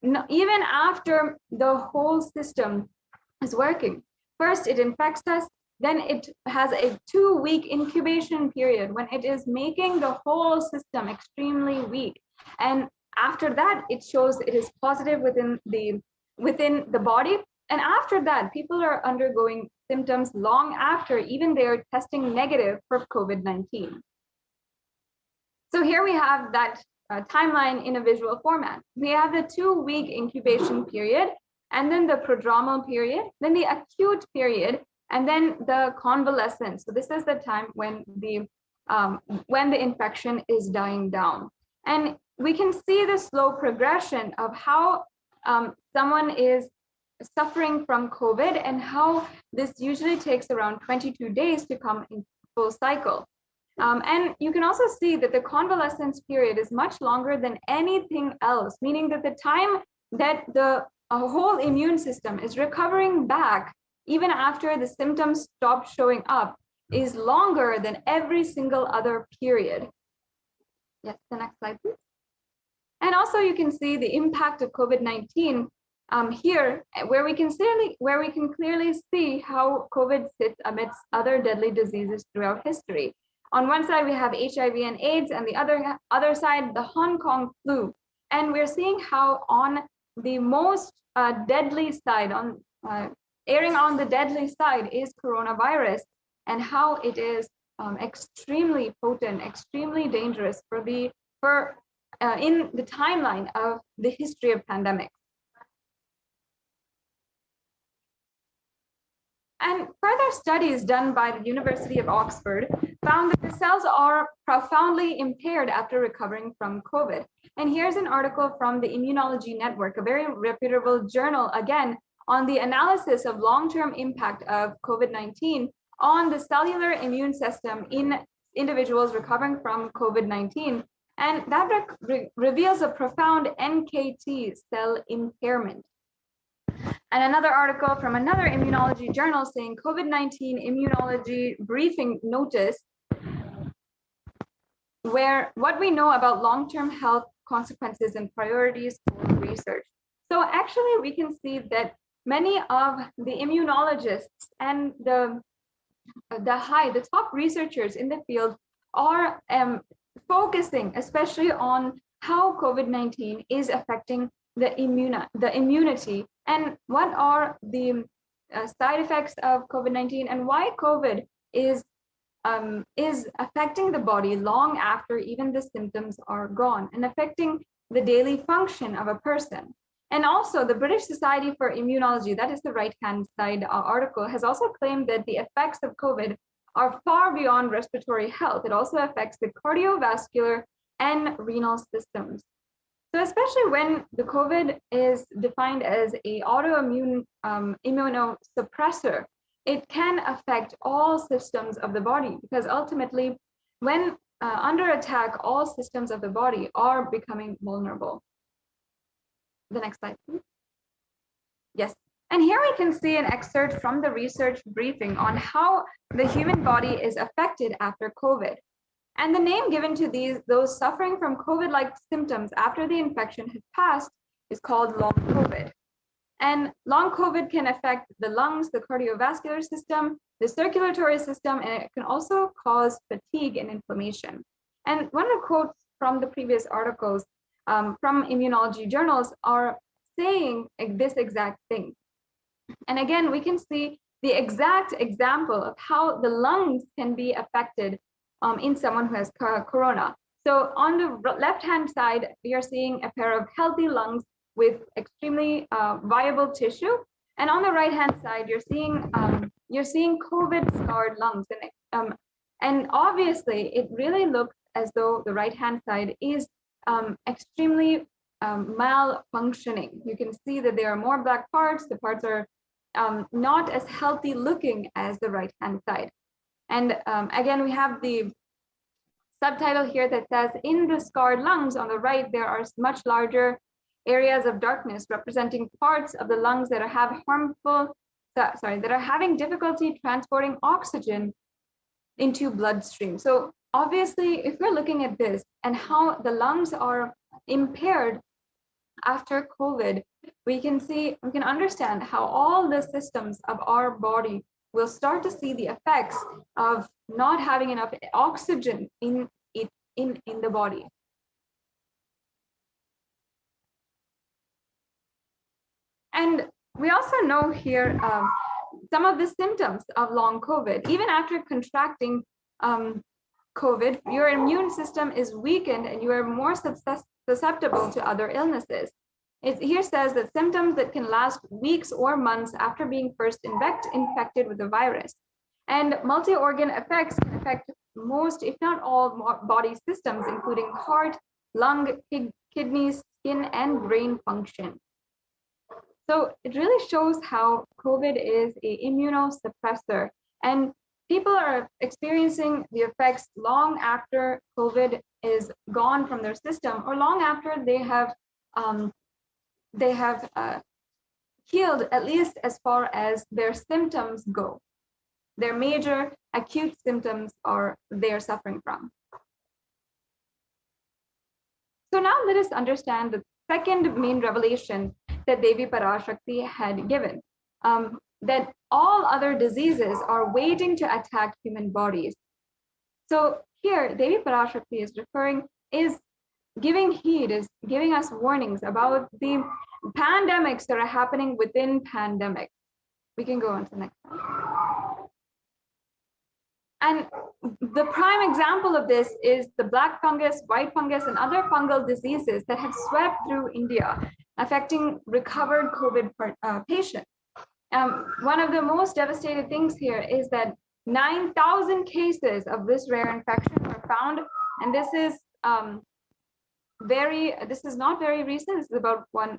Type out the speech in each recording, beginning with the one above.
even after the whole system is working. First, it infects us, then it has a 2-week incubation period when it is making the whole system extremely weak. And after that, it shows it is positive within the body. And after that, people are undergoing symptoms long after even they are testing negative for COVID-19. So here we have that timeline in a visual format. We have the 2-week incubation period, and then the prodromal period, then the acute period, and then the convalescence. So this is the time when the infection is dying down. And we can see the slow progression of how someone is suffering from COVID and how this usually takes around 22 days to come in full cycle. And you can also see that the convalescence period is much longer than anything else, meaning that the time that the whole immune system is recovering back, even after the symptoms stop showing up, is longer than every single other period. Yes, the next slide, please. And also you can see the impact of COVID-19 here, where we can clearly see how COVID sits amidst other deadly diseases throughout history. On one side, we have HIV and AIDS, and the other side, the Hong Kong flu. And we're seeing how on the most deadly side, erring on the deadly side, is coronavirus, and how it is extremely potent, extremely dangerous in the timeline of the history of pandemics. And further studies done by the University of Oxford found that the cells are profoundly impaired after recovering from COVID. And here's an article from the Immunology Network, a very reputable journal, again, on the analysis of long-term impact of COVID-19 on the cellular immune system in individuals recovering from COVID-19. And that reveals a profound NKT cell impairment. And another article from another immunology journal saying COVID-19 immunology briefing notice, where what we know about long-term health consequences and priorities for research. So actually we can see that many of the immunologists and the top researchers in the field are focusing especially on how COVID-19 is affecting the immunity, and what are the side effects of COVID-19, and why COVID is affecting the body long after even the symptoms are gone, and affecting the daily function of a person. And also the British Society for Immunology, that is the right-hand side article, has also claimed that the effects of COVID are far beyond respiratory health. It also affects the cardiovascular and renal systems. So especially when the COVID is defined as an autoimmune immunosuppressor, it can affect all systems of the body, because ultimately when under attack, all systems of the body are becoming vulnerable. The next slide, please. Yes. And here we can see an excerpt from the research briefing on how the human body is affected after COVID. And the name given to those suffering from COVID-like symptoms after the infection has passed is called long COVID. And long COVID can affect the lungs, the cardiovascular system, the circulatory system, and it can also cause fatigue and inflammation. And one of the quotes from the previous articles from immunology journals are saying this exact thing. And again, we can see the exact example of how the lungs can be affected in someone who has corona. So on the left-hand side, we are seeing a pair of healthy lungs with extremely viable tissue. And on the right-hand side, you're seeing COVID-scarred lungs. And obviously, it really looks as though the right-hand side is extremely malfunctioning. You can see that there are more black parts. The parts are not as healthy looking as the right-hand side. And again, we have the subtitle here that says, in the scarred lungs on the right, there are much larger areas of darkness representing parts of the lungs that are having difficulty transporting oxygen into bloodstream. So obviously, if we're looking at this and how the lungs are impaired, after COVID, we can understand how all the systems of our body will start to see the effects of not having enough oxygen in the body. And we also know here some of the symptoms of long COVID. Even after contracting COVID, your immune system is weakened and you are more susceptible to other illnesses. It here says that symptoms that can last weeks or months after being first infected with the virus. And multi-organ effects can affect most, if not all, body systems, including heart, lung, kidneys, skin, and brain function. So it really shows how COVID is an immunosuppressor, and people are experiencing the effects long after COVID is gone from their system, or long after they have healed, at least as far as their symptoms go. Their major acute symptoms they are suffering from. So now let us understand the second main revelation that Devi Parashakti had given, that all other diseases are waiting to attack human bodies. So here, Devi Parashakti is giving heed, is giving us warnings about the pandemics that are happening within pandemics. We can go on to the next slide. And the prime example of this is the black fungus, white fungus, and other fungal diseases that have swept through India, affecting recovered COVID patients. One of the most devastating things here is that 9,000 cases of this rare infection were found, and this is not very recent. This is about one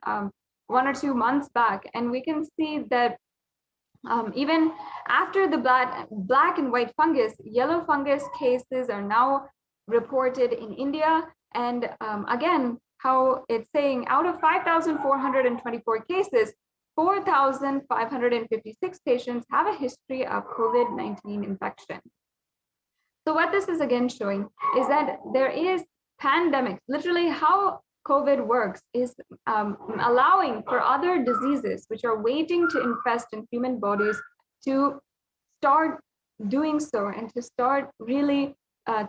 or 2 months back, and we can see that even after the black and white fungus, yellow fungus cases are now reported in India. And again, how it's saying out of 5,424 cases, 4,556 patients have a history of COVID-19 infection. So what this is again showing is that there is pandemics. Literally how COVID works is allowing for other diseases which are waiting to infest in human bodies to start doing so and to start really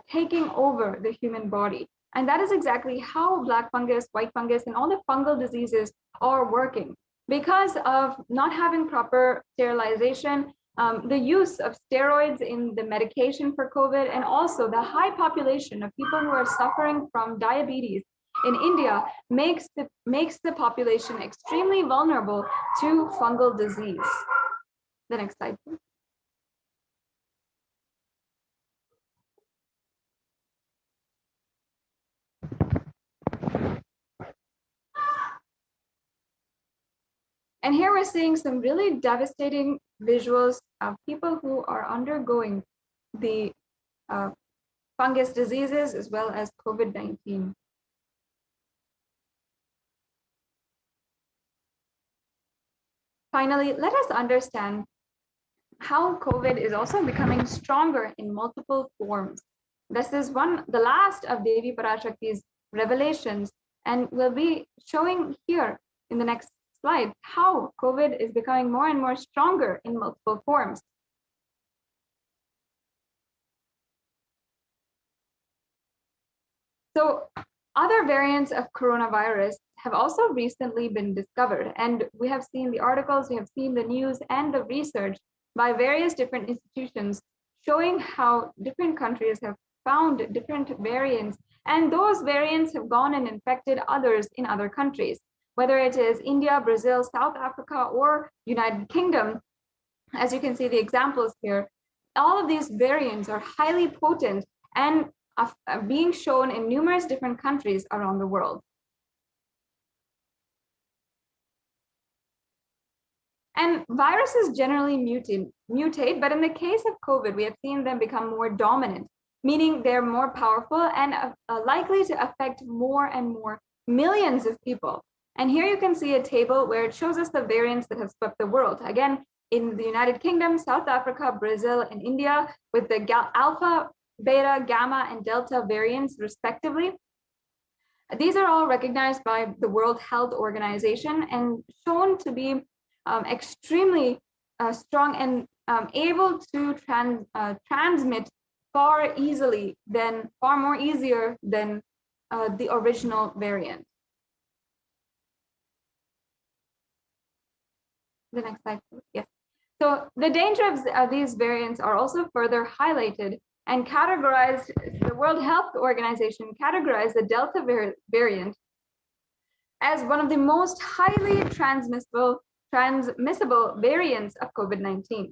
taking over the human body. And that is exactly how black fungus, white fungus, and all the fungal diseases are working. Because of not having proper sterilization, the use of steroids in the medication for COVID, and also the high population of people who are suffering from diabetes in India makes the population extremely vulnerable to fungal disease. The next slide, please. And here we're seeing some really devastating visuals of people who are undergoing the fungus diseases as well as COVID-19. Finally, let us understand how COVID is also becoming stronger in multiple forms. This is the last of Devi Parashakti's revelations, and we'll be showing here in the next slide how COVID is becoming more and more stronger in multiple forms. So other variants of coronavirus have also recently been discovered, and we have seen the articles, we have seen the news and the research by various different institutions showing how different countries have found different variants, and those variants have gone and infected others in other countries, whether it is India, Brazil, South Africa, or United Kingdom. As you can see the examples here, all of these variants are highly potent and being shown in numerous different countries around the world. And viruses generally mutate, but in the case of COVID, we have seen them become more dominant, meaning they're more powerful and likely to affect more and more millions of people. And here you can see a table where it shows us the variants that have swept the world. Again, in the United Kingdom, South Africa, Brazil, and India, with the alpha, beta, gamma, and delta variants respectively. These are all recognized by the World Health Organization and shown to be extremely strong and able to transmit far more easier than the original variant. The next slide, please. Yes. So the danger of these variants are also further highlighted and categorized. The World Health Organization categorized the Delta variant as one of the most highly transmissible variants of COVID-19.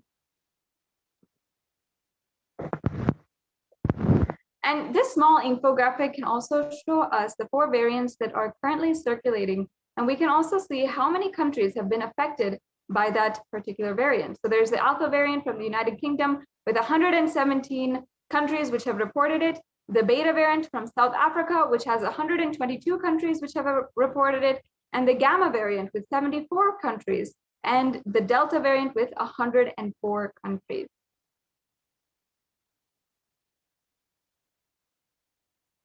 And this small infographic can also show us the 4 variants that are currently circulating. And we can also see how many countries have been affected by that particular variant. So there's the Alpha variant from the United Kingdom with 117 countries which have reported it. The Beta variant from South Africa, which has 122 countries which have reported it. And the Gamma variant with 74 countries. And the Delta variant with 104 countries.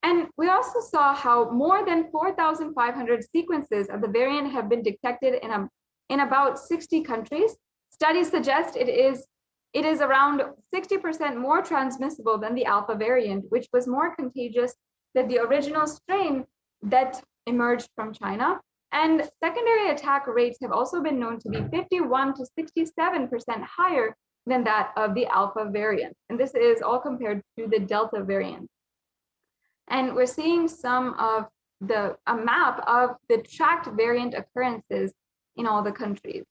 And we also saw how more than 4,500 sequences of the variant have been detected in about 60 countries. Studies suggest it is around 60% more transmissible than the Alpha variant, which was more contagious than the original strain that emerged from China. And secondary attack rates have also been known to be 51 to 67% higher than that of the Alpha variant. And this is all compared to the Delta variant. And we're seeing a map of the tracked variant occurrences in all the countries.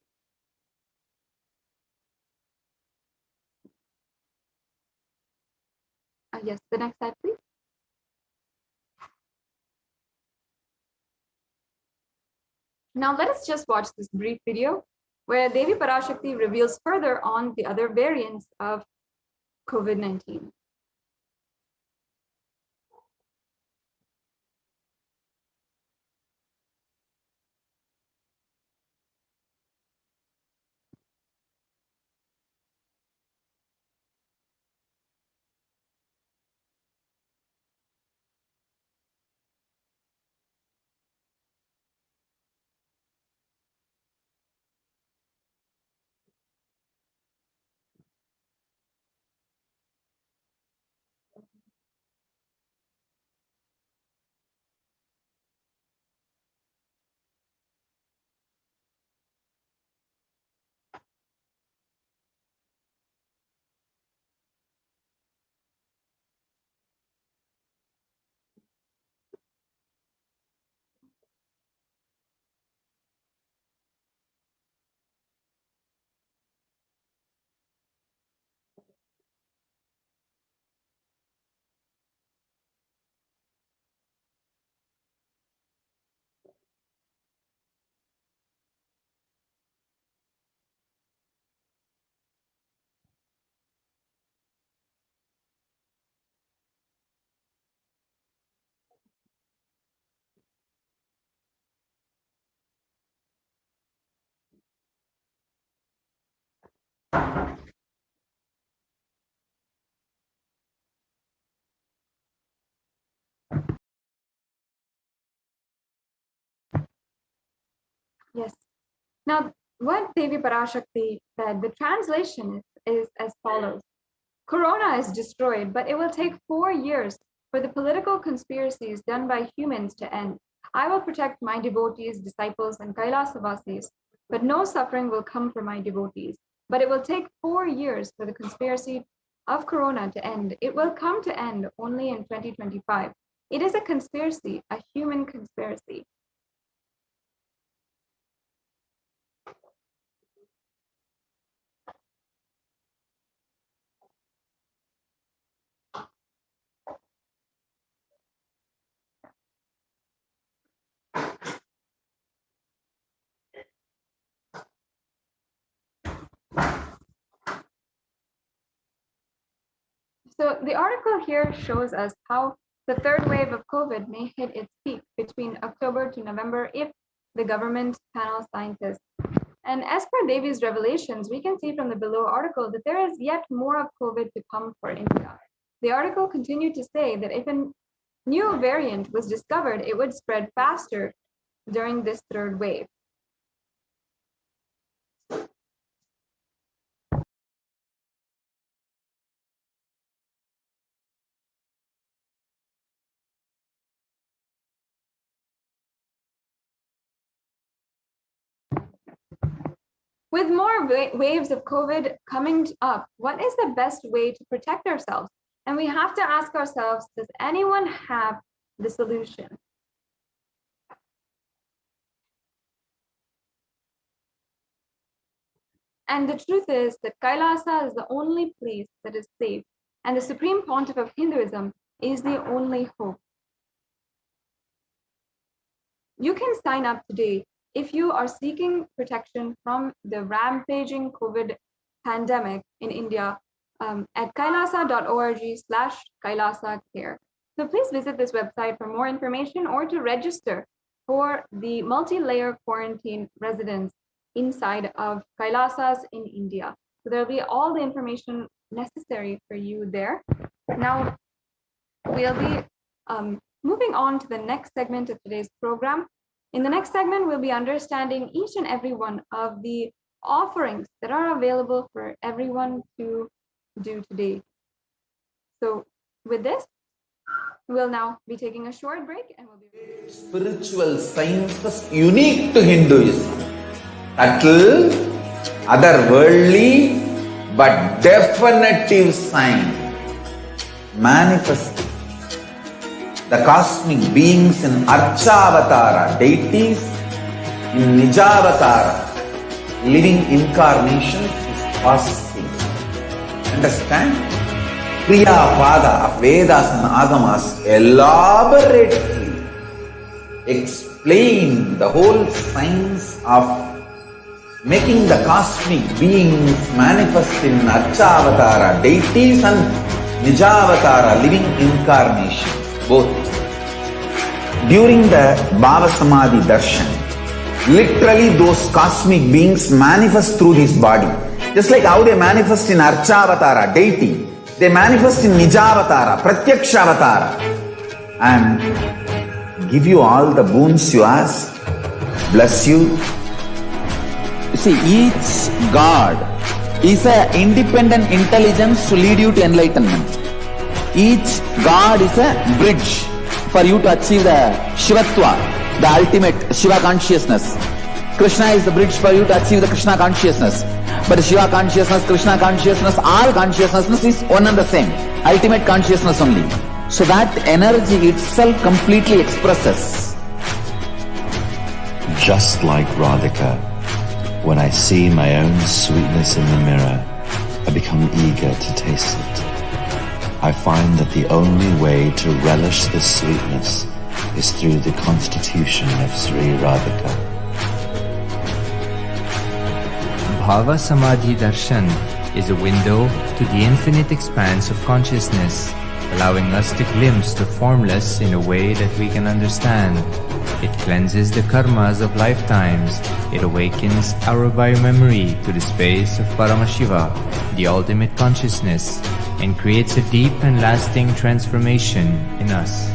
Yes, the next slide, please. Now let us just watch this brief video where Devi Parashakti reveals further on the other variants of COVID-19. Yes. Now, what Devi Parashakti said, the translation is as follows. Corona is destroyed, but it will take 4 years for the political conspiracies done by humans to end. I will protect my devotees, disciples, and Kailasa vasis, but no suffering will come for my devotees. But it will take 4 years for the conspiracy of Corona to end. It will come to end only in 2025. It is a conspiracy, a human conspiracy. So the article here shows us how the third wave of COVID may hit its peak between October to November if the government panel scientists. And as per Devi's revelations, we can see from the below article that there is yet more of COVID to come for India. The article continued to say that new variant was discovered, it would spread faster during this third wave. With more waves of COVID coming up, what is the best way to protect ourselves? And we have to ask ourselves, does anyone have the solution? And the truth is that Kailasa is the only place that is safe, and the Supreme Pontiff of Hinduism is the only hope. You can sign up today if you are seeking protection from the rampaging COVID pandemic in India at kailasa.org/Kailasa Care. So please visit this website for more information or to register for the multi-layer quarantine residence inside of Kailasas in India. So there'll be all the information necessary for you there. Now, we'll be moving on to the next segment of today's program. In the next segment, we'll be understanding each and every one of the offerings that are available for everyone to do today. So with this, we'll now be taking a short break and we'll be... Spiritual sciences unique to Hinduism. Subtle, otherworldly, but definitive sign. Manifesting the cosmic beings in Archavatara, deities in Nijavatara, living incarnations is possible. Understand? Kriya Pada of Vedas and Agamas elaborately explain the whole science of making the cosmic beings manifest in Archavatara, deities and Nijavatara, living incarnations. Both. During the BHAVASAMADHI darshan, literally those cosmic beings manifest through this body. Just like how they manifest in Archavatara, deity, they manifest in Nijavatara, Pratyakshavatara, and give you all the boons you ask, bless you. You see, each God is an independent intelligence to lead you to enlightenment. Each God is a bridge for you to achieve the Shivatva, the ultimate Shiva consciousness. Krishna is the bridge for you to achieve the Krishna consciousness. But Shiva consciousness, Krishna consciousness, all consciousness is one and the same. Ultimate consciousness only. So that energy itself completely expresses. Just like Radhika, when I see my own sweetness in the mirror, I become eager to taste it. I find that the only way to relish this sweetness is through the constitution of Sri Radhika. BHAVASAMADHI darshan is a window to the infinite expanse of consciousness, allowing us to glimpse the formless in a way that we can understand. It cleanses the karmas of lifetimes. It awakens our biomemory to the space of Paramashiva, the ultimate consciousness, and creates a deep and lasting transformation in us.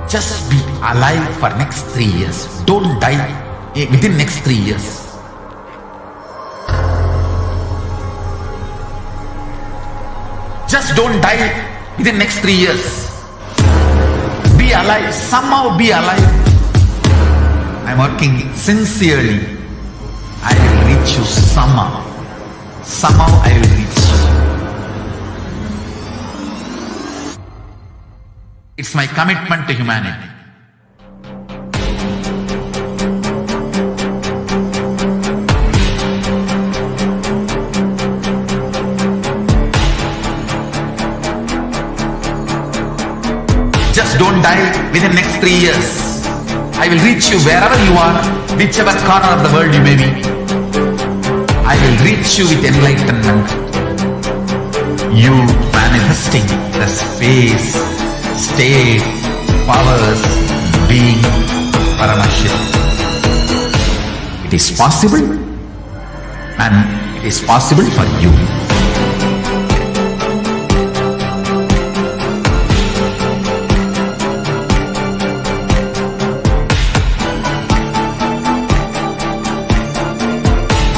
Just be alive for next 3 years. Don't die within next 3 years. Just don't die within next 3 years. Be alive. Somehow be alive. I'm working sincerely. I will reach you somehow. Somehow I will reach you. It's my commitment to humanity. Just don't die within next 3 years. I will reach you wherever you are, whichever corner of the world you may be. I will reach you with enlightenment. You manifesting the space, state, powers being Paramashivoham. It is possible, and it is possible for you.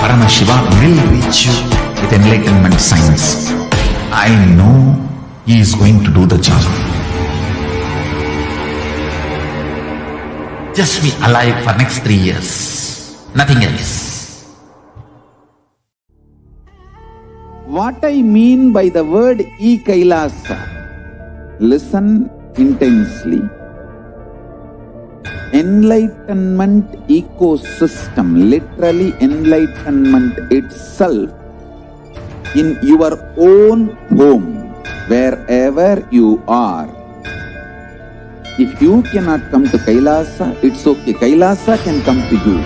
Paramashiva will reach you with enlightenment science. I know he is going to do the job. Just be alive for next 3 years. Nothing else. What I mean by the word Kailasa, listen intensely. Enlightenment ecosystem, literally enlightenment itself, in your own home, wherever you are. If you cannot come to Kailasa, it's okay. Kailasa can come to you.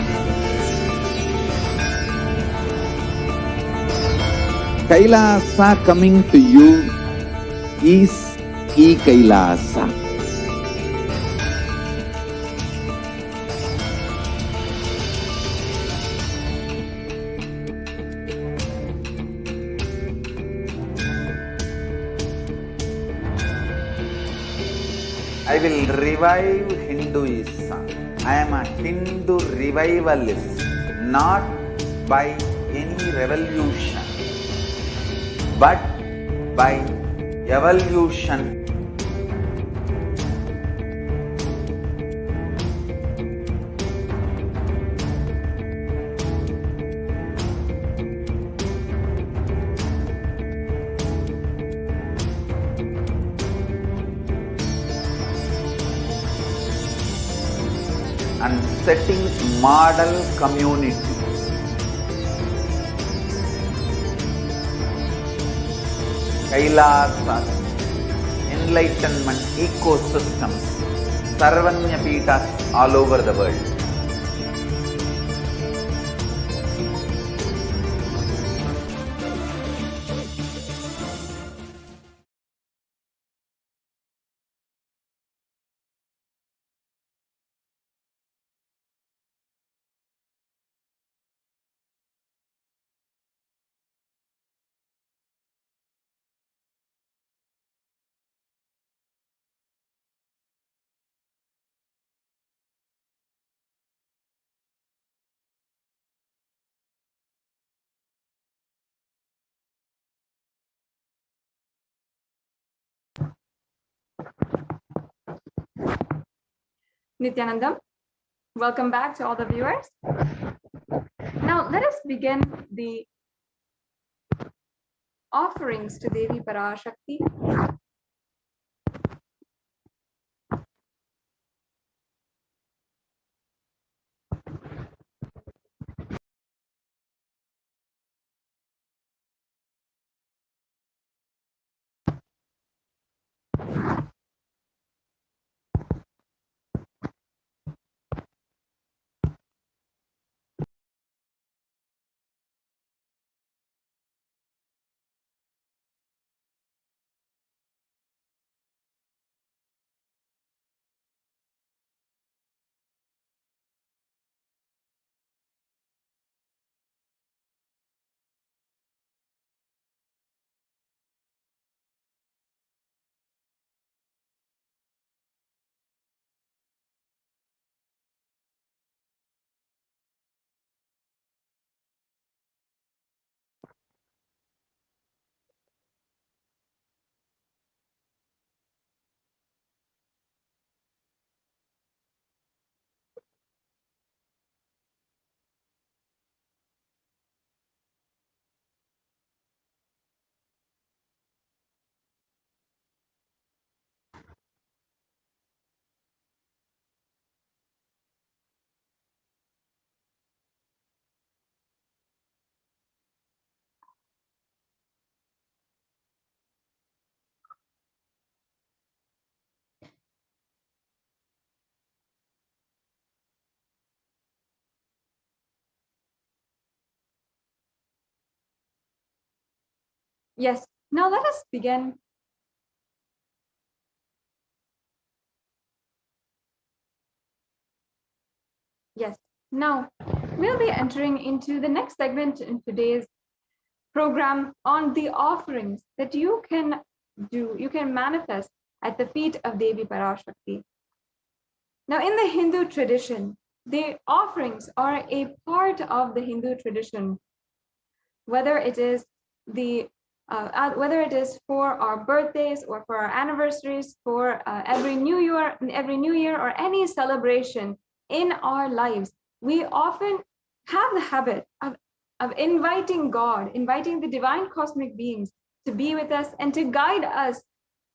Kailasa coming to you is Kailasa. I will revive Hinduism. I am a Hindu revivalist, not by any revolution, but by evolution. And setting model communities. Kailasa, enlightenment ecosystems, Sarvanya Peethas all over the world. Nithyanandam, welcome back to all the viewers. Now let us begin the offerings to Devi Parashakti. Yes, now let us begin Yes. Now, we'll be entering into the next segment in today's program on the offerings that you can do, you can manifest at the feet of Devi Parashakti. Now, in the Hindu tradition, the offerings are a part of the Hindu tradition, whether it is for our birthdays or for our anniversaries, for every new year or any celebration in our lives. We often have the habit of inviting God, inviting the divine cosmic beings to be with us and to guide us,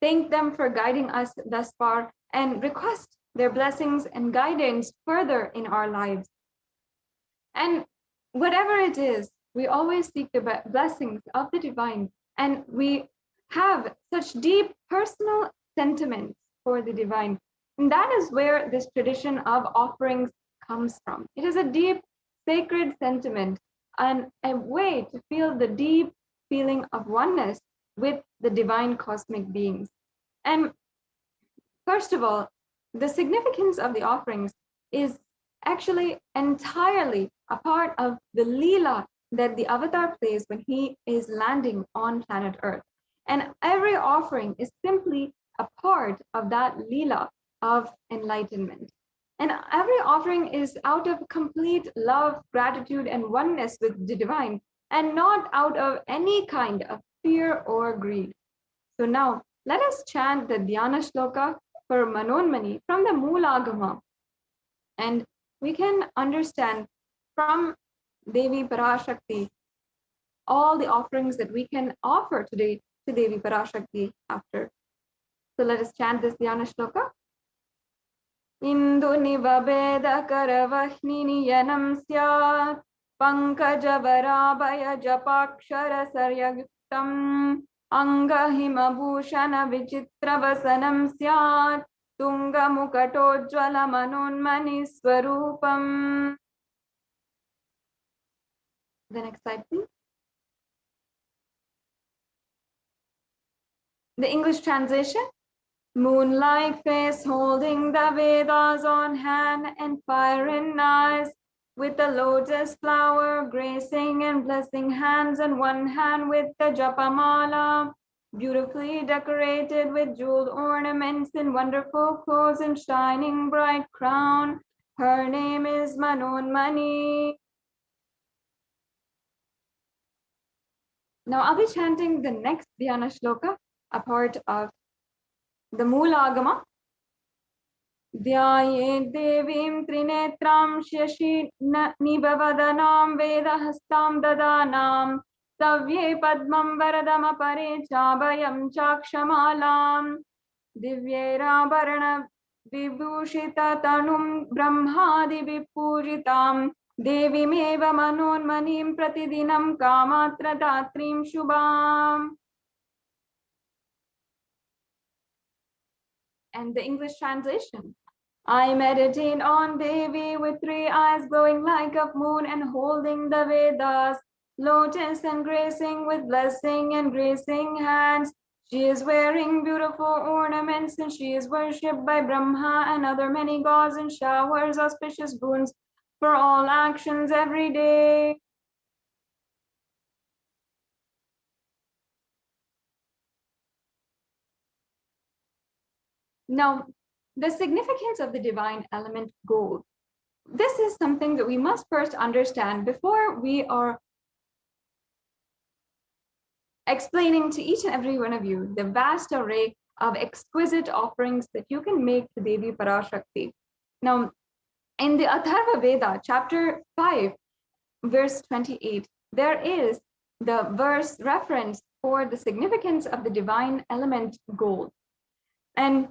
thank them for guiding us thus far, and request their blessings and guidance further in our lives. And whatever it is, we always seek the blessings of the divine, and we have such deep personal sentiments for the divine. And that is where this tradition of offerings comes from. It is a deep, sacred sentiment and a way to feel the deep feeling of oneness with the divine cosmic beings. And first of all, the significance of the offerings is actually entirely a part of the Leela that the avatar plays when he is landing on planet Earth. And every offering is simply a part of that Leela of enlightenment. And every offering is out of complete love, gratitude, and oneness with the divine, and not out of any kind of fear or greed. So now, let us chant the Dhyana Shloka for Manonmani from the Moolagama. And we can understand from Devi Parashakti all the offerings that we can offer today to Devi Parashakti after. So let us chant this Dhyana Shloka. Indu nivabeda karavahni niyanam syat pankajavara japakshara saryaguptam angahima bhushana vichitra vasanam syat tunga mukatojjvala manonmani swarupam. The next slide, please. The English translation. Moonlight face holding the Vedas on hand and fire in eyes, with the lotus flower gracing and blessing hands, and one hand with the japamala, beautifully decorated with jeweled ornaments in wonderful clothes and shining bright crown. Her name is Manonmani. Now I'll be chanting the next Dhyana Shloka, a part of the Moolagama. Dhyaye devim trinetram shashi nibhavadanam vedahastam dadanam savye padmam varadam apare chabhayam chakshamalam divyera varana vibhushita tanum brahmadi vipujitam devimeva manonmanim pratidinam kamatra datrim shubham. And the English translation. I meditate on Devi with 3 eyes glowing like a moon and holding the Vedas, lotus and gracing with blessing and gracing hands. She is wearing beautiful ornaments and she is worshipped by Brahma and other many gods and showers auspicious boons for all actions every day. Now, the significance of the divine element gold. This is something that we must first understand before we are explaining to each and every one of you the vast array of exquisite offerings that you can make to Devi Parashakti. Now, in the Atharva Veda, chapter 5, verse 28, there is the verse reference for the significance of the divine element gold. And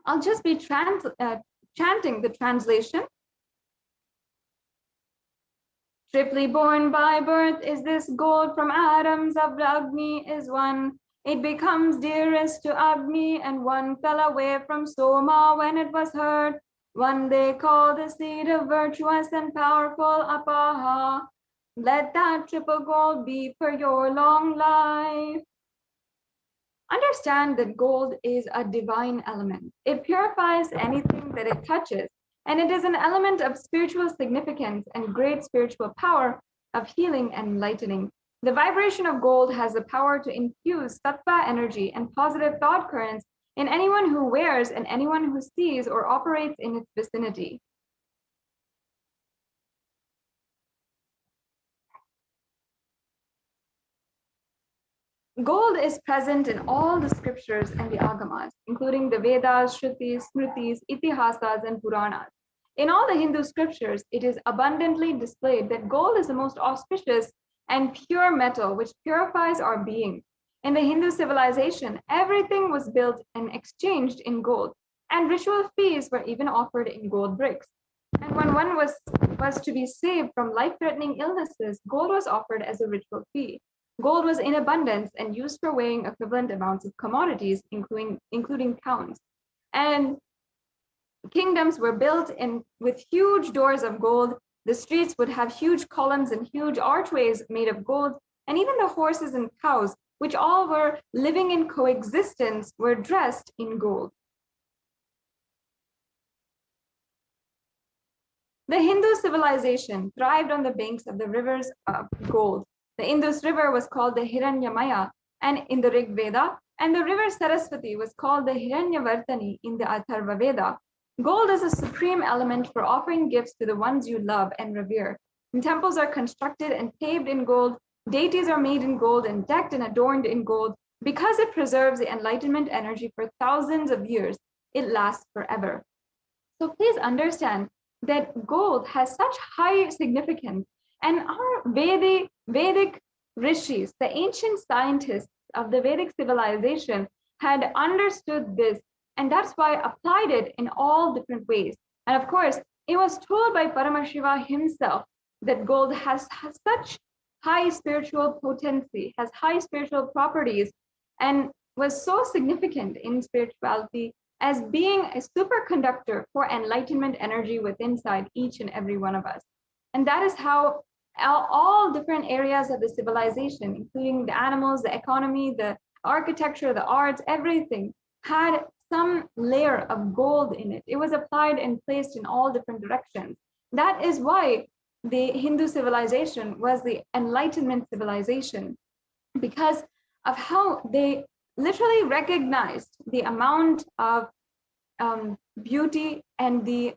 I'll just be chanting the translation. Triply born by birth is this gold from atoms of Agni is one. It becomes dearest to Agni, and one fell away from Soma when it was heard. One they call the seed of virtuous and powerful Apaha. Let that triple gold be for your long life. Understand that gold is a divine element. It purifies anything that it touches, and it is an element of spiritual significance and great spiritual power of healing and enlightening. The vibration of gold has the power to infuse sattva energy and positive thought currents in anyone who wears and anyone who sees or operates in its vicinity. Gold is present in all the scriptures and the agamas, including the Vedas, Shrutis, Smritis, Itihasas, and Puranas. In all the Hindu scriptures, it is abundantly displayed that gold is the most auspicious and pure metal which purifies our being. In the Hindu civilization, everything was built and exchanged in gold, and ritual feasts were even offered in gold bricks. And when one was to be saved from life-threatening illnesses, gold was offered as a ritual fee. Gold was in abundance and used for weighing equivalent amounts of commodities, including pounds. And kingdoms were built with huge doors of gold. The streets would have huge columns and huge archways made of gold, and even the horses and cows, which all were living in coexistence, were dressed in gold. The Hindu civilization thrived on the banks of the rivers of gold. The Indus River was called the Hiranyamaya and in the Rig Veda, and the river Saraswati was called the Hiranyavartani in the Atharva Veda. Gold is a supreme element for offering gifts to the ones you love and revere. And temples are constructed and paved in gold. Deities are made in gold and decked and adorned in gold. Because it preserves the enlightenment energy for thousands of years, it lasts forever. So please understand that gold has such high significance, and our Vedic rishis, the ancient scientists of the Vedic civilization, had understood this, and that's why applied it in all different ways. And of course, it was told by Paramashiva himself that gold has such high spiritual potency, has high spiritual properties, and was so significant in spirituality as being a superconductor for enlightenment energy within inside each and every one of us. And that is how all different areas of the civilization, including the animals, the economy, the architecture, the arts, everything had some layer of gold in it. It was applied and placed in all different directions. That is why the Hindu civilization was the enlightenment civilization, because of how they literally recognized the amount of beauty and the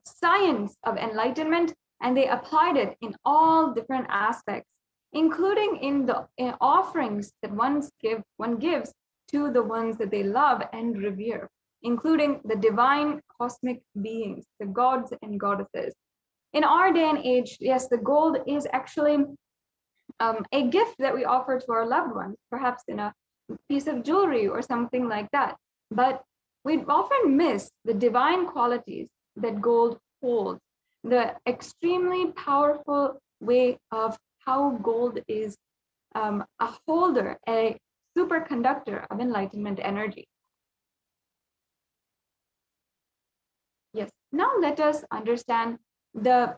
science of enlightenment, and they applied it in all different aspects, including in the offerings that one gives to the ones that they love and revere, including the divine cosmic beings, the gods and goddesses. In our day and age, yes, the gold is actually a gift that we offer to our loved ones, perhaps in a piece of jewelry or something like that. But we often miss the divine qualities that gold holds, the extremely powerful way of how gold is a holder, a superconductor of enlightenment energy. Yes, now let us understand the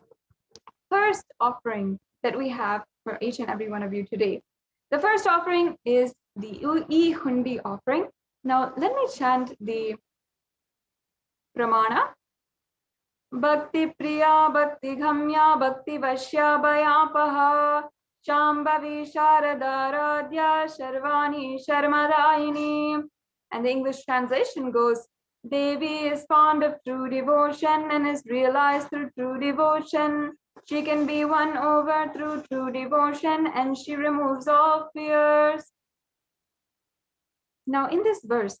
first offering that we have for each and every one of you today. The first offering is the E-Hundi offering. Now let me chant the Pramana. Bhakti Priya, Bhakti Ghamya, Bhakti Vashya Bhayapaha, Shambhavi Sharadaradhya, Sharvani Sharmadaini. And the English translation goes, Devi is fond of true devotion and is realized through true devotion. She can be won over through true devotion, and she removes all fears. Now in this verse,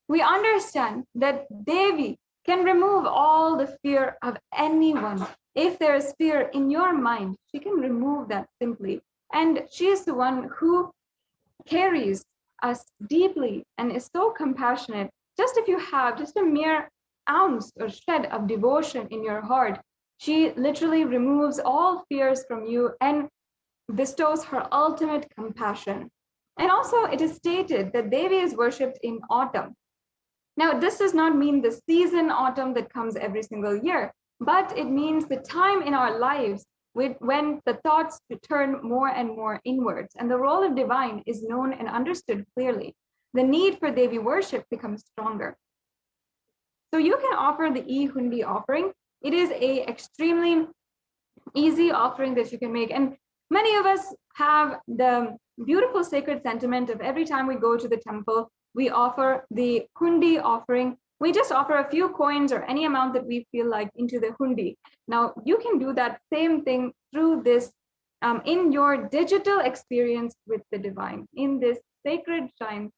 we understand that Devi can remove all the fear of anyone. If there is fear in your mind, she can remove that simply. And she is the one who carries us deeply and is so compassionate. Just if you have just a mere ounce or shred of devotion in your heart, she literally removes all fears from you and bestows her ultimate compassion. And also it is stated that Devi is worshipped in autumn. Now, this does not mean the season autumn that comes every single year, but it means the time in our lives when the thoughts turn more and more inwards, and the role of divine is known and understood clearly. The need for Devi worship becomes stronger. So you can offer the e-hundi offering. It is a extremely easy offering that you can make. And many of us have the beautiful sacred sentiment of every time we go to the temple, we offer the hundi offering. We just offer a few coins or any amount that we feel like into the hundi. Now, you can do that same thing through this in your digital experience with the divine, in this sacred shrine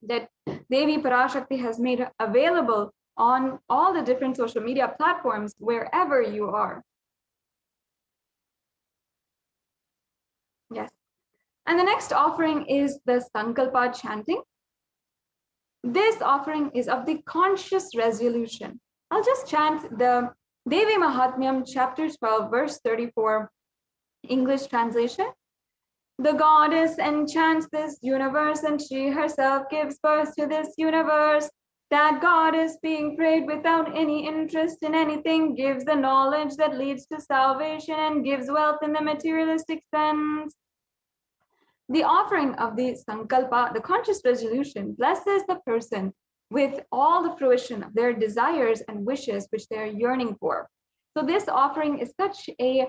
that Devi Parashakti has made available on all the different social media platforms wherever you are. Yes. And the next offering is the Sankalpa chanting. This offering is of the conscious resolution. I'll just chant the Devi Mahatmyam, chapter 12, verse 34, English translation. The goddess enchants this universe, and she herself gives birth to this universe. That goddess, being prayed without any interest in anything, gives the knowledge that leads to salvation and gives wealth in the materialistic sense. The offering of the Sankalpa, the conscious resolution, blesses the person with all the fruition of their desires and wishes which they are yearning for. So this offering is such a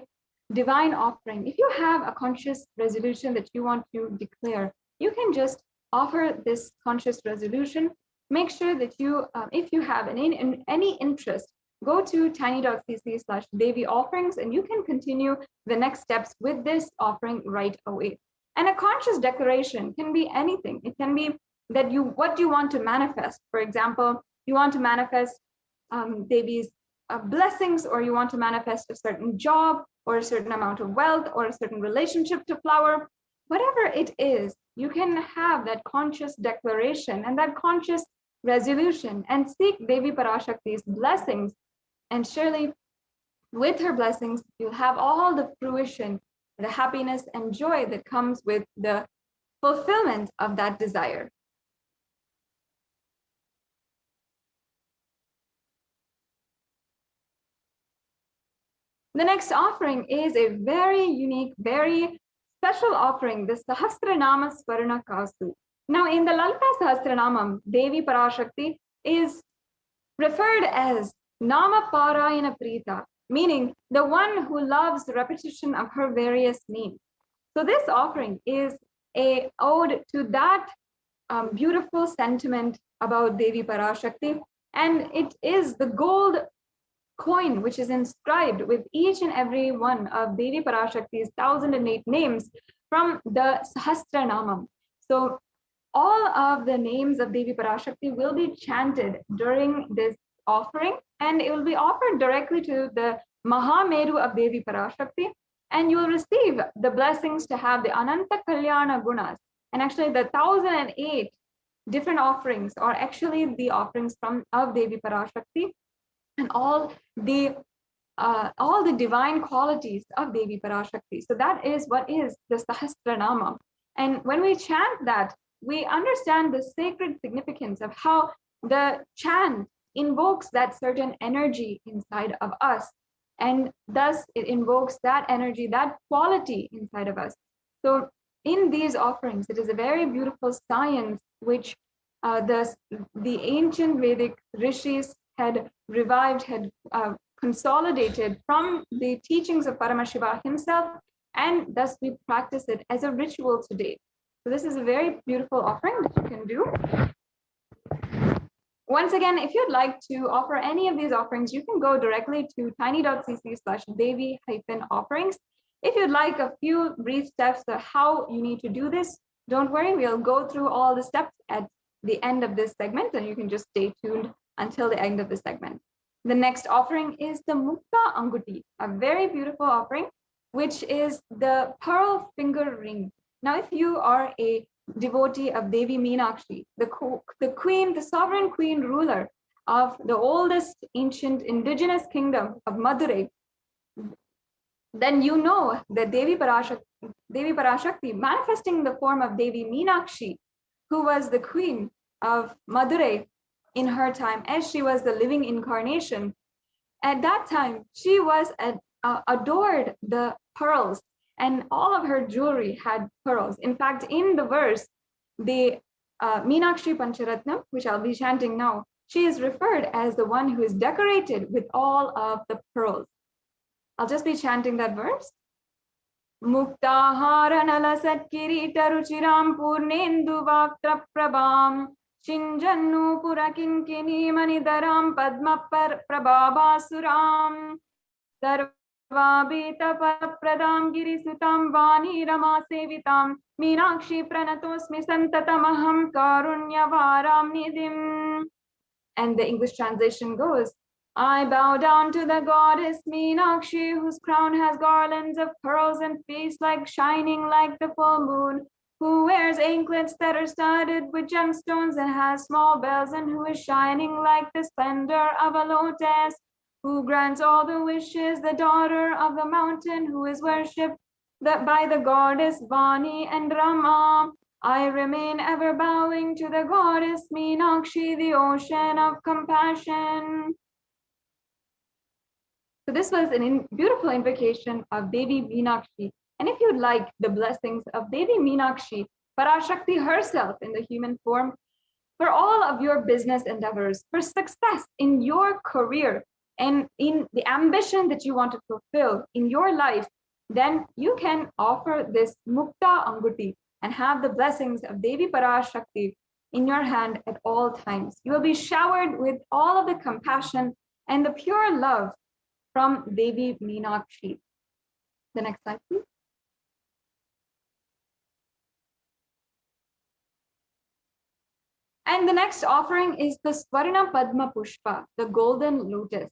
divine offering. If you have a conscious resolution that you want to declare, you can just offer this conscious resolution. Make sure that you, if you have any interest, go to tiny.cc/Devi offerings and you can continue the next steps with this offering right away. And a conscious declaration can be anything. It can be that what you want to manifest. For example, you want to manifest Devi's blessings, or you want to manifest a certain job, or a certain amount of wealth, or a certain relationship to flower. Whatever it is, you can have that conscious declaration and that conscious resolution and seek Devi Parashakti's blessings. And surely with her blessings, you'll have all the fruition, the happiness and joy that comes with the fulfillment of that desire. The next offering is a very unique, very special offering, the Sahasranama Swarna Kasu. Now, in the Lalita Sahasranamam, Devi Parashakti is referred as Nama Parayana Prita, meaning the one who loves the repetition of her various names. So this offering is an ode to that beautiful sentiment about Devi Parashakti, and it is the gold coin which is inscribed with each and every one of Devi Parashakti's 1008 names from the Sahasranamam. So all of the names of Devi Parashakti will be chanted during this offering, and it will be offered directly to the Mahameru of Devi Parashakti, and you will receive the blessings to have the Ananta Kalyana Gunas. And actually the 1008 different offerings are actually the offerings of Devi Parashakti, and all the divine qualities of Devi Parashakti. So that is what is the Sahasranama. And when we chant that, we understand the sacred significance of how the chant invokes that certain energy inside of us. And thus it invokes that energy, that quality inside of us. So in these offerings, it is a very beautiful science which the ancient Vedic rishis had revived, had consolidated from the teachings of Paramashiva himself, and thus we practice it as a ritual today. So this is a very beautiful offering that you can do. Once again, if you'd like to offer any of these offerings, you can go directly to tiny.cc/Devi-offerings. If you'd like a few brief steps of how you need to do this, don't worry, we'll go through all the steps at the end of this segment, and you can just stay tuned until the end of the segment. The next offering is the Mukta Anguti, a very beautiful offering, which is the pearl finger ring. Now, if you are a devotee of Devi Meenakshi, the queen, the sovereign queen ruler of the oldest ancient indigenous kingdom of Madurai, then you know that Devi Parashakti, manifesting the form of Devi Meenakshi, who was the queen of Madurai in her time, as she was the living incarnation. At that time, she was adored the pearls, and all of her jewelry had pearls. In fact, in the verse, the Meenakshi Pancharatnam, which I'll be chanting now, she is referred as the one who is decorated with all of the pearls. I'll just be chanting that verse. Muktahara nalasat kirita ruchiram purnendu vaktra prabham Chinjannu purakinkini manidaram padma prabhabasuram Sarvabhita pradam girisutam vani rama sevitam Meenakshi pranatosmi santatamaham karunyavaram nidhim. And the English translation goes, I bow down to the goddess Meenakshi, whose crown has garlands of pearls and face shining like the full moon, who wears anklets that are studded with gemstones and has small bells, and who is shining like the splendor of a lotus, who grants all the wishes, the daughter of the mountain, who is worshipped by the goddess Vani and Rama. I remain ever bowing to the goddess Meenakshi, the ocean of compassion. So this was a beautiful invocation of Devi Meenakshi. And if you'd like the blessings of Devi Meenakshi, Parashakti herself in the human form, for all of your business endeavors, for success in your career, and in the ambition that you want to fulfill in your life, then you can offer this Mukta Anguti and have the blessings of Devi Parashakti in your hand at all times. You will be showered with all of the compassion and the pure love from Devi Meenakshi. The next slide, please. And the next offering is the Swarna Padma Pushpa, the golden lotus.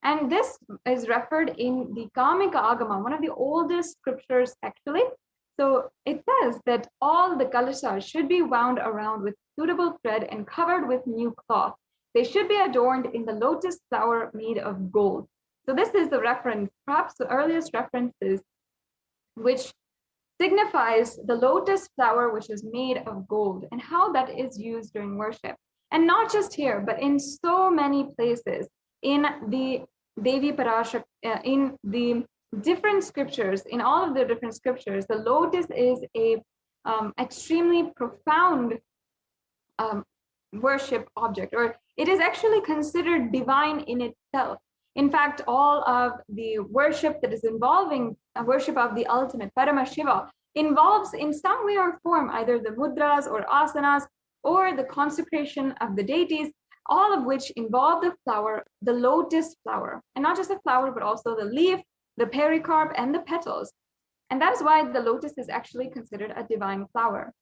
And this is referred in the Kamika Agama, one of the oldest scriptures actually. So it says that all the kalasas should be wound around with suitable thread and covered with new cloth. They should be adorned in the lotus flower made of gold. So this is the reference, perhaps the earliest references, which signifies the lotus flower which is made of gold and how that is used during worship. And not just here, but in so many places in the Devi Parashakti, in the different scriptures, in all of the different scriptures, the lotus is a extremely profound worship object, or it is actually considered divine in itself. In fact, all of the worship that is involving worship of the ultimate Paramashiva involves in some way or form either the mudras or asanas or the consecration of the deities, all of which involve the flower, the lotus flower, and not just the flower, but also the leaf, the pericarp, and the petals. And that's why the lotus is actually considered a divine flower.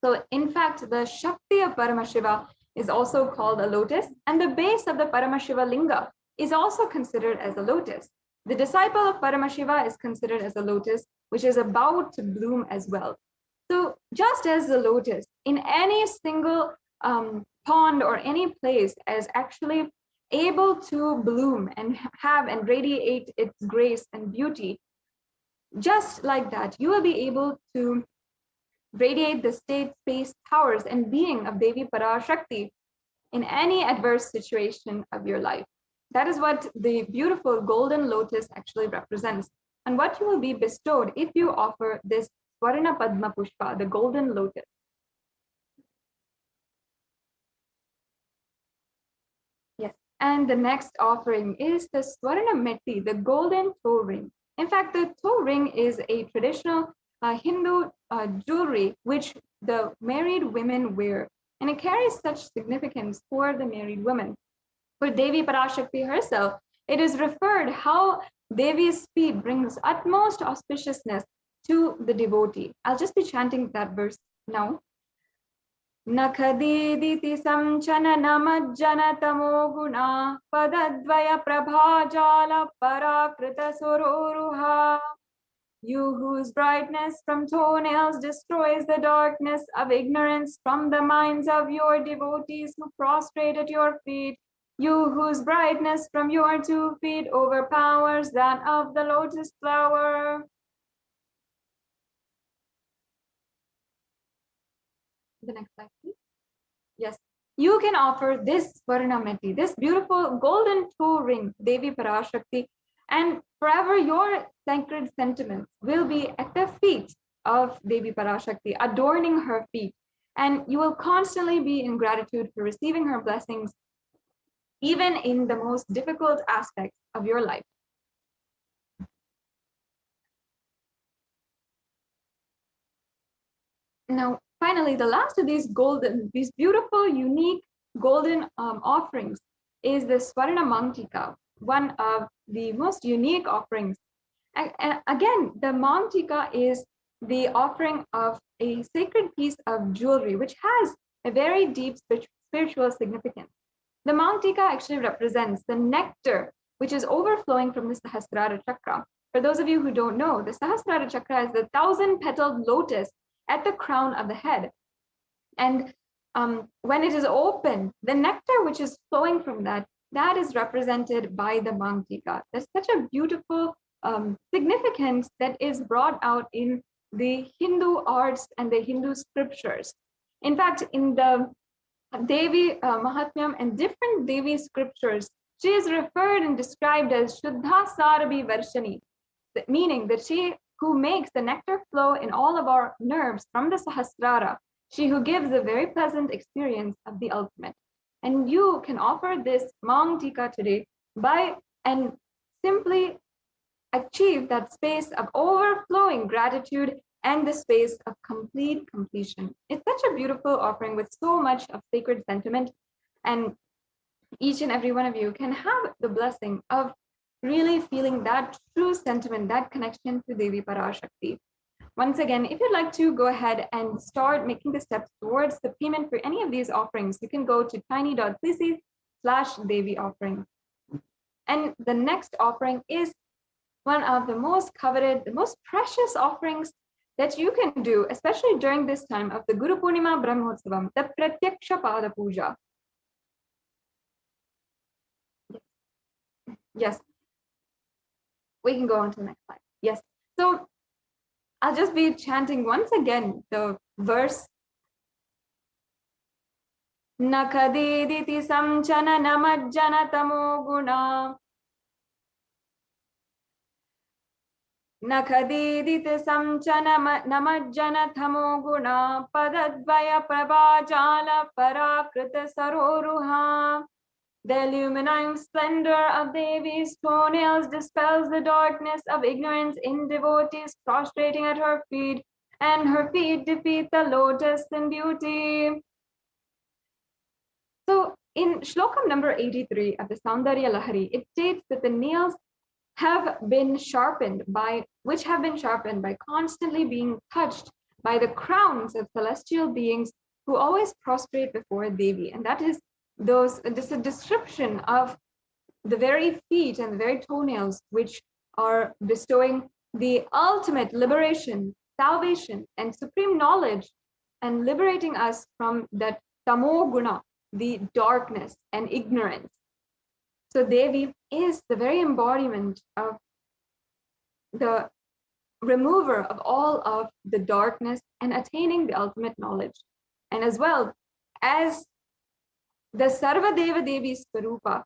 So in fact, the Shakti of Paramashiva is also called a lotus, and the base of the Paramashiva linga is also considered as a lotus. The disciple of Paramashiva is considered as a lotus, which is about to bloom as well. So just as the lotus in any single pond or any place is actually able to bloom and have and radiate its grace and beauty, just like that, you will be able to radiate the state, space, powers, and being of Devi Parashakti in any adverse situation of your life. That is what the beautiful golden lotus actually represents, and what you will be bestowed if you offer this Swarna Padma Pushpa, the golden lotus. Yes, and the next offering is the Swarna Metti, the golden toe ring. In fact, the toe ring is a traditional Hindu jewelry which the married women wear, and it carries such significance for the married women. For Devi Parashakti herself, it is referred how Devi's feet brings utmost auspiciousness to the devotee. I'll just be chanting that verse now. Nakhadiditi samchana namajjana tamo guna padadvaya prabhajala parakrita sororuha. You whose brightness from toenails destroys the darkness of ignorance from the minds of your devotees who prostrate at your feet. You whose brightness from your 2 feet overpowers that of the lotus flower. The next slide, please. Yes, you can offer this Swarnameti, this beautiful golden toe ring, Devi Parashakti, and forever your sacred sentiments will be at the feet of Devi Parashakti, adorning her feet. And you will constantly be in gratitude for receiving her blessings even in the most difficult aspects of your life. Now, finally, the last of these beautiful, unique golden offerings is the Swarna Mangtika, one of the most unique offerings. And again, the Mangtika is the offering of a sacred piece of jewelry, which has a very deep spiritual significance. The Mangtika actually represents the nectar, which is overflowing from the Sahasrara Chakra. For those of you who don't know, the Sahasrara Chakra is the 1,000-petaled lotus at the crown of the head. And when it is open, the nectar which is flowing from that is represented by the Mangtika. There's such a beautiful significance that is brought out in the Hindu arts and the Hindu scriptures. In fact, in the Devi Mahatmyam and different Devi scriptures, she is referred and described as Shuddha Sarabhi Varshani, meaning that she who makes the nectar flow in all of our nerves from the Sahasrara, she who gives a very pleasant experience of the ultimate. And you can offer this Mangtika today and simply achieve that space of overflowing gratitude and the space of complete completion. It's such a beautiful offering with so much of sacred sentiment, and each and every one of you can have the blessing of really feeling that true sentiment, that connection to Devi Parashakti. Once again, if you'd like to go ahead and start making the steps towards the payment for any of these offerings, you can go to tiny.cc/Devi offering. And the next offering is one of the most coveted, the most precious offerings that you can do, especially during this time of the Guru Purnima Brahmotsavam, the Pratyaksha Pada Puja. Yes. We can go on to the next slide. Yes. So I'll just be chanting once again the verse. Nakadiditi samchana namajjana tamo guna. Nakadiditi samchana namajjana tamo guna. Padadvaya prabhajala parakrita saroruha. The illuminating splendor of Devi's toenails dispels the darkness of ignorance in devotees prostrating at her feet, and her feet defeat the lotus in beauty. So in Shlokam number 83 of the Saundarya Lahari, it states that the nails have been sharpened by constantly being touched by the crowns of celestial beings who always prostrate before Devi. And that is this is a description of the very feet and the very toenails which are bestowing the ultimate liberation, salvation, and supreme knowledge, and liberating us from that tamo guna, the darkness and ignorance. So Devi is the very embodiment of the remover of all of the darkness and attaining the ultimate knowledge. And as well as the Sarva Deva Devi Swarupa,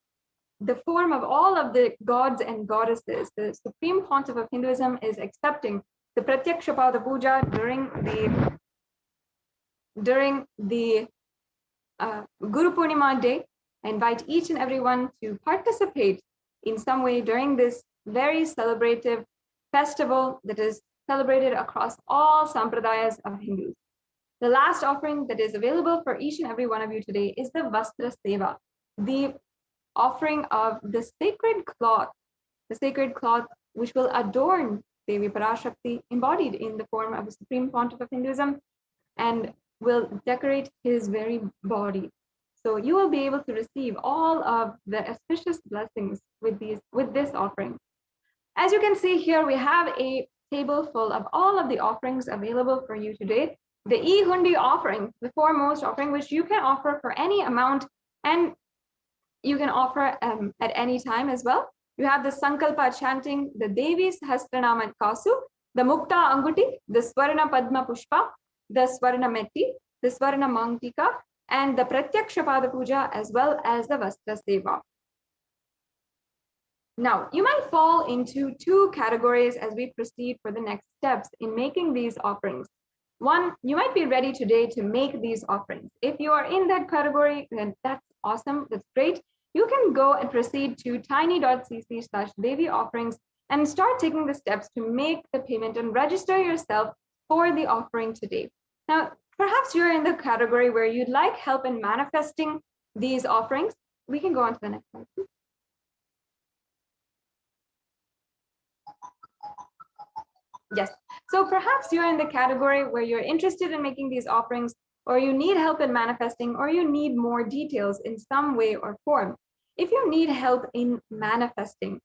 the form of all of the gods and goddesses, the Supreme Pontiff of Hinduism is accepting the Pratyaksha Pada Puja during the Guru Purnima day. I invite each and everyone to participate in some way during this very celebrative festival that is celebrated across all sampradayas of Hindus. The last offering that is available for each and every one of you today is the Vastra Seva, the offering of the sacred cloth which will adorn Devi Parashakti embodied in the form of the Supreme Pontiff of Hinduism and will decorate his very body. So you will be able to receive all of the auspicious blessings with this offering. As you can see here, we have a table full of all of the offerings available for you today. The E-Hundi offering, the foremost offering, which you can offer for any amount and you can offer at any time as well. You have the Sankalpa chanting, the Devi Sahasranama Kasu, the Mukta Anguti, the Swarna Padma Pushpa, the Swarna Metti, the Swarna Mangtika, and the Pratyaksha Pada Puja, as well as the Vastra Seva. Now, you might fall into two categories as we proceed for the next steps in making these offerings. One, you might be ready today to make these offerings. If you are in that category, then that's awesome, that's great. you can go and proceed to tiny.cc/Devi offerings and start taking the steps to make the payment and register yourself for the offering today. Now, perhaps you're in the category where you'd like help in manifesting these offerings. We can go on to the next slide, please. Yes, so perhaps you're in the category where you're interested in making these offerings, or you need help in manifesting, or you need more details in some way or form. If you need help in manifesting,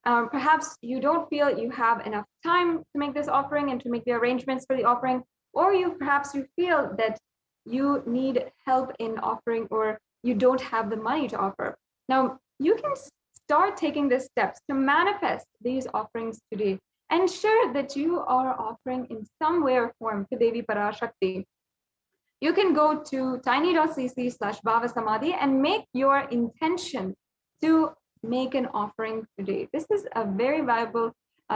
perhaps you don't feel you have enough time to make this offering and to make the arrangements for the offering, or perhaps you feel that you need help in offering, or you don't have the money to offer. Now, you can start taking the steps to manifest these offerings today. Ensure that you are offering in some way or form to Devi Parashakti. You can go to tiny.cc/BHAVASAMADHI and make your intention to make an offering today. This is a very valuable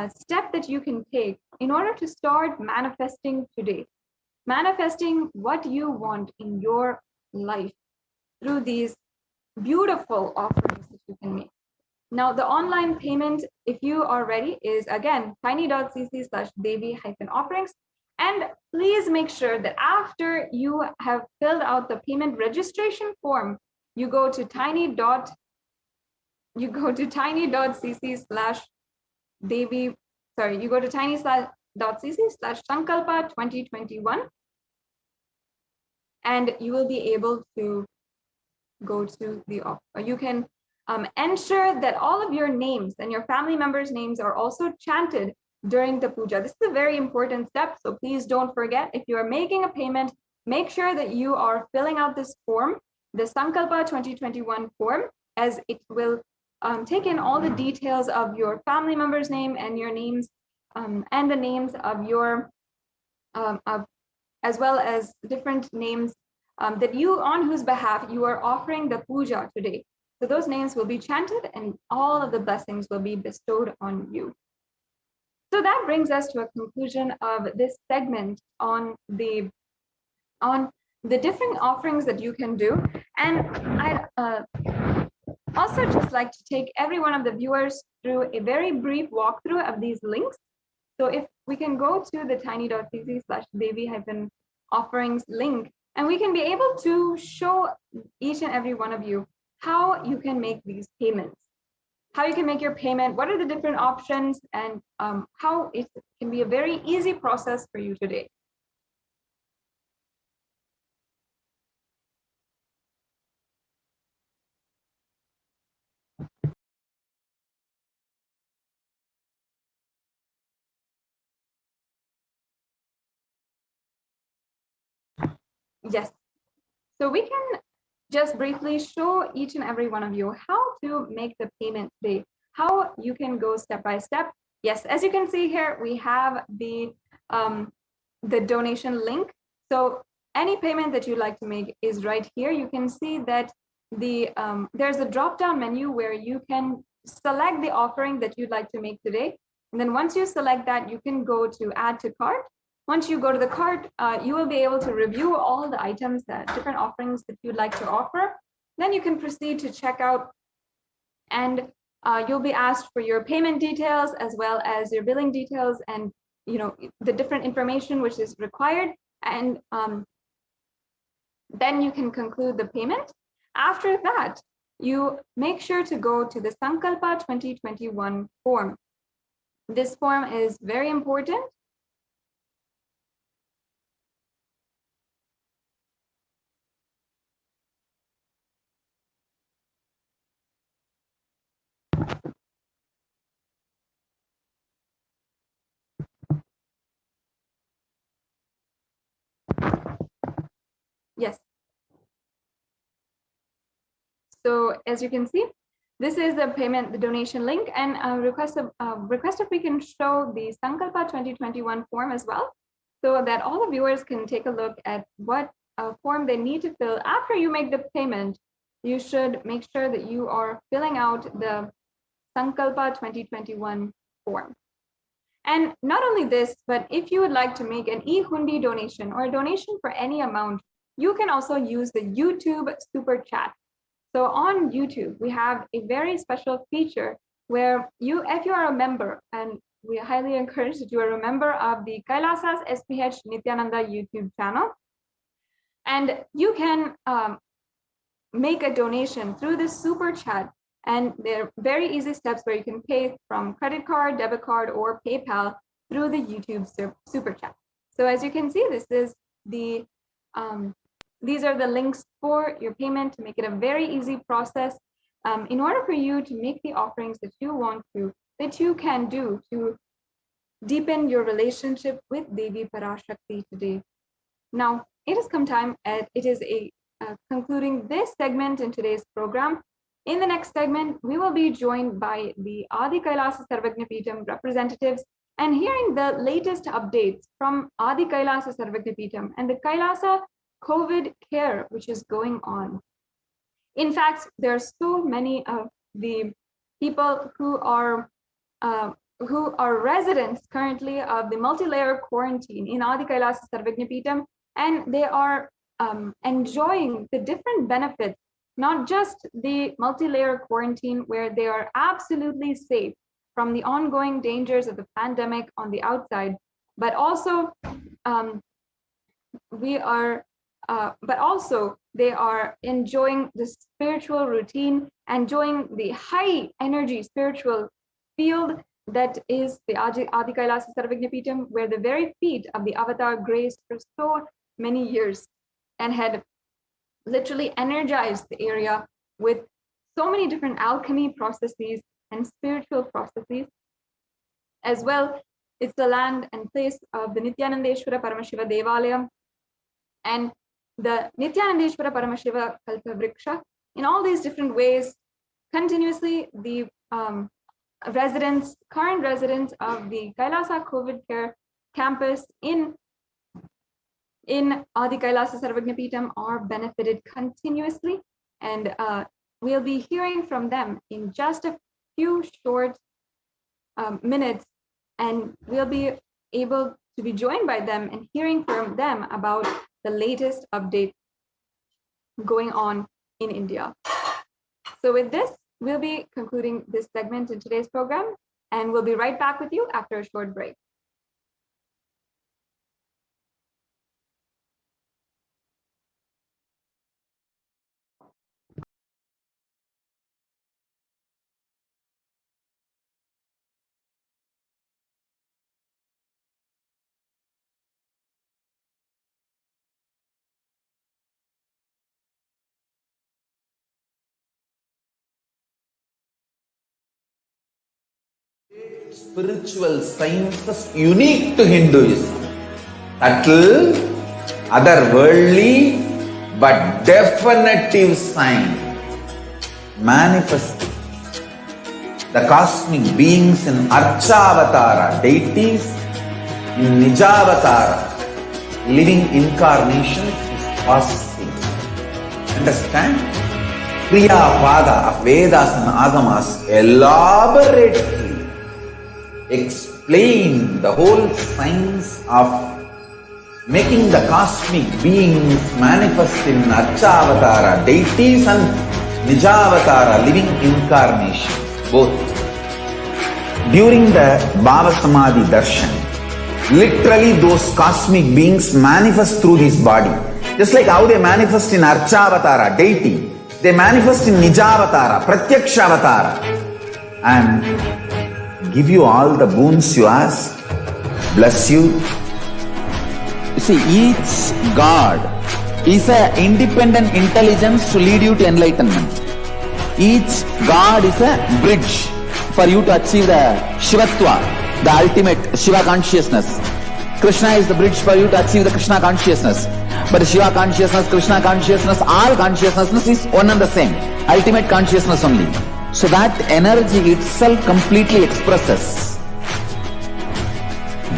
step that you can take in order to start manifesting today. Manifesting what you want in your life through these beautiful offerings that you can make. Now, the online payment, if you are ready, is again tiny.cc/Devi-offerings. And please make sure that after you have filled out the payment registration form, you go to tiny.cc/Devi, you go to tiny.cc/Sankalpa2021, and you will be able to go to the offer. You can ensure that all of your names and your family members' names are also chanted during the puja. This is a very important step, so please don't forget. If you are making a payment, make sure that you are filling out this form, the Sankalpa 2021 form, as it will take in all the details of your family member's name and your names, and the names of your, as well as different names that you, on whose behalf you are offering the puja today. So those names will be chanted and all of the blessings will be bestowed on you. So that brings us to a conclusion of this segment on the different offerings that you can do. And I'd also just like to take every one of the viewers through a very brief walkthrough of these links. So if we can go to the tiny.cc/Devi-offerings link, and we can be able to show each and every one of you how you can make these payments, how you can make your payment, what are the different options, and how it can be a very easy process for you today. Yes, so we can just briefly show each and every one of you how to make the payment today, how you can go step by step. Yes, as you can see here, we have the donation link. So any payment that you'd like to make is right here. You can see that there's a drop-down menu where you can select the offering that you'd like to make today. And then once you select that, you can go to add to cart. Once you go to the cart, you will be able to review all the items, different offerings that you'd like to offer. Then you can proceed to checkout, and you'll be asked for your payment details as well as your billing details, and the different information which is required. And then you can conclude the payment. After that, you make sure to go to the Sankalpa 2021 form. This form is very important. Yes. So as you can see, this is the payment, the donation link, and request if we can show the Sankalpa 2021 form as well, so that all the viewers can take a look at what form they need to fill. After you make the payment, you should make sure that you are filling out the Sankalpa 2021 form. And not only this, but if you would like to make an e-hundi donation or a donation for any amount, you can also use the YouTube super chat. So on YouTube, we have a very special feature where if you are a member, and we highly encourage that you are a member of the Kailasa's HDH Nithyananda YouTube channel, and you can make a donation through this super chat. And there are very easy steps where you can pay from credit card, debit card, or PayPal through the YouTube super chat. So as you can see, this is the these are the links for your payment to make it a very easy process. In order for you to make the offerings that you want to, that you can do to deepen your relationship with Devi Parashakti today. Now, it has come time, it is concluding this segment in today's program. In the next segment, we will be joined by the Adi Kailasa Sarvagna Peetham representatives and hearing the latest updates from Adi Kailasa Sarvagna Peetham and the Kailasa COVID care which is going on. In fact, there are so many of the people who are residents currently of the multi-layer quarantine in Adi Kailasa Sarvagna Peetham, and they are enjoying the different benefits, not just the multi-layer quarantine where they are absolutely safe from the ongoing dangers of the pandemic on the outside, but also they are enjoying the spiritual routine, enjoying the high energy spiritual field that is the Adi Kailasa Sarvagna Peetham, where the very feet of the Avatar graced for so many years and had literally energized the area with so many different alchemy processes and spiritual processes. As well, it's the land and place of the Nithyanandeshwara Paramashiva Devalayam and the Nithyanandeshwara Paramashiva Kalpavriksha. In all these different ways, continuously the current residents of the Kailasa COVID care campus in Adi Kailasa Sarvagna Peetham are benefited continuously, and we'll be hearing from them in just a few short minutes, and we'll be able to be joined by them and hearing from them about the latest updates going on in India. So with this, we'll be concluding this segment in today's program, and we'll be right back with you after a short break. Spiritual sciences unique to Hinduism. Subtle, otherworldly, but definitive sign. Manifesting the cosmic beings in Archavatara, deities in Nijavatara, living incarnations is possible. Understand? Kriya Pada of Vedas and Agamas elaborately explain the whole science of making the cosmic beings manifest in Archavatara, deities and Nijavatara, living incarnations, both. During the BHAVASAMADHI darshan, literally those cosmic beings manifest through this body. Just like how they manifest in Archavatara, deity, they manifest in Nijavatara, Pratyakshavatara, and give you all the boons you ask, bless you. You see, each God is an independent intelligence to lead you to enlightenment. Each God is a bridge for you to achieve the Shivatva, the ultimate Shiva consciousness. Krishna is the bridge for you to achieve the Krishna consciousness. But Shiva consciousness, Krishna consciousness, all consciousness is one and the same. Ultimate consciousness only. So that energy itself completely expresses.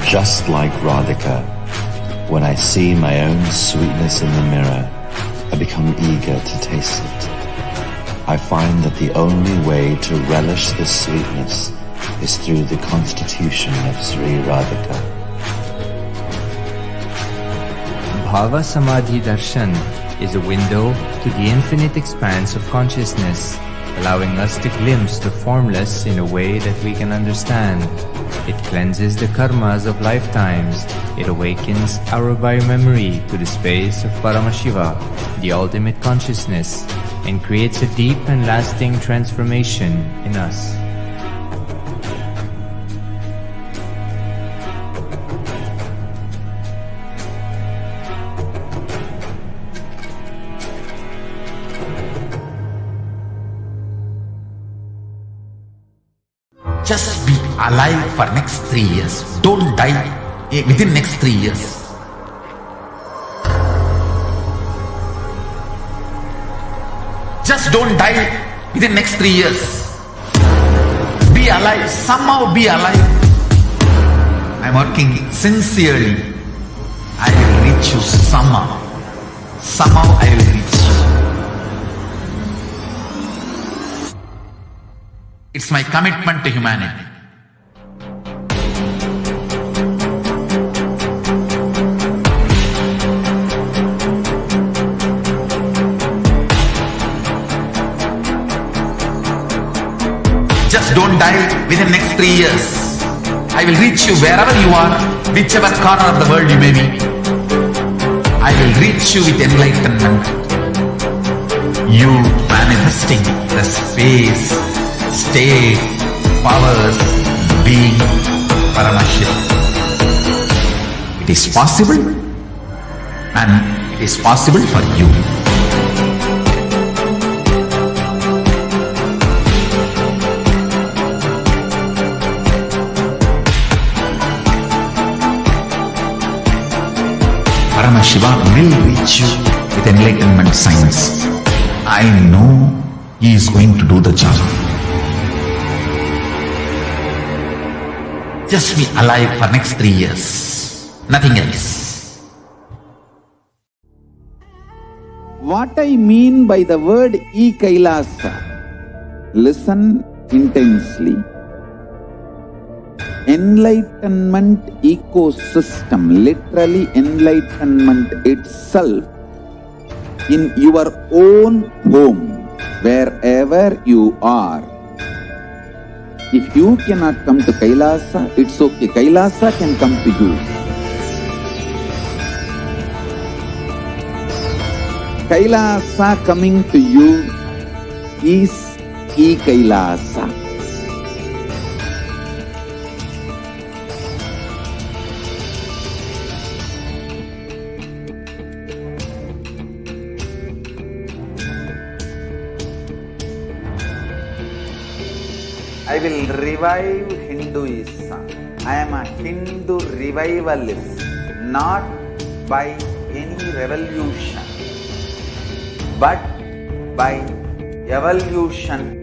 Just like Radhika, when I see my own sweetness in the mirror, I become eager to taste it. I find that the only way to relish the sweetness is through the constitution of Sri Radhika. BHAVASAMADHI darshan is a window to the infinite expanse of consciousness, allowing us to glimpse the formless in a way that we can understand. It cleanses the karmas of lifetimes. It awakens our biomemory to the space of Paramashiva, the ultimate consciousness, and creates a deep and lasting transformation in us. Just be alive for next 3 years. Don't die within next 3 years. Just don't die within next 3 years. Be alive. Somehow be alive. I'm working sincerely. I will reach you somehow. Somehow I will reach you. It's my commitment to humanity. Just don't die within next 3 years. I will reach you wherever you are, whichever corner of the world you may be. I will reach you with enlightenment. You manifesting the space, state, powers, being Paramashivoham. It is possible, and it is possible for you. Paramashiva will reach you with enlightenment science. I know he is going to do the job. Just be alive for next 3 years. Nothing else. What I mean by the word Kailasa, listen intensely. Enlightenment ecosystem, literally enlightenment itself, in your own home, wherever you are. If you cannot come to Kailasa, it's okay. Kailasa can come to you. Kailasa coming to you is Kailasa. I will revive Hinduism. I am a Hindu revivalist, not by any revolution, but by evolution.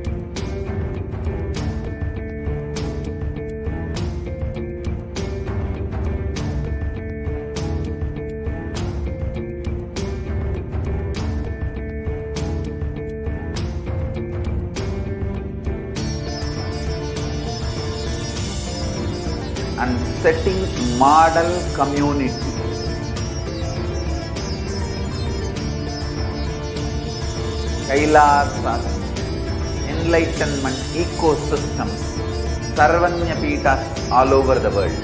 And setting model community. Kailasa, enlightenment ecosystems, Sarvanyapitas all over the world.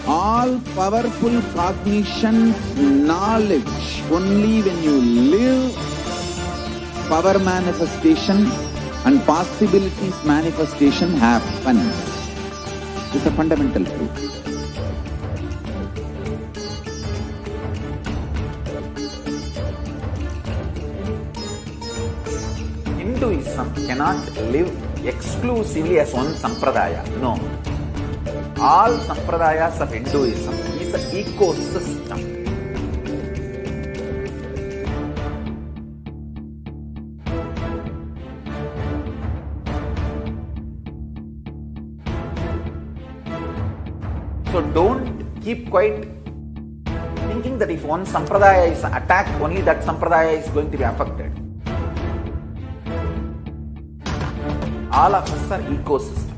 All powerful cognition, knowledge, only when you live, power manifestation and possibilities manifestation happens. This is a fundamental truth. Hinduism cannot live exclusively as one sampradaya. No. All sampradayas of Hinduism is an ecosystem. So don't keep quiet thinking that if one sampradaya is attacked, only that sampradaya is going to be affected. All of us are ecosystem.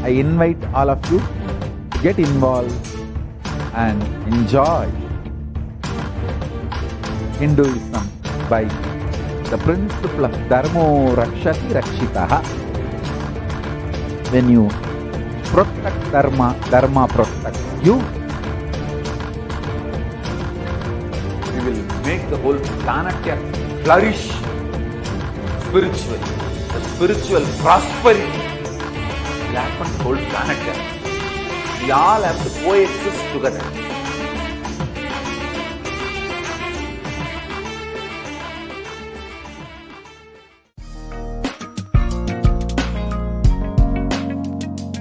I invite all of you to get involved and enjoy Hinduism by the principle of Dharmo Rakshati Rakshitaha. When you protect Dharma, Dharma protects you. We will make the whole planet flourish spiritually. The spiritual prosperity will happen to the whole planet. We all have to coexist together.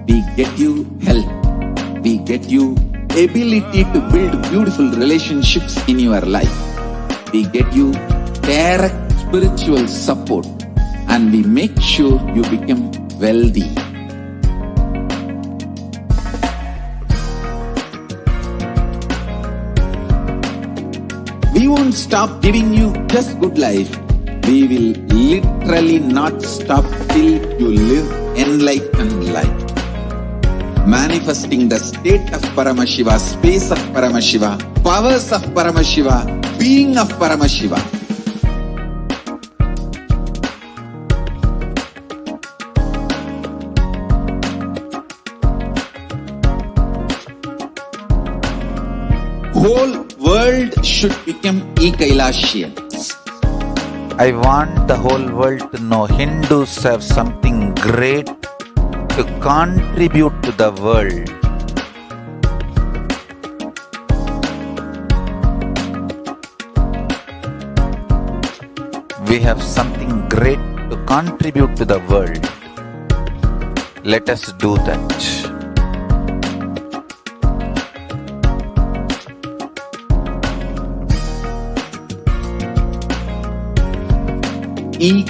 We get you health. We get you ability to build beautiful relationships in your life. We get you direct spiritual support, and we make sure you become wealthy. We won't stop giving you just good life. We will literally not stop till you live enlightened life. Manifesting the state of Paramashiva, space of Paramashiva, powers of Paramashiva, being of Paramashiva. Whole world should become Kailasians. I want the whole world to know Hindus have something great to contribute to the world. We have something great to contribute to the world. Let us do that.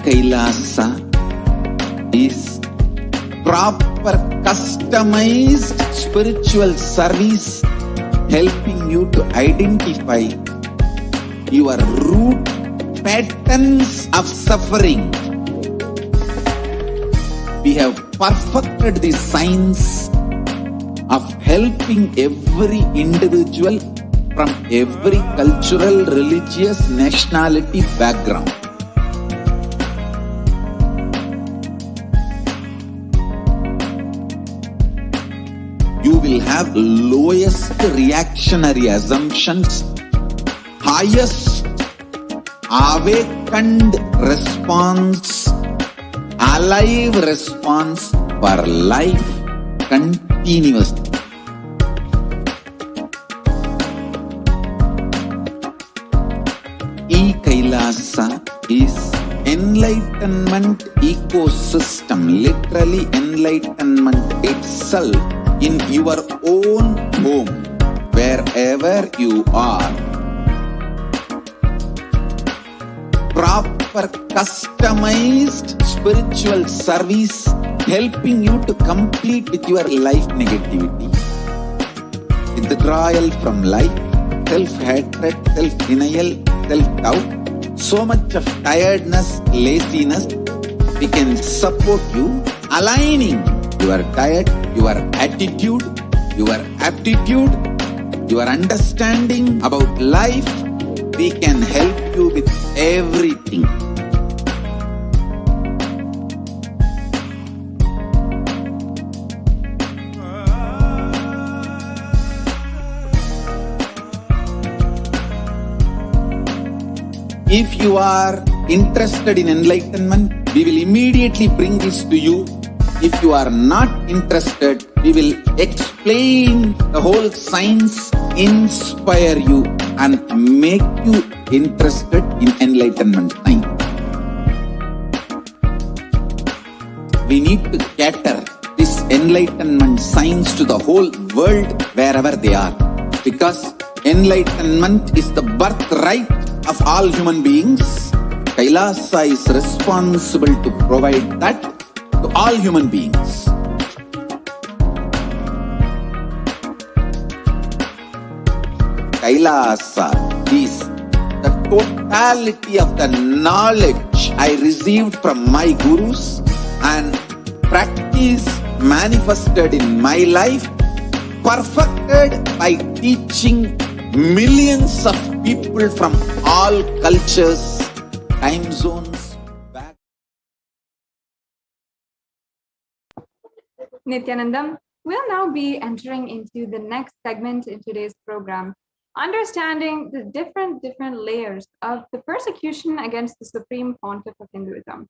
Kailasa is proper customized spiritual service helping you to identify your root patterns of suffering. We have perfected the science of helping every individual from every cultural, religious, nationality background. You will have lowest reactionary assumptions, highest awakened response, alive response for life continuously. Kailasa is enlightenment ecosystem, literally enlightenment itself in your own home, wherever you are. Proper customized spiritual service helping you to complete with your life negativity, withdrawal from life, self-hatred, self-denial, self-doubt, so much of tiredness, laziness. We can support you aligning your diet, your attitude, your aptitude, your understanding about life. We can help you with everything. If you are interested in enlightenment, we will immediately bring this to you. If you are not interested, we will explain the whole science, inspire you and make you interested in enlightenment time. We need to cater this enlightenment science to the whole world wherever they are, because enlightenment is the birthright of all human beings. Kailasa is responsible to provide that to all human beings. Kailasa is the totality of the knowledge I received from my gurus and practice manifested in my life, perfected by teaching millions of people from all cultures, time zones. Nithyanandam, we'll now be entering into the next segment in today's program, understanding the different layers of the persecution against the Supreme Pontiff of Hinduism.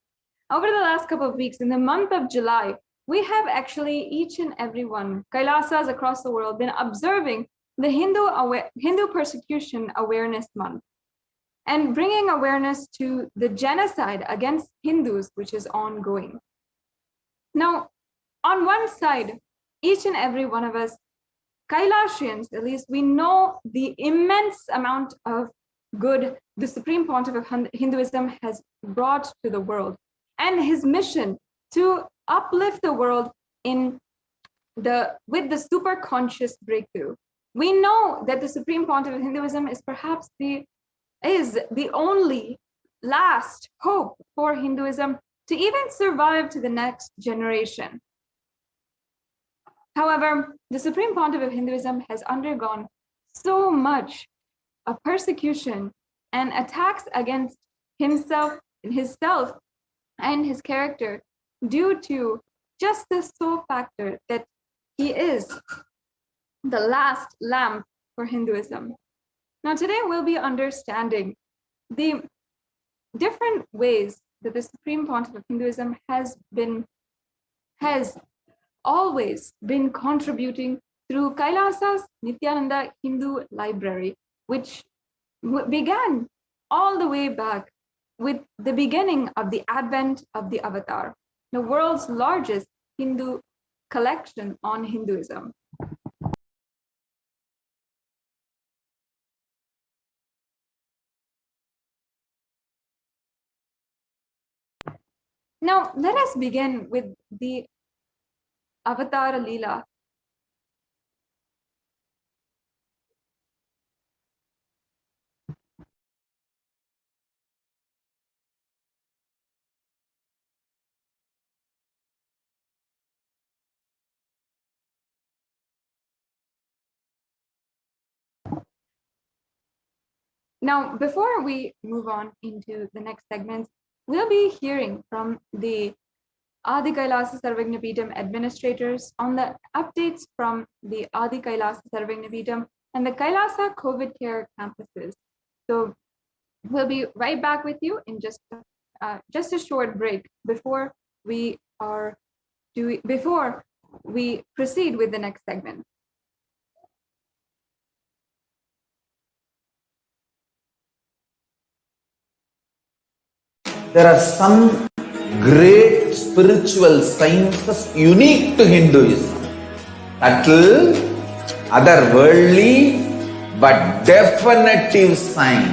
Over the last couple of weeks, in the month of July, we have actually each and every one, Kailasas across the world, been observing the Hindu Persecution Awareness Month and bringing awareness to the genocide against Hindus, which is ongoing. Now, on one side, each and every one of us, Kailasians, at least, we know the immense amount of good the Supreme Pontiff of Hinduism has brought to the world, and his mission to uplift the world with the super conscious breakthrough. We know that the Supreme Pontiff of Hinduism is perhaps the only last hope for Hinduism to even survive to the next generation. However, the Supreme Pontiff of Hinduism has undergone so much of persecution and attacks against himself and his character due to just the sole factor that he is the last lamp for Hinduism. Now, today we'll be understanding the different ways that the Supreme Pontiff of Hinduism has always been contributing through Kailasa's Nithyananda Hindu Library, which began all the way back with the beginning of the advent of the Avatar, the world's largest Hindu collection on Hinduism. Now, let us begin with the Avatar Leela. Now, before we move on into the next segments, we'll be hearing from the Adi Kailasa Sarvagnapeetham administrators on the updates from the Adi Kailasa Sarvagnapeetham and the Kailasa COVID care campuses. So we'll be right back with you in just a short break before we proceed with the next segment. There are some great spiritual sciences unique to Hinduism. Subtle, otherworldly, but definitive sign.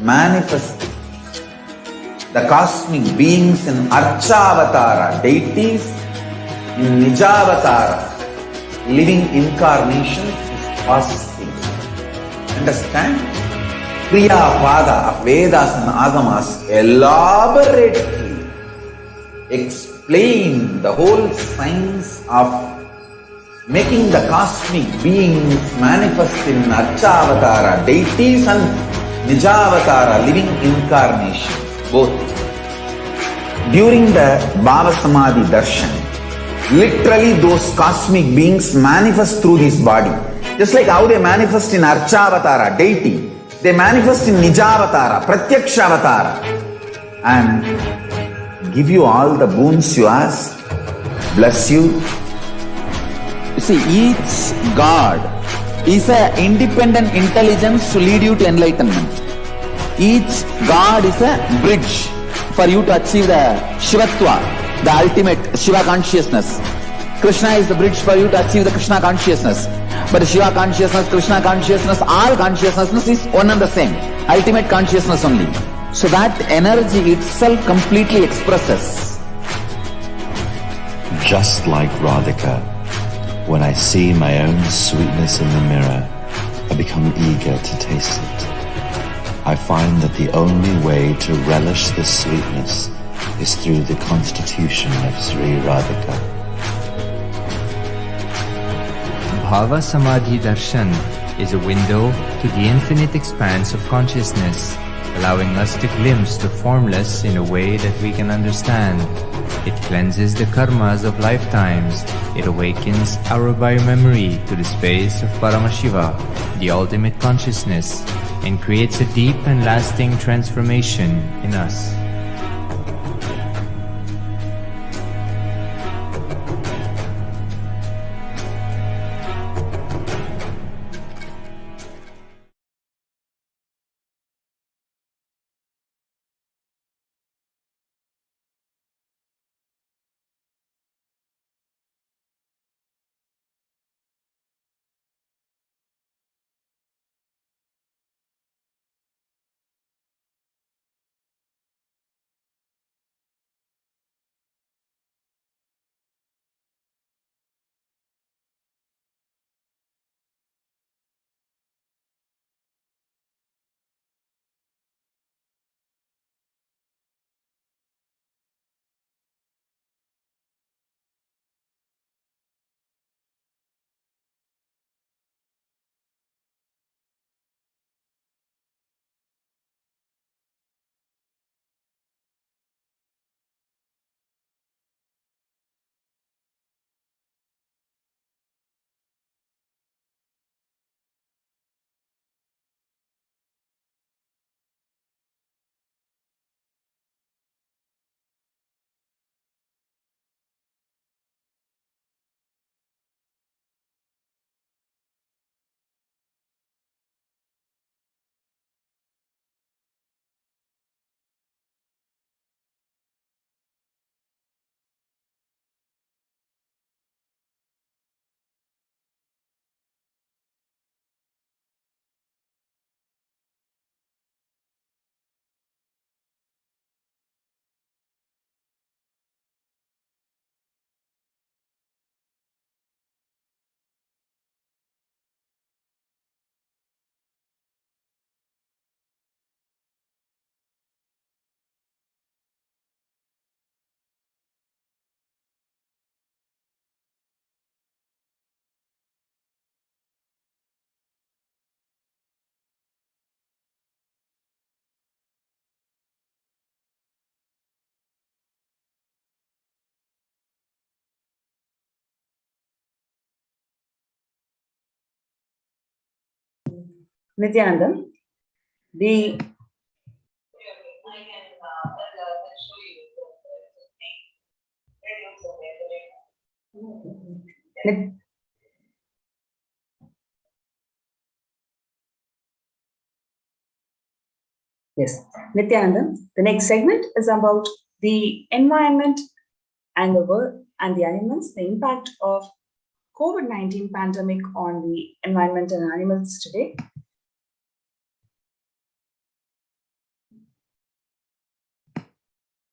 Manifesting the cosmic beings in Archavatara, deities in Nijavatara, living incarnations is possible. Understand? Kriya Pada of Vedas and Agamas elaborately explain the whole science of making the cosmic beings manifest in Archavatara, deities and Nijavatara, living incarnations, both. During the BHAVASAMADHI Darshan, literally those cosmic beings manifest through this body. Just like how they manifest in Archavatara, deity, they manifest in Nijavatara, Pratyakshavatara, and give you all the boons you ask, bless you. You see, each God is an independent intelligence to lead you to enlightenment. Each God is a bridge for you to achieve the Shivatva, the ultimate Shiva consciousness. Krishna is the bridge for you to achieve the Krishna consciousness. But Shiva consciousness, Krishna consciousness, all consciousness is one and the same. Ultimate consciousness only. So that energy itself completely expresses. Just like Radhika, when I see my own sweetness in the mirror, I become eager to taste it. I find that the only way to relish the sweetness is through the constitution of Sri Radhika. BHAVASAMADHI darshan is a window to the infinite expanse of consciousness, allowing us to glimpse the formless in a way that we can understand. It cleanses the karmas of lifetimes. It awakens our biomemory to the space of Paramashiva, the ultimate consciousness, and creates a deep and lasting transformation in us. Nithyananda, the yes, Nithyananda, the next segment is about the environment and the world and the animals, the impact of COVID-19 pandemic on the environment and animals today.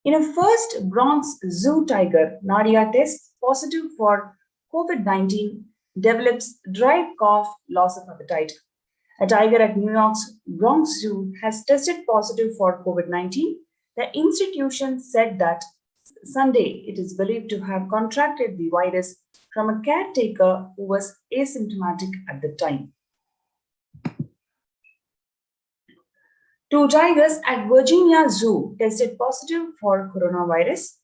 In a first Bronx Zoo tiger, Nadia tests positive for COVID-19, develops dry cough, loss of appetite. A tiger at New York's Bronx Zoo has tested positive for COVID-19. The institution said that Sunday it is believed to have contracted the virus from a caretaker who was asymptomatic at the time. 2 tigers at Virginia Zoo tested positive for coronavirus.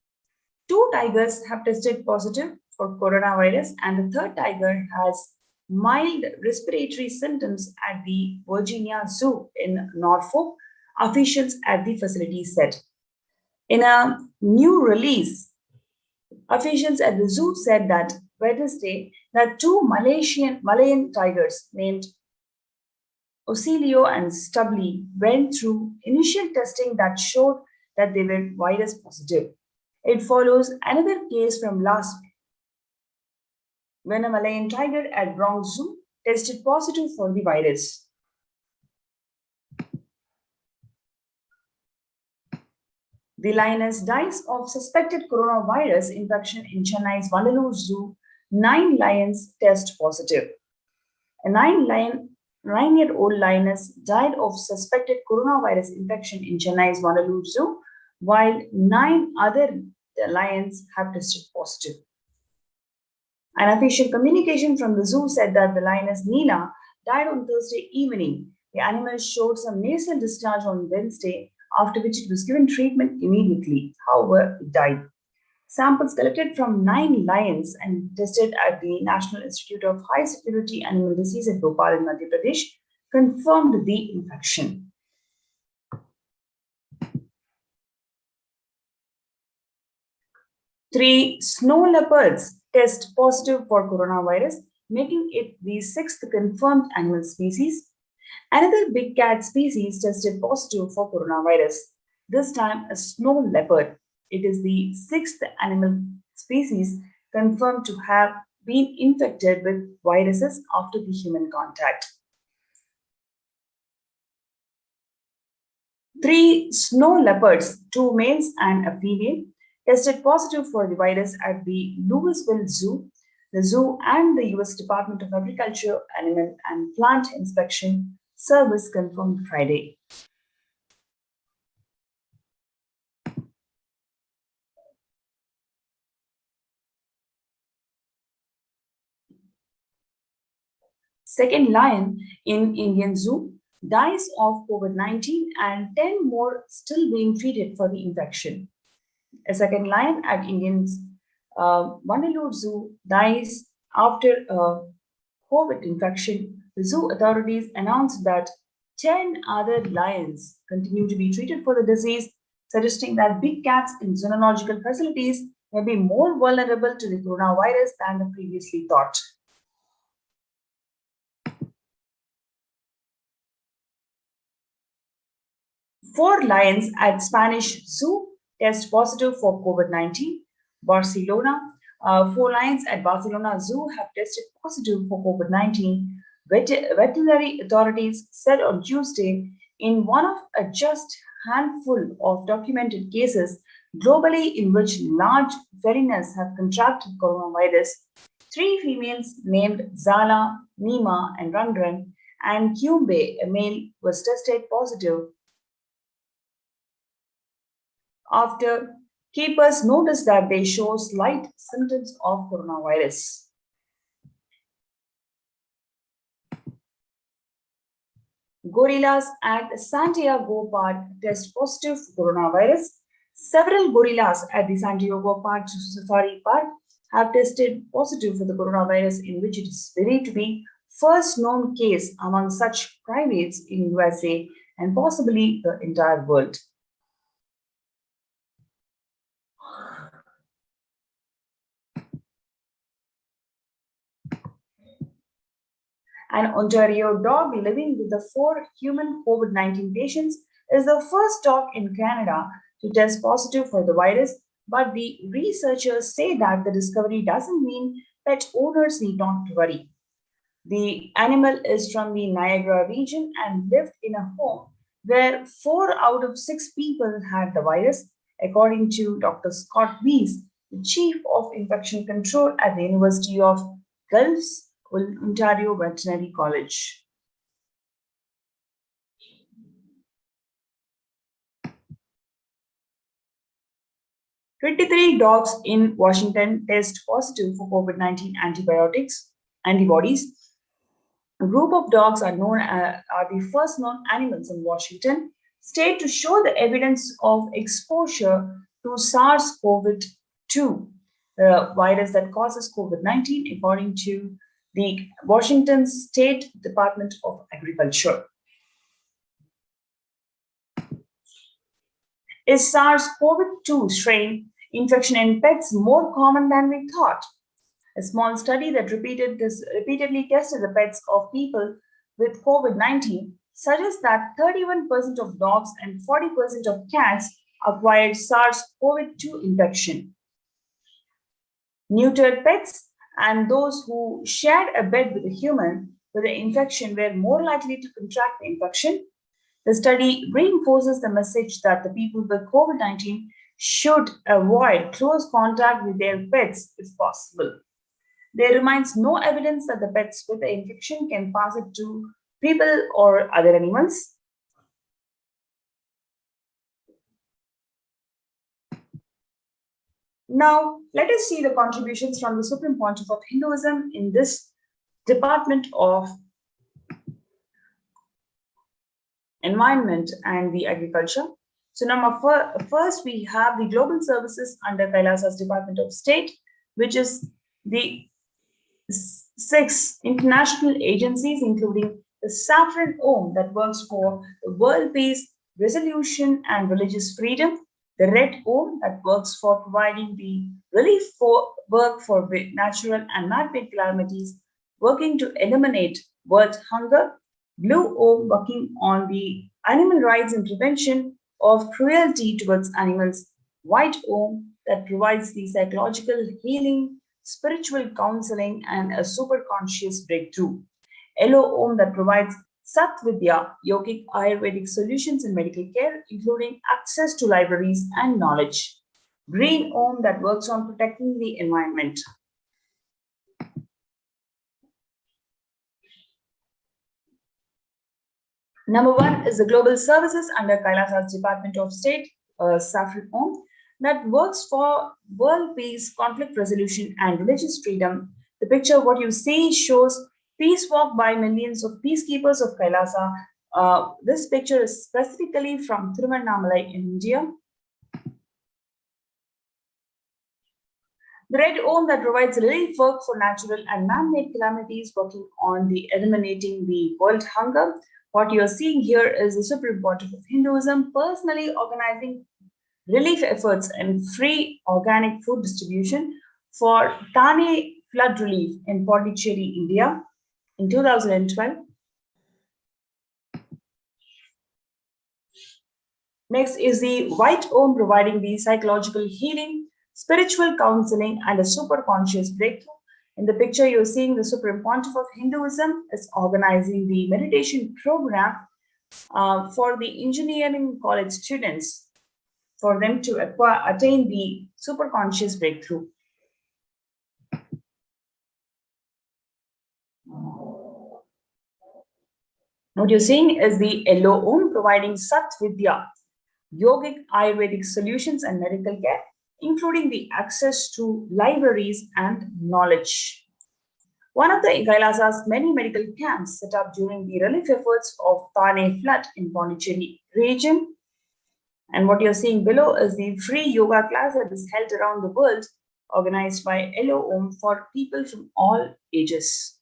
2 tigers have tested positive for coronavirus, and the 3rd tiger has mild respiratory symptoms at the Virginia Zoo in Norfolk, officials at the facility said. In a new release, officials at the zoo said that Wednesday that 2 Malayan tigers named Ocilio and Stubbly went through initial testing that showed that they were virus positive. It follows another case from last week when a Malayan tiger at Bronx Zoo tested positive for the virus. The lioness dies of suspected coronavirus infection in Chennai's Vandalur Zoo. 9 lions test positive. A 9 lion 9-year-old lioness died of suspected coronavirus infection in Chennai's Vanalur Zoo, while 9 other lions have tested positive. An official communication from the zoo said that the lioness Neela died on Thursday evening. The animal showed some nasal discharge on Wednesday, after which it was given treatment immediately. However, it died. Samples collected from 9 lions and tested at the National Institute of High Security Animal Disease at Bhopal in Madhya Pradesh confirmed the infection. Three snow leopards test positive for coronavirus, making it the 6th confirmed animal species. Another big cat species tested positive for coronavirus, this time a snow leopard. It is the 6th animal species confirmed to have been infected with viruses after the human contact. 3 snow leopards, 2 males and a female, tested positive for the virus at the Louisville Zoo. The zoo and the US Department of Agriculture, Animal and Plant Inspection Service confirmed Friday. Second lion in Indian Zoo dies of COVID-19 and 10 more still being treated for the infection. A second lion at Indian's Vanalur Zoo dies after a COVID infection. The zoo authorities announced that 10 other lions continue to be treated for the disease, suggesting that big cats in zoological facilities may be more vulnerable to the coronavirus than the previously thought. Four lions at Spanish Zoo test positive for COVID-19. Barcelona. 4 lions at Barcelona Zoo have tested positive for COVID-19. Veterinary authorities said on Tuesday in one of a just handful of documented cases globally in which large felinas have contracted coronavirus. 3 females named Zala, Nima, and Rangran, and Kyumbe, a male, was tested positive after keepers noticed that they show slight symptoms of coronavirus. Gorillas at Santiago Park test positive for coronavirus. Several gorillas at the Santiago Park Safari Park have tested positive for the coronavirus, in which it is believed to be first known case among such primates in USA and possibly the entire world. An Ontario dog living with the 4 human COVID-19 patients is the first dog in Canada to test positive for the virus, but the researchers say that the discovery doesn't mean pet owners need not to worry. The animal is from the Niagara region and lived in a home where 4 out of 6 people had the virus, according to Dr. Scott Weiss, the Chief of Infection Control at the University of Guelph's Ontario Veterinary College. "23 dogs in Washington test positive for COVID-19 antibodies. A group of dogs are the first known animals in Washington state to show the evidence of exposure to SARS-CoV-2, the virus that causes COVID-19, according to the Washington State Department of Agriculture. Is SARS-CoV-2 strain infection in pets more common than we thought? A small study that repeatedly tested the pets of people with COVID-19 suggests that 31% of dogs and 40% of cats acquired SARS-CoV-2 infection. Neutered pets and those who shared a bed with a human with the infection were more likely to contract the infection. The study reinforces the message that the people with COVID-19 should avoid close contact with their pets if possible. There remains no evidence that the pets with the infection can pass it to people or other animals. Now, let us see the contributions from the Supreme Pontiff of Hinduism in this Department of Environment and the Agriculture. So first we have the global services under Kailasa's Department of State, which is the 6 international agencies, including the Saffron Om that works for the world peace, resolution and religious freedom, the Red Om that works for providing the relief work for natural and man-made calamities, working to eliminate world hunger, Blue Om working on the animal rights and prevention of cruelty towards animals, White Om that provides the psychological healing, spiritual counseling and a super conscious breakthrough, Yellow Om that provides Sat Vidya, yogic Ayurvedic solutions in medical care, including access to libraries and knowledge, Green Om that works on protecting the environment. Number 1 is the global services under Kailasa's Department of State, Saffron Om, that works for world peace, conflict resolution, and religious freedom. The picture, what you see, shows peace walk by millions of peacekeepers of Kailasa. This picture is specifically from Tiruvannamalai in India. The Red Om that provides relief work for natural and man-made calamities, working on the eliminating the world hunger. What you are seeing here is the Supreme Pontiff of Hinduism personally organizing relief efforts and free organic food distribution for Thane flood relief in Pondicherry, India in 2012. Next is the White Om providing the psychological healing, spiritual counseling and a super conscious breakthrough. In the picture, you're seeing the Supreme Pontiff of Hinduism is organizing the meditation program for the engineering college students for them to attain the super conscious breakthrough. What you're seeing is the Yellow Om providing Sat Vidya, yogic Ayurvedic solutions and medical care, including the access to libraries and knowledge. One of the Kailasa's many medical camps set up during the relief efforts of Thane flood in Pondicherry region. And what you're seeing below is the free yoga class that is held around the world, organized by Yellow Om for people from all ages.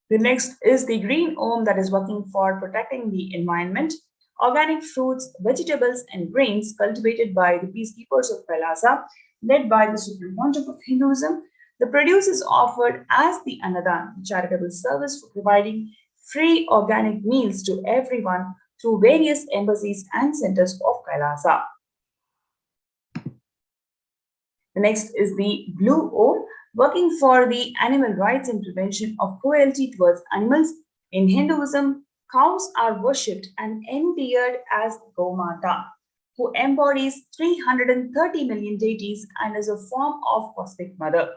The next is the Green Om that is working for protecting the environment, organic fruits, vegetables, and grains cultivated by the peacekeepers of Kailasa, led by the Supreme Pontiff of Hinduism. The produce is offered as the Annadan, charitable service for providing free organic meals to everyone through various embassies and centers of Kailasa. The next is the Blue Om, working for the animal rights and prevention of cruelty towards animals. In Hinduism, cows are worshipped and endeared as Gaumata, who embodies 330 million deities and is a form of cosmic mother.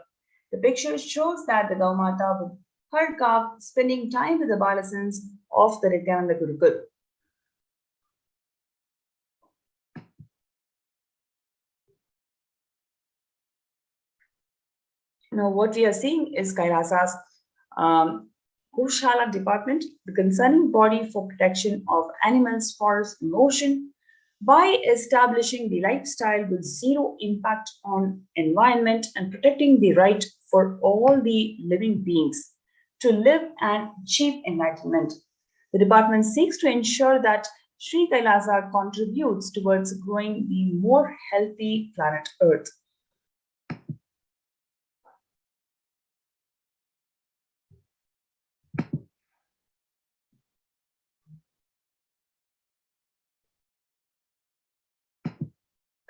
The picture shows that the Gaumata with her calf spending time with the adolescents of the Nithyananda Gurukul. Now, what we are seeing is Kailasa's Goshala department, the concerning body for protection of animals, forests, and ocean, by establishing the lifestyle with zero impact on environment and protecting the right for all the living beings to live and achieve enlightenment. The department seeks to ensure that Sri Kailasa contributes towards growing the more healthy planet Earth.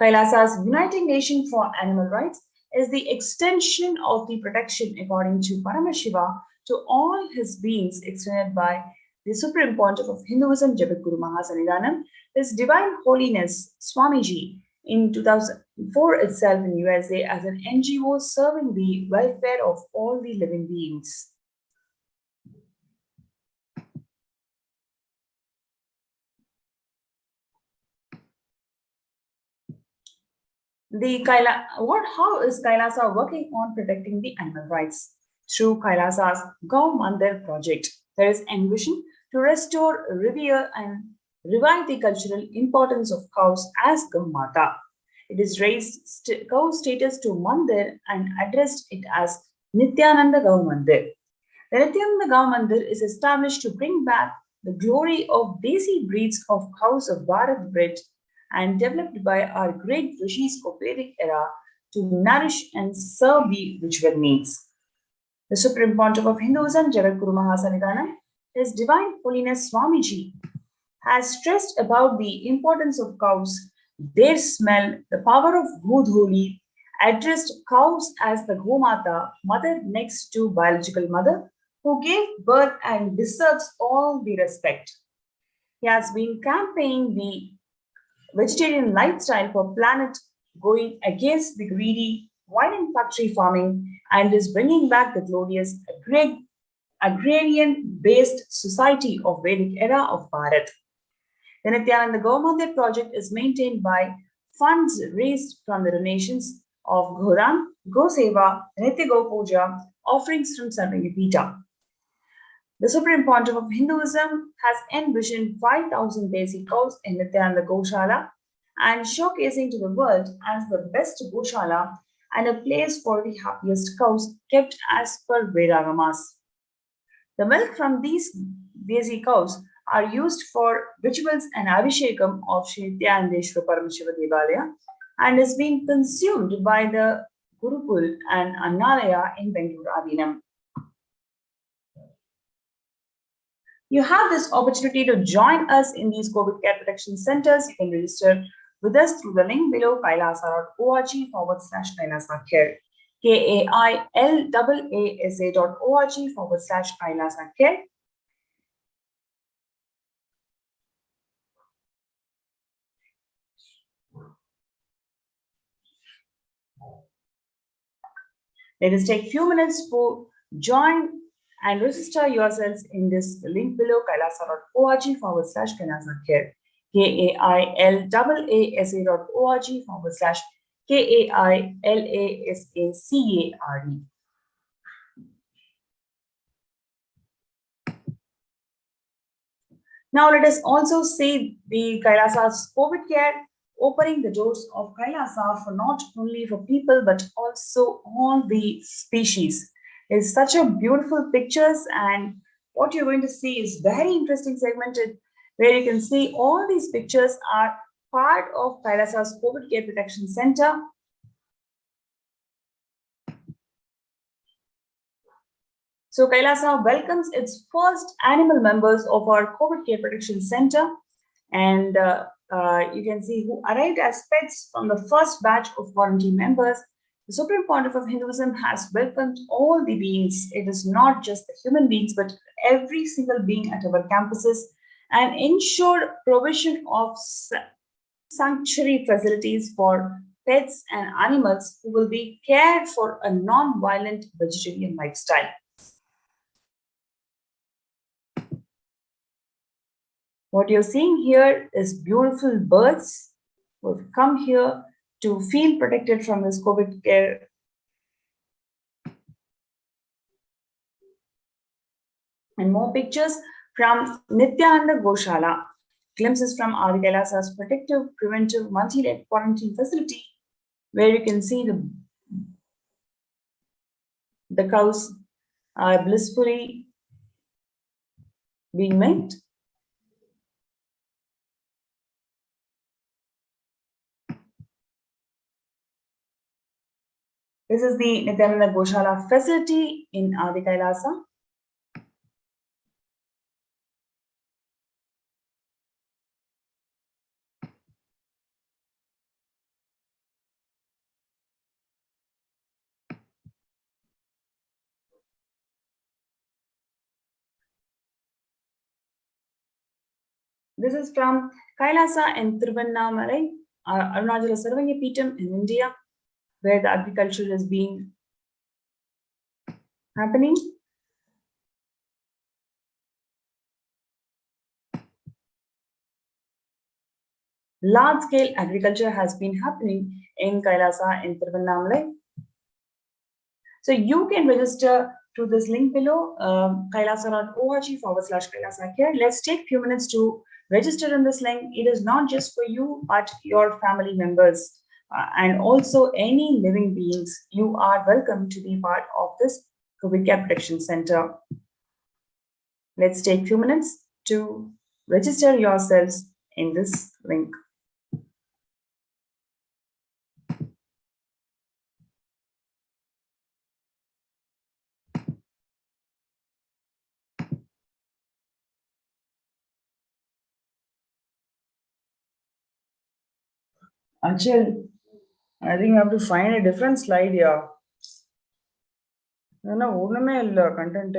Kailasa's United Nations for Animal Rights is the extension of the protection according to Paramashiva to all his beings extended by the Supreme Pontiff of Hinduism, Jagat Guru Mahasannidhanam, His Divine Holiness Swamiji in for itself in USA as an NGO serving the welfare of all the living beings. How is Kailasa working on protecting the animal rights? Through Kailasa's Gau Mandir project, there is ambition to restore, revere, and revive the cultural importance of cows as Gaumata. It is raised cow status to Mandir and addressed it as Nithyananda Gau Mandir. The Nithyananda Gau Mandir is established to bring back the glory of Desi breeds of cows of Bharat breed and developed by our great rishis of Vedic era to nourish and serve the ritual needs. The Supreme Pontiff of Hinduism, Jagadguru Mahasanidana, His Divine Holiness Swamiji, has stressed about the importance of cows, their smell, the power of Godholi, addressed cows as the Gomata, mother next to biological mother, who gave birth and deserves all the respect. He has been campaigning the vegetarian lifestyle for planet, going against the greedy wine and factory farming, and is bringing back the glorious agrarian-based society of Vedic era of Bharat. The Nithyananda Gau Mandir project is maintained by funds raised from the donations of Ghoran, Go Seva, Nitya Go Puja, offerings from Sarvagapita. The Supreme Pontiff of Hinduism has envisioned 5,000 Desi cows in Nithyananda Goshala and showcasing to the world as the best Goshala and a place for the happiest cows kept as per Vedagamas. The milk from these Desi cows are used for rituals and Abhishekam of Sri Nithyanandeshwara Paramashiva Devalaya and is being consumed by the Gurukul and Annalaya in Bengaluru Adinam. You have this opportunity to join us in these COVID care protection centers. You can register with us through the link below kailasa.org/Kailasa care. KAILAASA.org/Kailasa care. Let us take a few minutes to join and register yourselves in this link below kailasa.org/Kailasa care. KAILAASA.org/KAILASACARE. Now let us also see the Kailasa's COVID care, opening the doors of Kailasa for not only for people but also all the species. It's such a beautiful pictures, and what you're going to see is very interesting segmented, where you can see all these pictures are part of Kailasa's COVID Care Protection Center. So Kailasa welcomes its first animal members of our COVID Care Protection Center, and you can see who arrived as pets from the first batch of quarantine members. The Supreme Pontiff of Hinduism has welcomed all the beings. It is not just the human beings, but every single being at our campuses, and ensured provision of sanctuary facilities for pets and animals who will be cared for a non-violent vegetarian lifestyle. What you're seeing here is beautiful birds who have come here to feel protected from this COVID care. And more pictures from Nithyananda Goshala. Glimpses from Adi Kailasa's protective, preventive, multi-led quarantine facility, where you can see the cows are blissfully being milked. This is the Nithyananda Goshala facility in Adi Kailasa. This is from Kailasa in Tiruvannamalai, Arunachala Sarvanyapeetham in India, where the agriculture is being happening. Large-scale agriculture has been happening in Kailasa in Tiruvannamalai. So you can register through this link below, kailasa.org/Kailasa here. Let's take a few minutes to register in this link. It is not just for you, but your family members and also any living beings. You are welcome to be part of this COVID Care Protection Center. Let's take a few minutes to register yourselves in this link. Anshul, I think I have to find a different slide here. No, ஒண்ணுமே இல்ல content.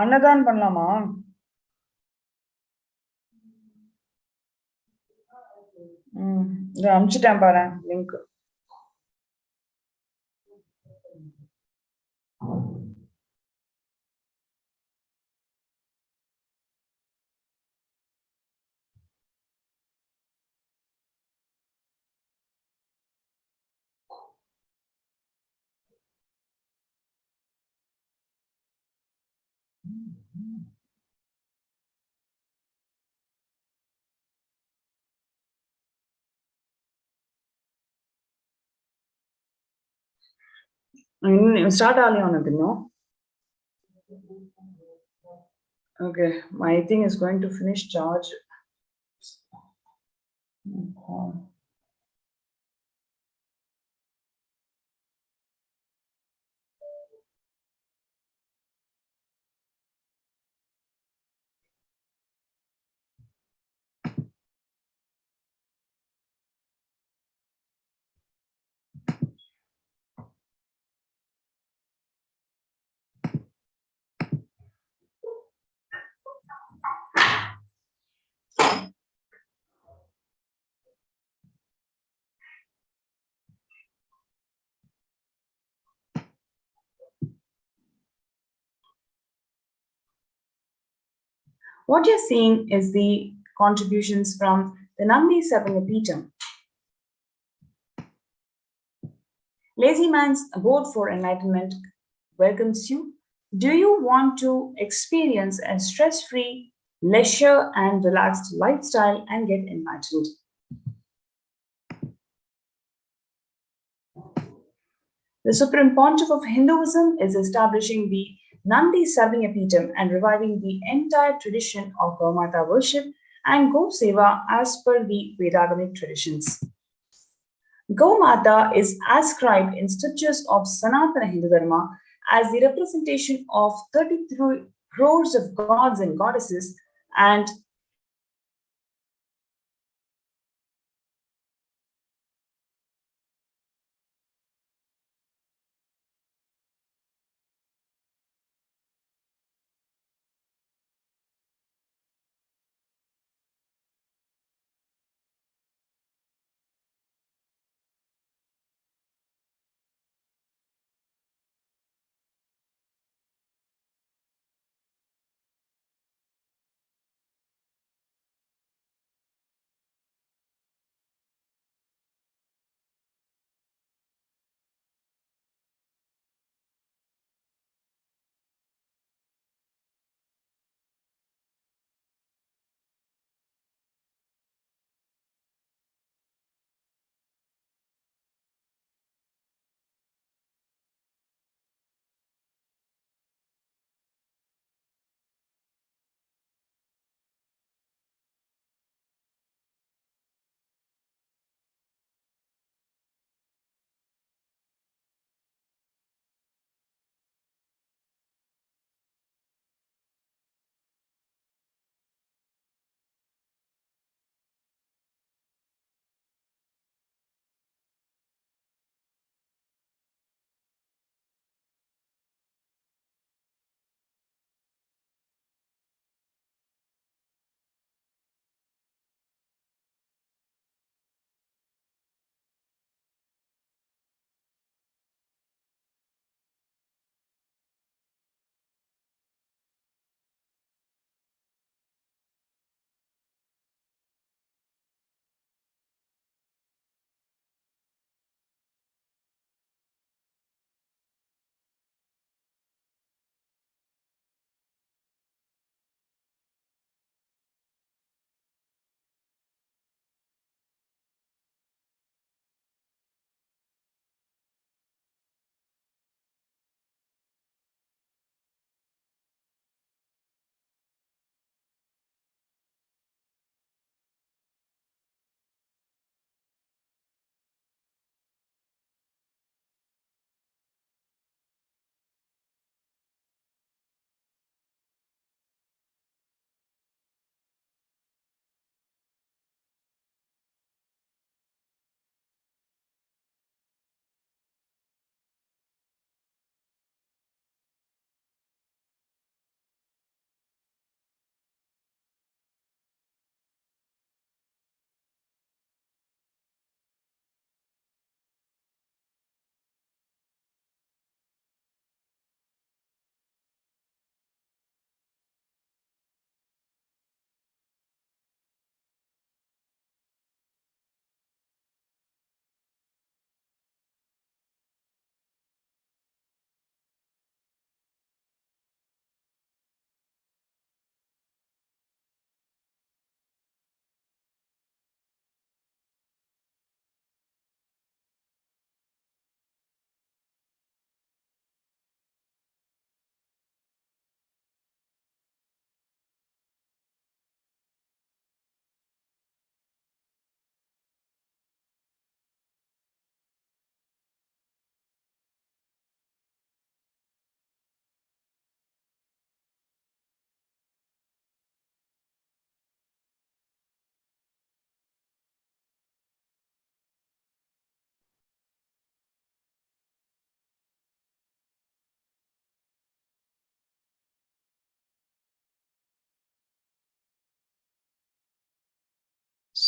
அன்னதான் பண்ணலாமா? இதை அனுப்பிச்சிட்டேன் பாரு link. Start early on it, no? Okay, my thing is going to finish charge. What you're seeing is the contributions from the Nandi Sarvanyapeetham. Lazy Man's Abode for Enlightenment welcomes you. Do you want to experience a stress-free, leisure and relaxed lifestyle and get enlightened? The Supreme Pontiff of Hinduism is establishing the Nandi Sarvanyapeetham and reviving the entire tradition of Gaumata worship and Go Seva as per the Vedagamic traditions. Gaumata is ascribed in scriptures of Sanatana Hindu Dharma as the representation of 33 crores of gods and goddesses and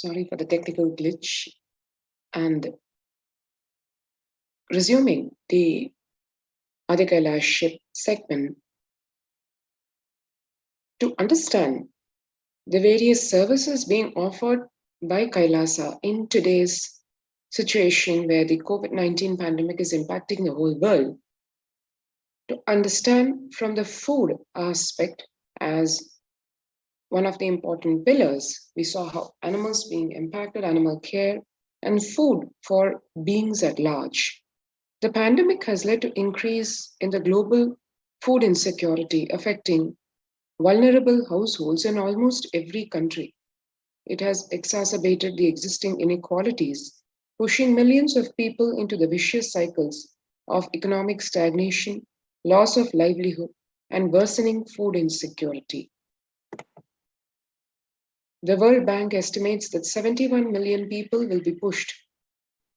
Sorry for the technical glitch. And resuming the Adi Kailasa ship segment, to understand the various services being offered by Kailasa in today's situation where the COVID-19 pandemic is impacting the whole world, to understand from the food aspect as one of the important pillars, we saw how animals being impacted, animal care, and food for beings at large. The pandemic has led to increase in the global food insecurity affecting vulnerable households in almost every country. It has exacerbated the existing inequalities, pushing millions of people into the vicious cycles of economic stagnation, loss of livelihood, and worsening food insecurity. The World Bank estimates that 71 million people will be pushed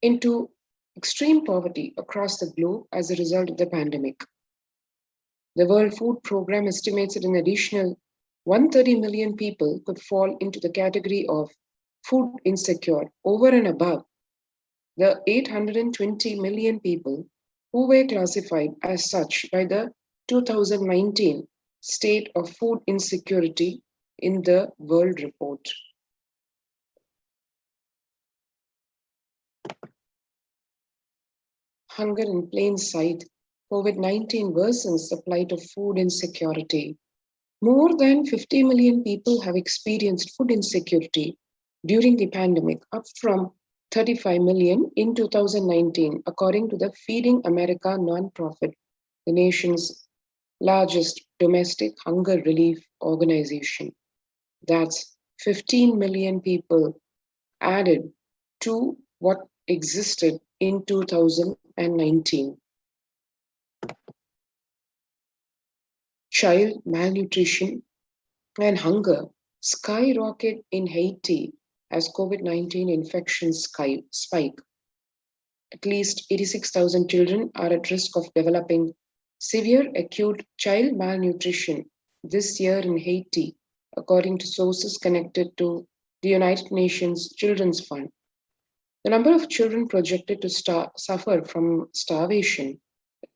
into extreme poverty across the globe as a result of the pandemic. The World Food Programme estimates that an additional 130 million people could fall into the category of food insecure over and above the 820 million people who were classified as such by the 2019 State of Food Insecurity in the World Report. Hunger in plain sight, COVID-19 worsens the plight of food insecurity. More than 50 million people have experienced food insecurity during the pandemic, up from 35 million in 2019, according to the Feeding America nonprofit, the nation's largest domestic hunger relief organization. That's 15 million people added to what existed in 2019. Child malnutrition and hunger skyrocket in Haiti as COVID-19 infections spike. At least 86,000 children are at risk of developing severe acute child malnutrition this year in Haiti, according to sources connected to the United Nations Children's Fund. The number of children projected to suffer from starvation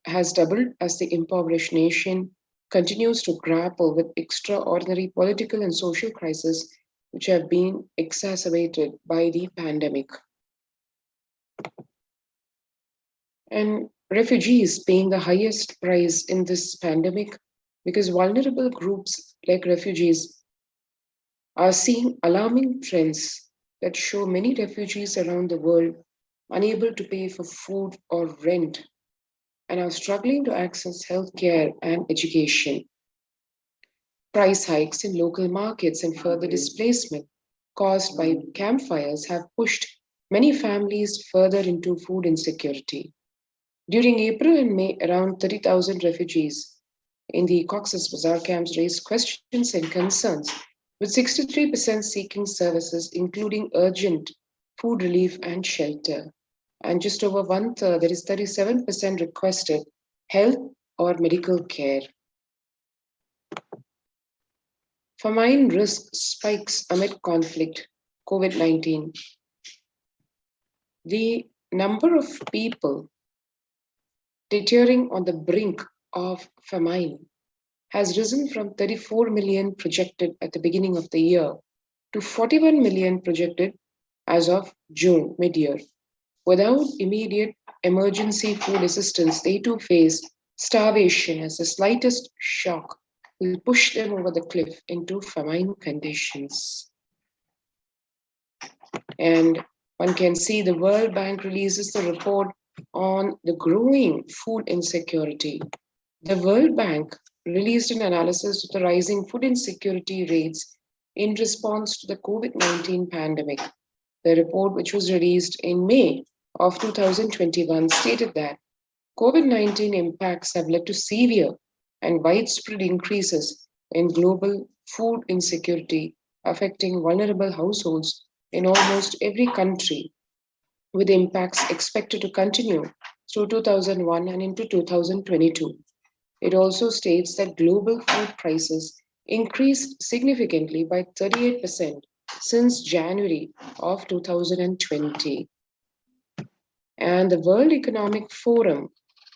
has doubled as the impoverished nation continues to grapple with extraordinary political and social crises which have been exacerbated by the pandemic. And refugees paying the highest price in this pandemic because vulnerable groups like refugees are seeing alarming trends that show many refugees around the world unable to pay for food or rent and are struggling to access healthcare and education. Price hikes in local markets and further displacement caused by campfires have pushed many families further into food insecurity. During April and May, around 30,000 refugees in the Cox's Bazar camps raised questions and concerns, with 63% seeking services, including urgent food relief and shelter. And just over 1/3, that is 37%, requested health or medical care. Famine risk spikes amid conflict, COVID-19. The number of people teetering on the brink of famine has risen from 34 million projected at the beginning of the year to 41 million projected as of June mid-year. Without immediate emergency food assistance, they too face starvation as the slightest shock will push them over the cliff into famine conditions. And one can see the World Bank releases the report on the growing food insecurity. The World Bank released an analysis of the rising food insecurity rates in response to the COVID-19 pandemic. The report, which was released in May of 2021, stated that COVID-19 impacts have led to severe and widespread increases in global food insecurity, affecting vulnerable households in almost every country, with impacts expected to continue through 2001 and into 2022. It also states that global food prices increased significantly by 38% since January of 2020. And the World Economic Forum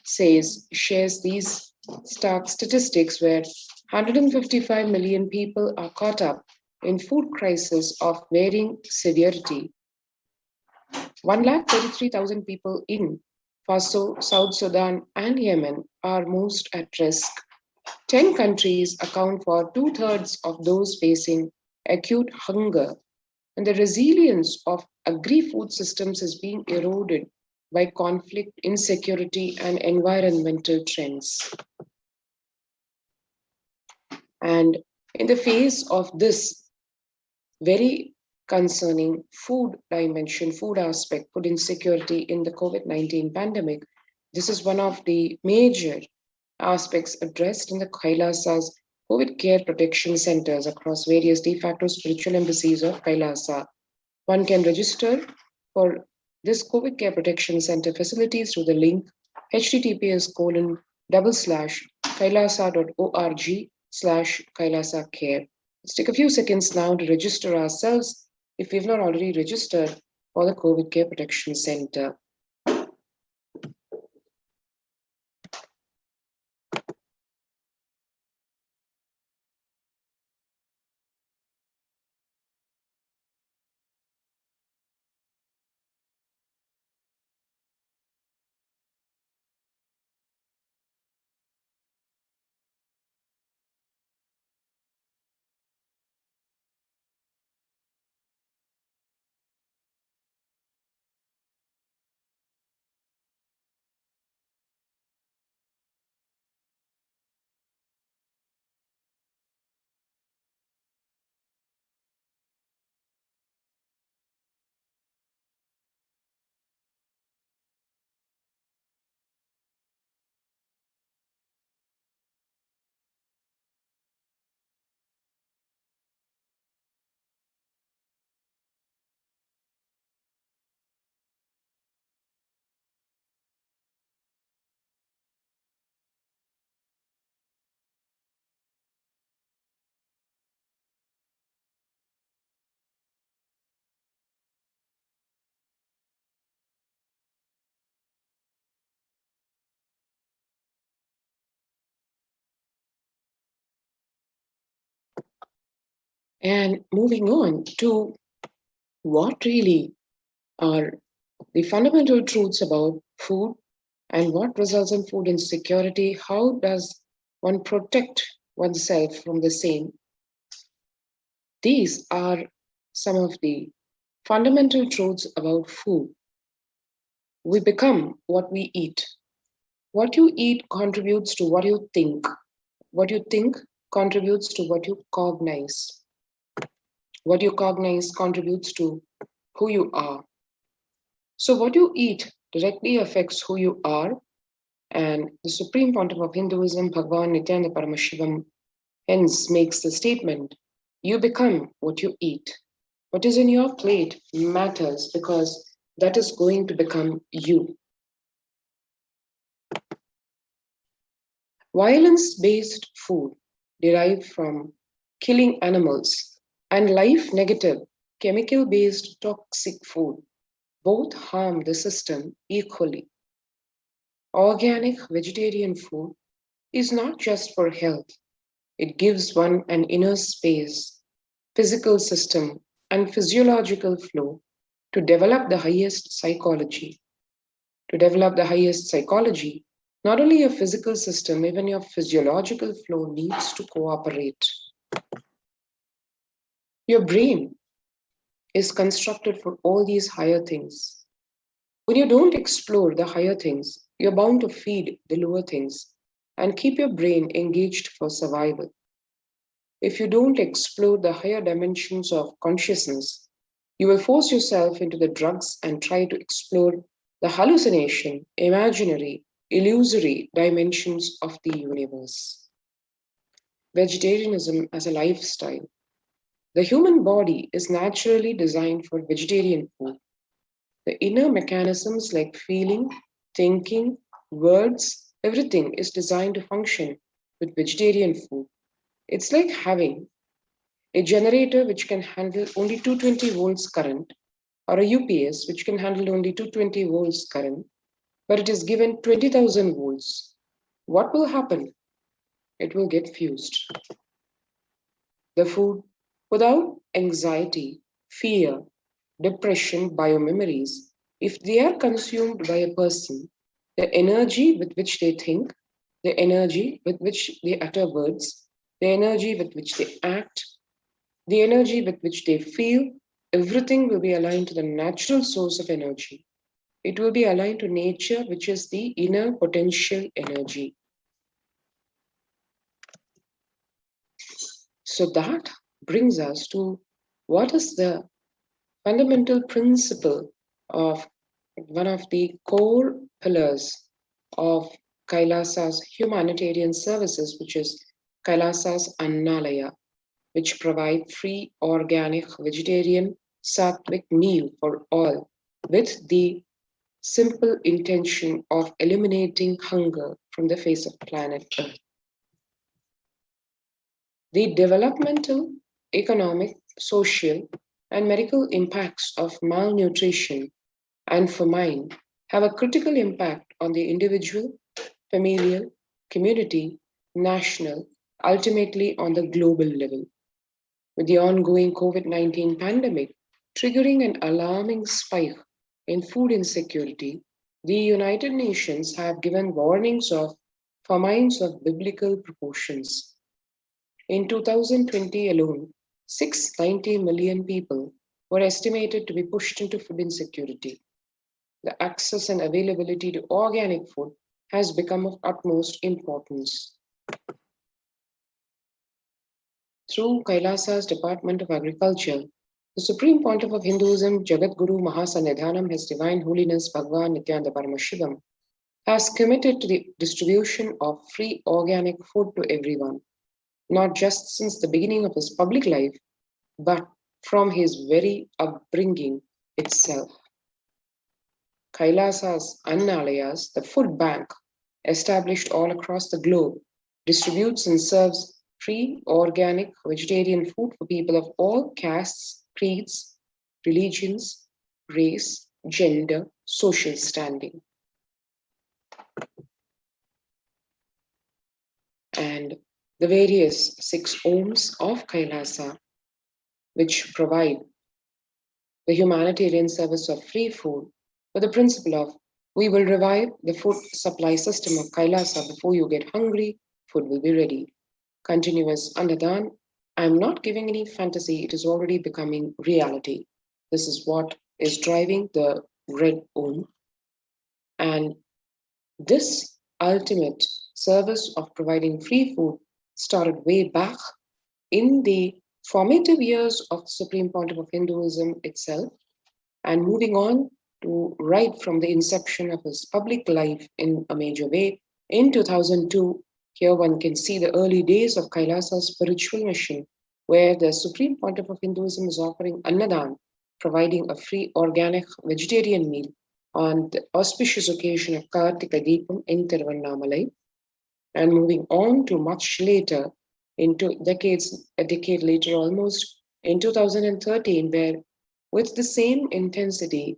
shares these stark statistics where 155 million people are caught up in food crisis of varying severity. 133,000 people in Faso, South Sudan, and Yemen are most at risk. 10 countries account for 2/3 of those facing acute hunger, and the resilience of agri-food systems is being eroded by conflict, insecurity, and environmental trends. And in the face of this very concerning food dimension, food aspect, food insecurity in the COVID-19 pandemic, this is one of the major aspects addressed in the Kailasa's COVID care protection centers across various de facto spiritual embassies of Kailasa. One can register for this COVID care protection center facilities through the link https://kailasa.org/Kailasa care. Let's take a few seconds now to register ourselves if we've not already registered for the COVID Care Protection Center. And moving on to what really are the fundamental truths about food and what results in food insecurity, how does one protect oneself from the same? These are some of the fundamental truths about food. We become what we eat. What you eat contributes to what you think. What you think contributes to what you cognize. What you cognize contributes to who you are. So what you eat directly affects who you are, and the Supreme Pontiff of Hinduism, HDH Nithyananda Paramashivam, hence makes the statement, you become what you eat. What is in your plate matters because that is going to become you. Violence-based food derived from killing animals and life-negative, chemical-based toxic food both harm the system equally. Organic vegetarian food is not just for health. It gives one an inner space, physical system, and physiological flow to develop the highest psychology. To develop the highest psychology, not only your physical system, even your physiological flow needs to cooperate. Your brain is constructed for all these higher things. When you don't explore the higher things, you're bound to feed the lower things and keep your brain engaged for survival. If you don't explore the higher dimensions of consciousness, you will force yourself into the drugs and try to explore the hallucination, imaginary, illusory dimensions of the universe. Vegetarianism as a lifestyle. The human body is naturally designed for vegetarian food. The inner mechanisms like feeling, thinking, words, everything is designed to function with vegetarian food. It's like having a generator which can handle only 220 volts current, or a UPS which can handle only 220 volts current, but it is given 20,000 volts, what will happen? It will get fused. The food, without anxiety, fear, depression, biomemories, if they are consumed by a person, the energy with which they think, the energy with which they utter words, the energy with which they act, the energy with which they feel, everything will be aligned to the natural source of energy. It will be aligned to nature, which is the inner potential energy. So that brings us to what is the fundamental principle of one of the core pillars of Kailasa's humanitarian services, which is Kailasa's Annalaya, which provide free organic vegetarian sattvic meal for all with the simple intention of eliminating hunger from the face of planet Earth. The developmental, economic, social, and medical impacts of malnutrition and famine have a critical impact on the individual, familial, community, national, ultimately on the global level. With the ongoing COVID-19 pandemic triggering an alarming spike in food insecurity, the United Nations have given warnings of famines of biblical proportions. In 2020 alone, 690 million people were estimated to be pushed into food insecurity. The access and availability to organic food has become of utmost importance. Through Kailasa's Department of Agriculture, the Supreme Pontiff of Hinduism, Jagadguru Mahasanidhanam, His Divine Holiness Bhagavan Nithyananda Paramashivam, has committed to the distribution of free organic food to everyone, not just since the beginning of his public life, but from his very upbringing itself. Kailasa's Annalayas, the food bank, established all across the globe, distributes and serves free organic vegetarian food for people of all castes, creeds, religions, race, gender, social standing. And the various 6 Ohms of Kailasa, which provide the humanitarian service of free food with the principle of we will revive the food supply system of Kailasa before you get hungry, food will be ready. Continuous Annadan, I'm not giving any fantasy, it is already becoming reality. This is what is driving the red Om. And this ultimate service of providing free food started way back in the formative years of the Supreme Pontiff of Hinduism itself, and moving on to right from the inception of his public life in a major way. In 2002, here one can see the early days of Kailasa's spiritual mission, where the Supreme Pontiff of Hinduism is offering Annadan, providing a free organic vegetarian meal on the auspicious occasion of Kartika Deepam in Tiruvannamalai. And moving on to much later, into a decade later almost, in 2013, where with the same intensity,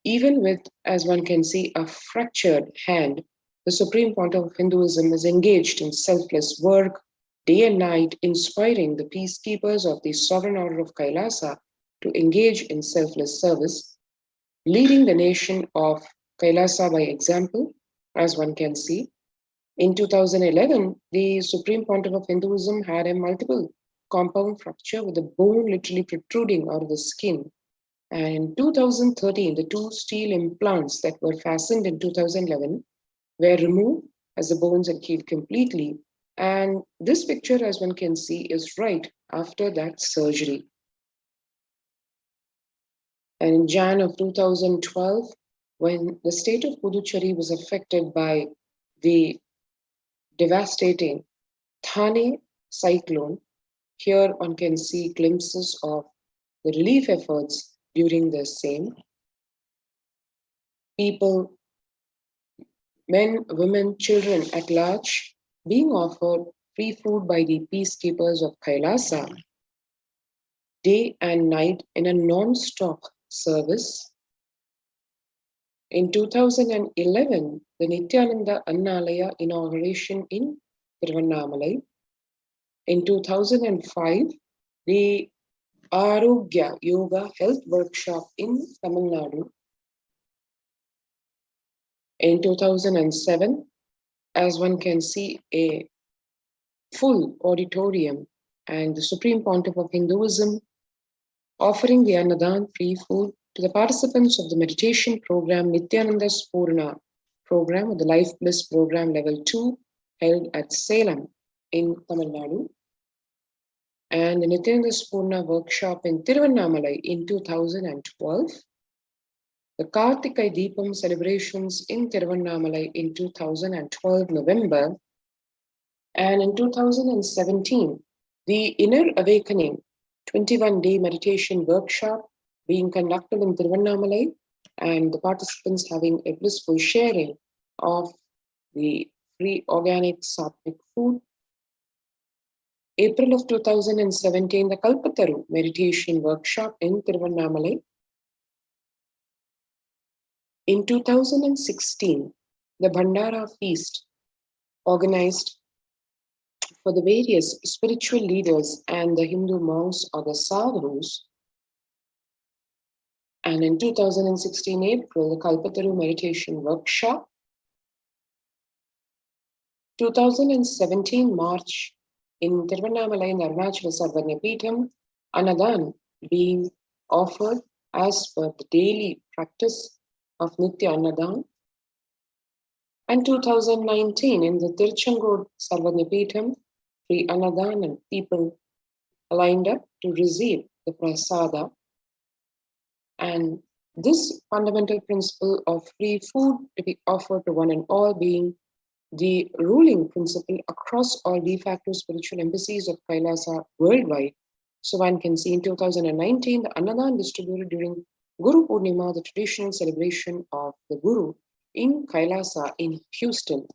even with, as one can see, a fractured hand, the Supreme Pontiff of Hinduism is engaged in selfless work, day and night, inspiring the peacekeepers of the Sovereign Order of Kailasa to engage in selfless service, leading the nation of Kailasa by example, as one can see. In 2011, the Supreme Pontiff of Hinduism had a multiple compound fracture with the bone literally protruding out of the skin. And in 2013, the 2 steel implants that were fastened in 2011 were removed as the bones had healed completely. And this picture, as one can see, is right after that surgery. And in Jan of 2012, when the state of Puducherry was affected by the devastating Thane cyclone, here one can see glimpses of the relief efforts during the same. People, men, women, children at large, being offered free food by the peacekeepers of Kailasa day and night in a non-stop service. In 2011, the Nithyananda Annalaya inauguration in Tiruvannamalai. In 2005, the Arogya Yoga Health Workshop in Tamil Nadu. In 2007, as one can see, a full auditorium and the Supreme Pontiff of Hinduism offering the Annadan free food to the participants of the meditation program Nithyananda Spurna program, or the Life Bliss program level 2, held at Salem in Tamil Nadu, and the Nithyananda Spurna workshop in Tiruvannamalai in 2012, the Kartikai Deepam celebrations in Tiruvannamalai in 2012 November, and in 2017, the Inner Awakening 21-day meditation workshop being conducted in Tiruvannamalai, and the participants having a blissful sharing of the free organic sattvic food. April of 2017, the Kalpataru meditation workshop in Tiruvannamalai. In 2016, the Bandra feast organized for the various spiritual leaders and the Hindu monks or the sadhus. And in 2016 April, the Kalpataru meditation workshop. 2017 March, in Tiruvannamalai and Arunachala Sarvanyapitham, Annadan being offered as per the daily practice of Nitya Annadan. And 2019, in the Tiruchengood Sarvanyapitham, free Annadan, and people lined up to receive the prasada. And this fundamental principle of free food to be offered to one and all being the ruling principle across all de facto spiritual embassies of Kailasa worldwide. So one can see in 2019, the Annadan distributed during Guru Purnima, the traditional celebration of the Guru in Kailasa in Houston.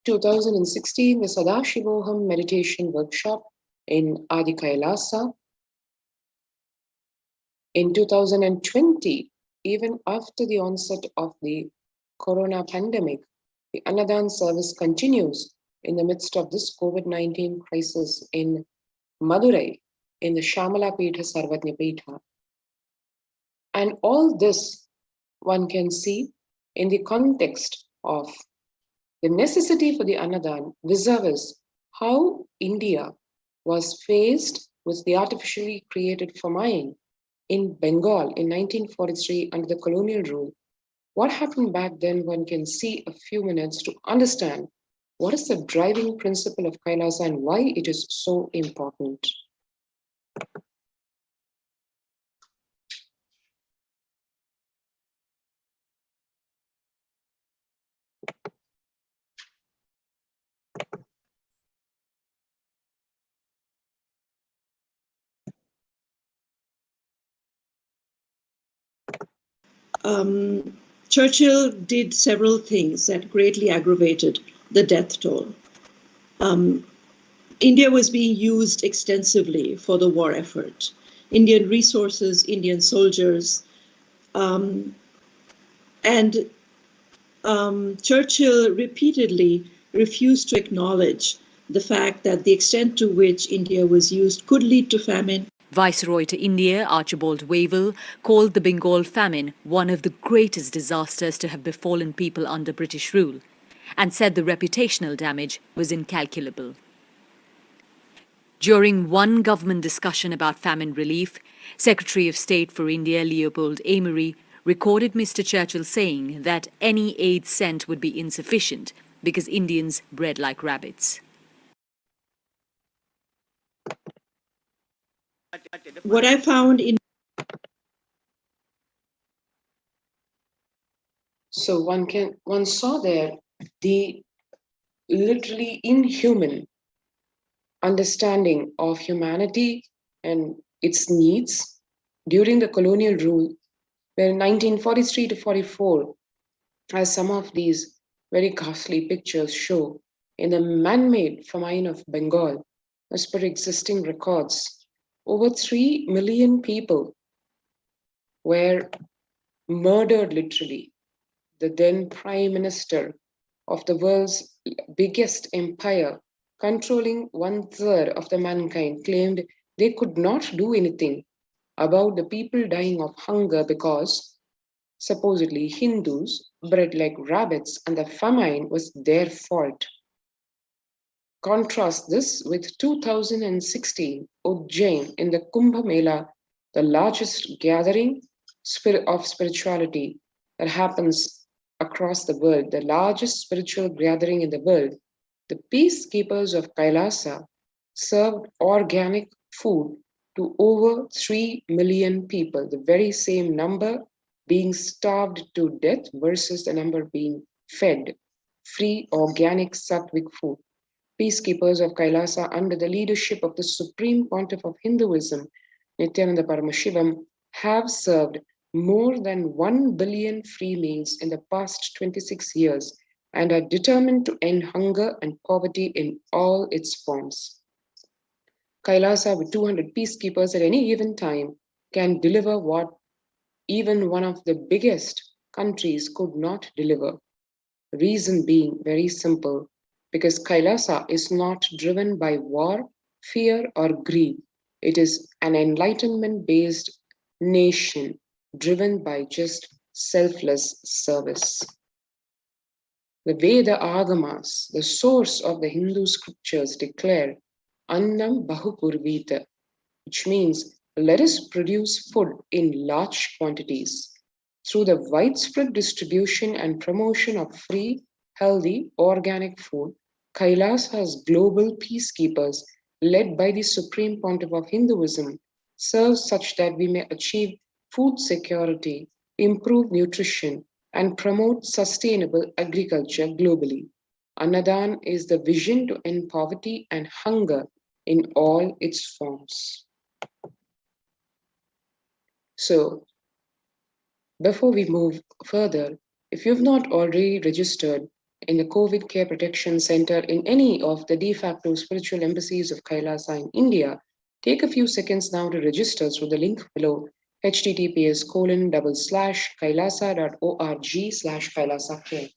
2016, the Sadashivoham meditation workshop in Adi Kailasa. In 2020, even after the onset of the corona pandemic, the Annadan service continues in the midst of this COVID-19 crisis in Madurai, in the Shamala Pitha Sarvanyapitha. And all this one can see in the context of the necessity for the Annadan vis-a-vis how India was faced with the artificially created famine in Bengal in 1943 under the colonial rule. What happened back then, one can see a few minutes to understand what is the driving principle of Kailasa and why it is so important. Churchill did several things that greatly aggravated the death toll. India was being used extensively for the war effort. Indian resources, Indian soldiers, and Churchill repeatedly refused to acknowledge the fact that the extent to which India was used could lead to famine. Viceroy to India, Archibald Wavell, called the Bengal famine one of the greatest disasters to have befallen people under British rule, and said the reputational damage was incalculable. During one government discussion about famine relief, Secretary of State for India Leopold Amery recorded Mr. Churchill saying that any aid sent would be insufficient because Indians bred like rabbits. What I found in So one saw there the literally inhuman understanding of humanity and its needs during the colonial rule, where in 1943 to 44, as some of these very ghastly pictures show, in the man-made famine of Bengal, as per existing records, over 3 million people were murdered literally. The then Prime Minister of the world's biggest empire, controlling 1/3 of the mankind, claimed they could not do anything about the people dying of hunger because supposedly Hindus bred like rabbits and the famine was their fault. Contrast this with 2016 Ujjain in the Kumbh Mela, the largest gathering of spirituality that happens across the world, the largest spiritual gathering in the world. The peacekeepers of Kailasa served organic food to over 3 million people, the very same number being starved to death versus the number being fed free organic sattvic food. Peacekeepers of Kailasa, under the leadership of the Supreme Pontiff of Hinduism, Nithyananda Paramashivam, have served more than 1 billion free meals in the past 26 years and are determined to end hunger and poverty in all its forms. Kailasa, with 200 peacekeepers at any given time, can deliver what even one of the biggest countries could not deliver. Reason being very simple, because Kailasa is not driven by war, fear, or greed. It is an enlightenment-based nation driven by just selfless service. The Veda Agamas, the source of the Hindu scriptures, declare Annam Bahupurvita, which means let us produce food in large quantities. Through the widespread distribution and promotion of free, healthy, organic food, Kailasa's global peacekeepers, led by the Supreme Pontiff of Hinduism, serve such that we may achieve food security, improve nutrition, and promote sustainable agriculture globally. Annadan is the vision to end poverty and hunger in all its forms. So, before we move further, if you've not already registered in the COVID Care Protection Center in any of the de facto spiritual embassies of Kailasa in India, take a few seconds now to register through the link below, https://kailasa.org/kailasacare.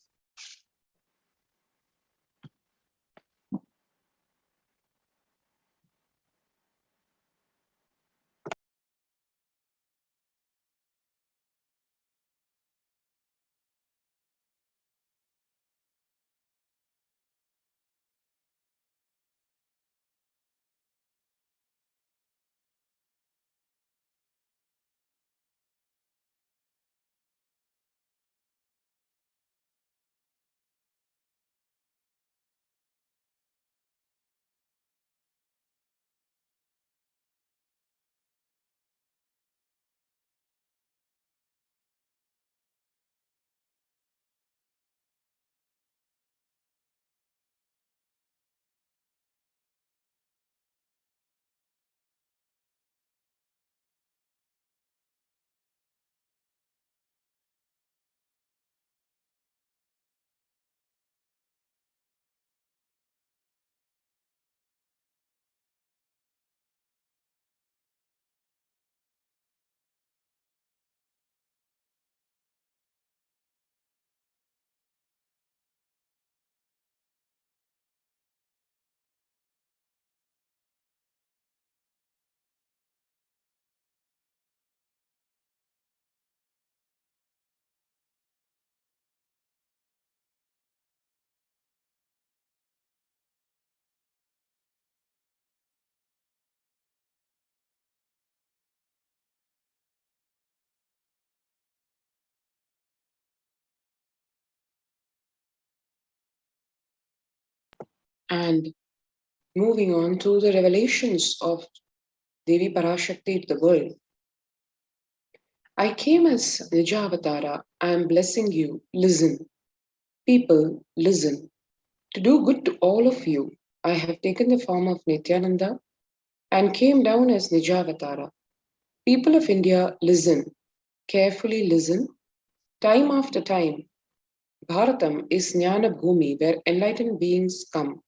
And moving on to the revelations of Devi Parashakti to the world. I came as Nijavatara. I am blessing you. Listen. People, listen. To do good to all of you, I have taken the form of Nithyananda and came down as Nijavatara. People of India, listen. Carefully listen. Time after time, Bharatam is Jnana Bhumi, where enlightened beings come.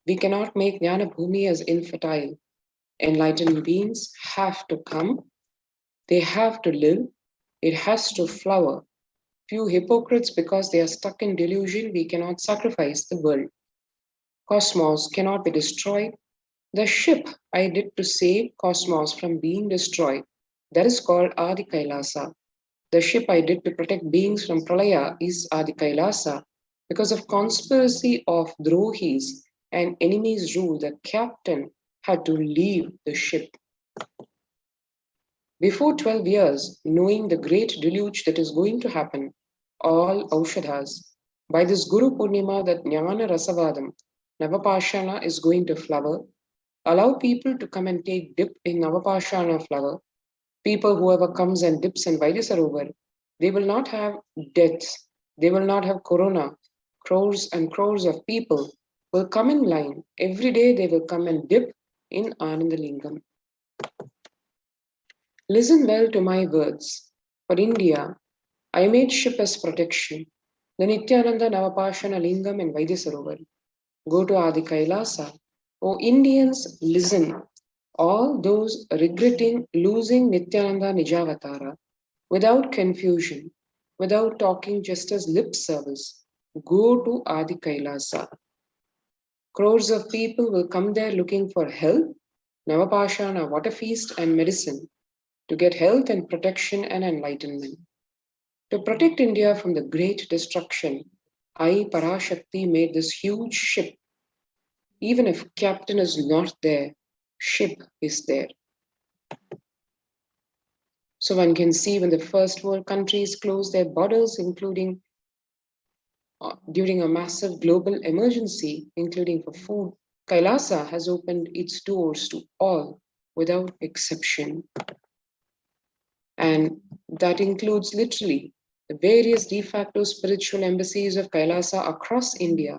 We cannot make Jnana Bhumi as infertile. Enlightened beings have to come. They have to live. It has to flower. Few hypocrites, because they are stuck in delusion, we cannot sacrifice the world. Cosmos cannot be destroyed. The ship I did to save cosmos from being destroyed, that is called Adi Kailasa. The ship I did to protect beings from Pralaya is Adi Kailasa. Because of conspiracy of Drohis and enemies' rule, the captain had to leave the ship. Before 12 years, knowing the great deluge that is going to happen, all Aushadhas, by this Guru Purnima, that Jnana Rasavadam, Navapashana is going to flower, allow people to come and take dip in Navapashana flower. People, whoever comes and dips in Vaidisarovar, they will not have deaths, they will not have corona. Crores and crores of people will come in line. Every day they will come and dip in Anandalingam. Listen well to my words. For India, I made ship as protection. The Nithyananda Navapashana Lingam in Vaidisarovar. Go to Adi Kailasa. O Indians, listen. All those regretting losing Nithyananda Nijavatara, without confusion, without talking just as lip service, go to Adi Kailasa. Crores of people will come there looking for help, Navapashana, water feast, and medicine to get health and protection and enlightenment. To protect India from the great destruction, I, Parashakti, made this huge ship. Even if captain is not there, ship is there. So one can see when the first world countries closed their borders, including during a massive global emergency, including for food, Kailasa has opened its doors to all without exception. And that includes literally the various de facto spiritual embassies of Kailasa across India.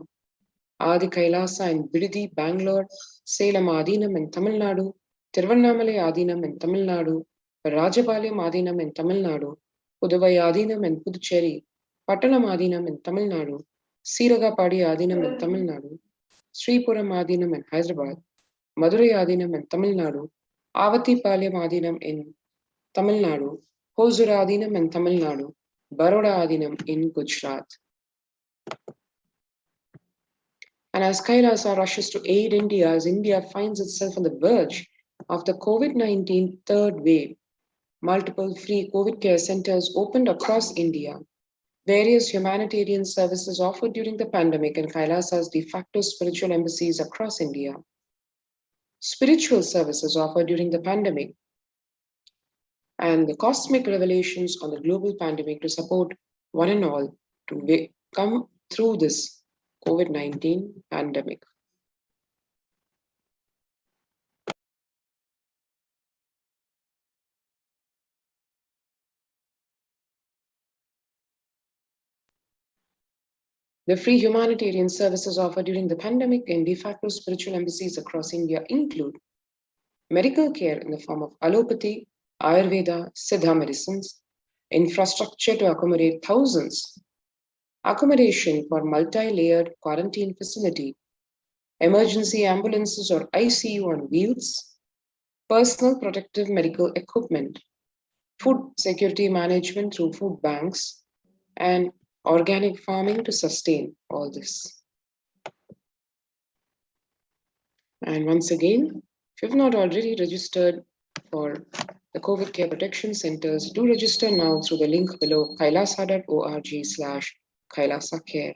Adi Kailasa in Bidadi, Bangalore, Salem Adinam in Tamil Nadu, Tiruvannamalai Adinam in Tamil Nadu, Rajapalayam Adinam in Tamil Nadu, Puduvai Adinam in Puducherry, Pattanam Adinam in Tamil Nadu, Siragapadi Adinam in Tamil Nadu, Sripuram Adinam in Hyderabad, Madurai Adinam in Tamil Nadu, Avatipalayam Adinam in Tamil Nadu, Hosur Adinam in Tamil Nadu, Baroda Adinam in Gujarat. And as Kailasa rushes to aid India, as India finds itself on the verge of the COVID-19 third wave, multiple free COVID care centers opened across India. Various humanitarian services offered during the pandemic, and Kailasa's de facto spiritual embassies across India. Spiritual services offered during the pandemic, and the cosmic revelations on the global pandemic to support one and all to come through this COVID-19 pandemic. The free humanitarian services offered during the pandemic and de facto spiritual embassies across India include medical care in the form of allopathy, Ayurveda, Siddha medicines, infrastructure to accommodate thousands, accommodation for multi-layered quarantine facility, emergency ambulances or ICU on wheels, personal protective medical equipment, food security management through food banks, and organic farming to sustain all this. And once again, if you've not already registered for the COVID Care Protection Centers, do register now through the link below kailasa.org/Kailasa Care.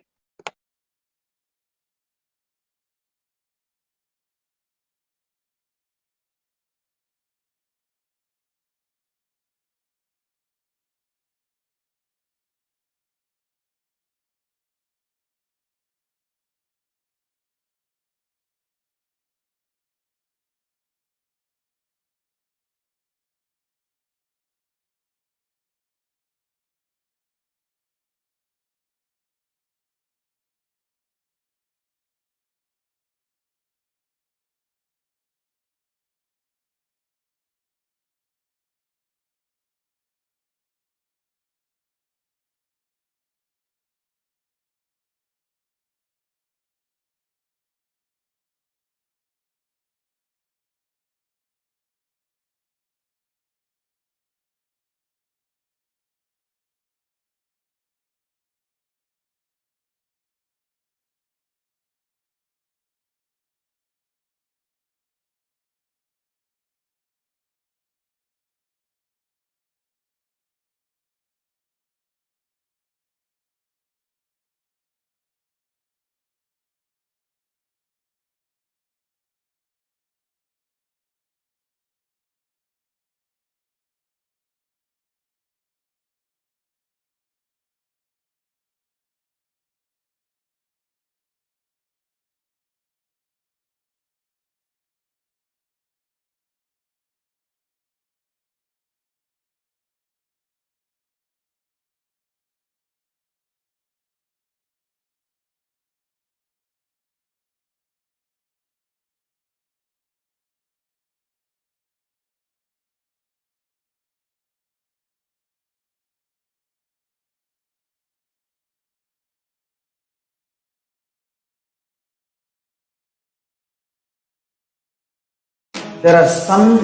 there are some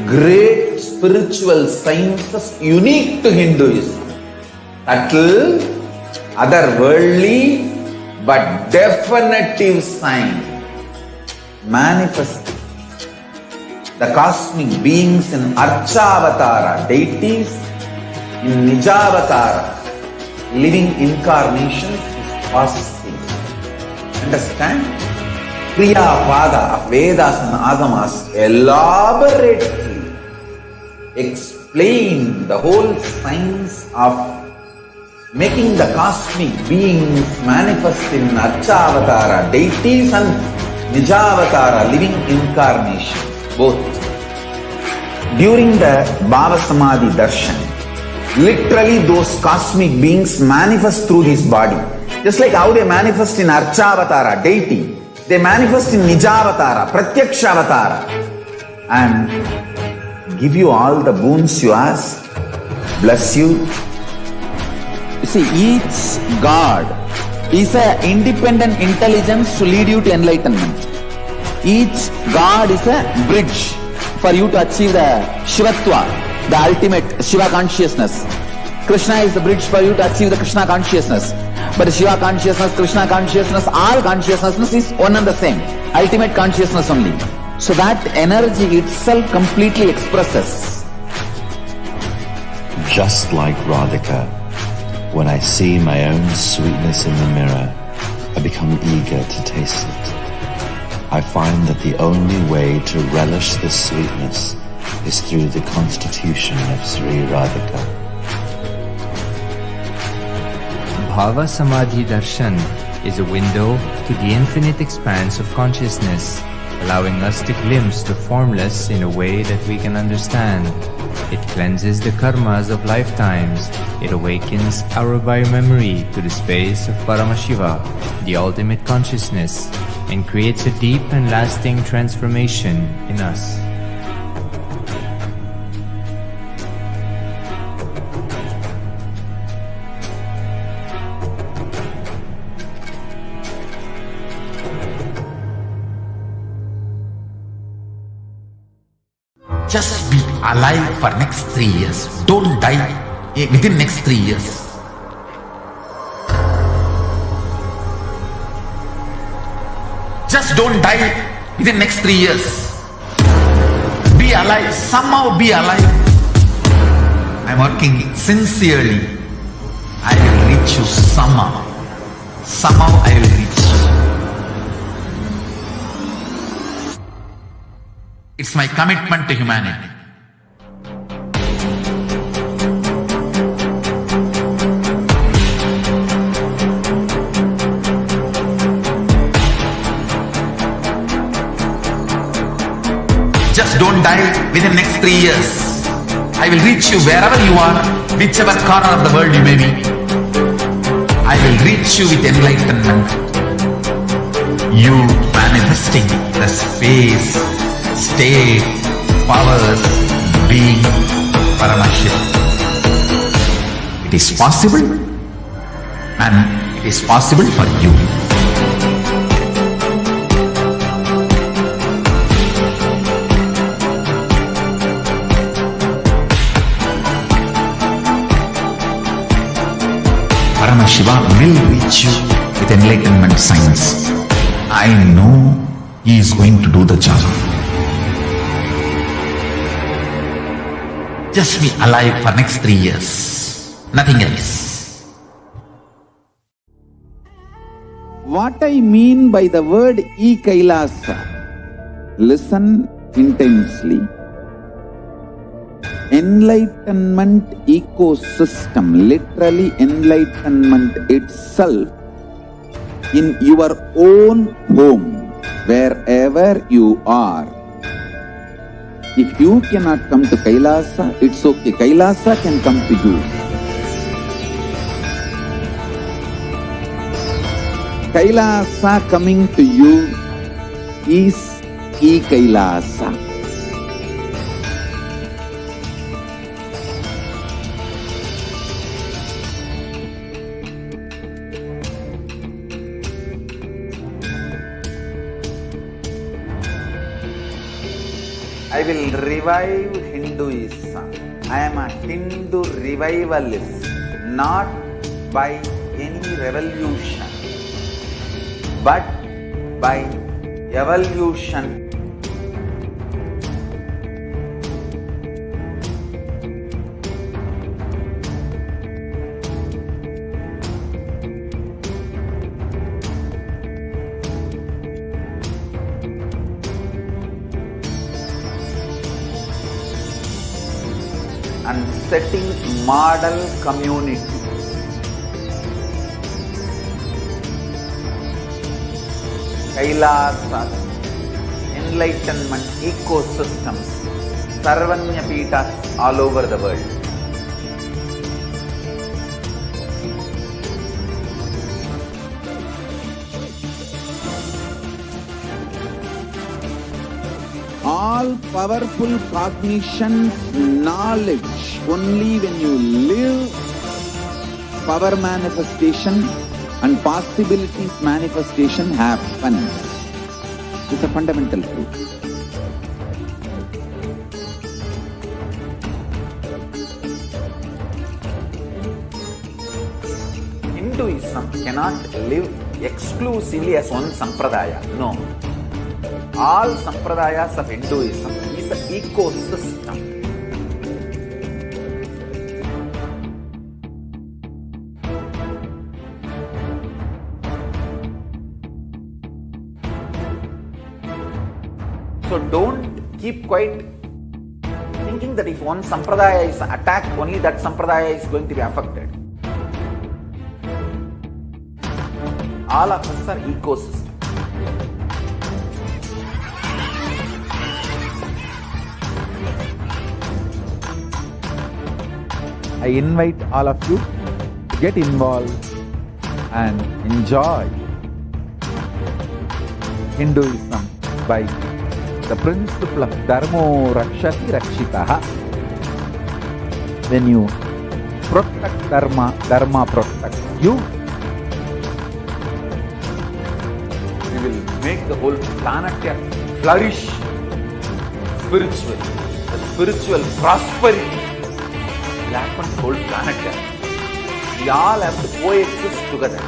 great spiritual sciences unique to Hinduism. Subtle, otherworldly, but definitive sign. Manifest the cosmic beings in Archavatara, deities in Nijavatara, living incarnations is possible. Understand? Kriya Pada of Vedas and Agamas elaborately explain the whole science of making the cosmic beings manifest in Archavatara, deities and Nijavatara, living incarnations, both. During the BHAVASAMADHI darshan, literally those cosmic beings manifest through this body. Just like how they manifest in Archavatara, deity, they manifest in Nijavatara, Pratyakshavatara, and give you all the boons you ask, bless you. You see, each God is an independent intelligence to lead you to enlightenment. Each God is a bridge for you to achieve the Shivatva, the ultimate Shiva consciousness. Krishna is the bridge for you to achieve the Krishna consciousness. But the Shiva consciousness, Krishna consciousness, all consciousness is one and the same. Ultimate consciousness only. So that energy itself completely expresses. Just like Radhika, when I see my own sweetness in the mirror, I become eager to taste it. I find that the only way to relish this sweetness is through the constitution of Sri Radhika. BHAVASAMADHI darshan is a window to the infinite expanse of consciousness, allowing us to glimpse the formless in a way that we can understand. It cleanses the karmas of lifetimes. It awakens our biomemory to the space of Paramashiva, the ultimate consciousness, and creates a deep and lasting transformation in us. Just be alive for next 3 years. Don't die within next 3 years. Just don't die within next 3 years. Be alive. Somehow be alive. I'm working sincerely. I will reach you somehow. Somehow I will reach you. It's my commitment to humanity. Just don't die within next 3 years. I will reach you wherever you are, whichever corner of the world you may be. I will reach you with enlightenment. You manifesting the space, state, powers, being Paramashivoham. It is possible, and it is possible for you. Paramashiva will reach you with enlightenment science. I know he is going to do the job. Just be alive for next 3 years. Nothing else. What I mean by the word Kailasa, listen intensely. Enlightenment ecosystem, literally enlightenment itself, in your own home, wherever you are. If you cannot come to Kailasa, it's okay. Kailasa can come to you. Kailasa coming to you is Kailasa. I will revive Hinduism. I am a Hindu revivalist, not by any revolution, but by evolution. And setting model community. Kailasa, enlightenment ecosystems, Sarvanya Pitas all over the world. All powerful cognition, knowledge, only when you live power manifestation and possibilities manifestation happens. It's a fundamental truth. Hinduism cannot live exclusively as one sampradaya. No. All sampradayas of Hinduism is an ecosystem. So don't keep quiet thinking that if one sampradaya is attacked, only that sampradaya is going to be affected. All of us are ecosystems. I invite all of you to get involved and enjoy Hinduism by the principle of Dharmo Rakshati Rakshitaha. When you protect Dharma, Dharma protects you. We will make the whole planet flourish spiritually. The spiritual prosperity will happen to the whole planet. We all have to coexist together.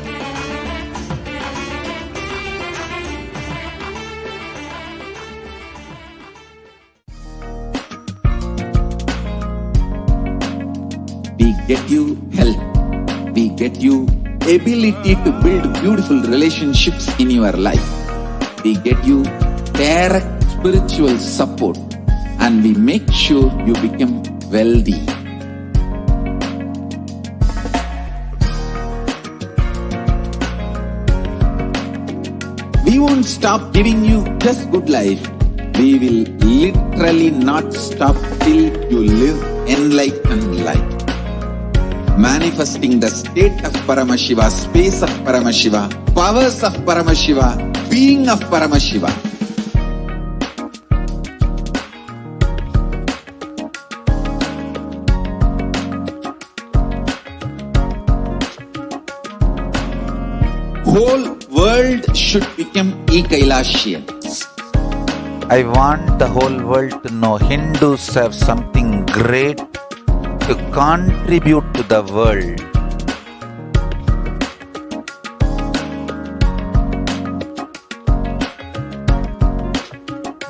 We get you health. We get you ability to build beautiful relationships in your life. We get you direct spiritual support, and we make sure you become wealthy. We won't stop giving you just good life. We will literally not stop till you live enlightened life. Manifesting the state of Paramashiva, space of Paramashiva, powers of Paramashiva, being of Paramashiva. Whole world should become Kailasians. I want the whole world to know Hindus have something great to contribute to the world.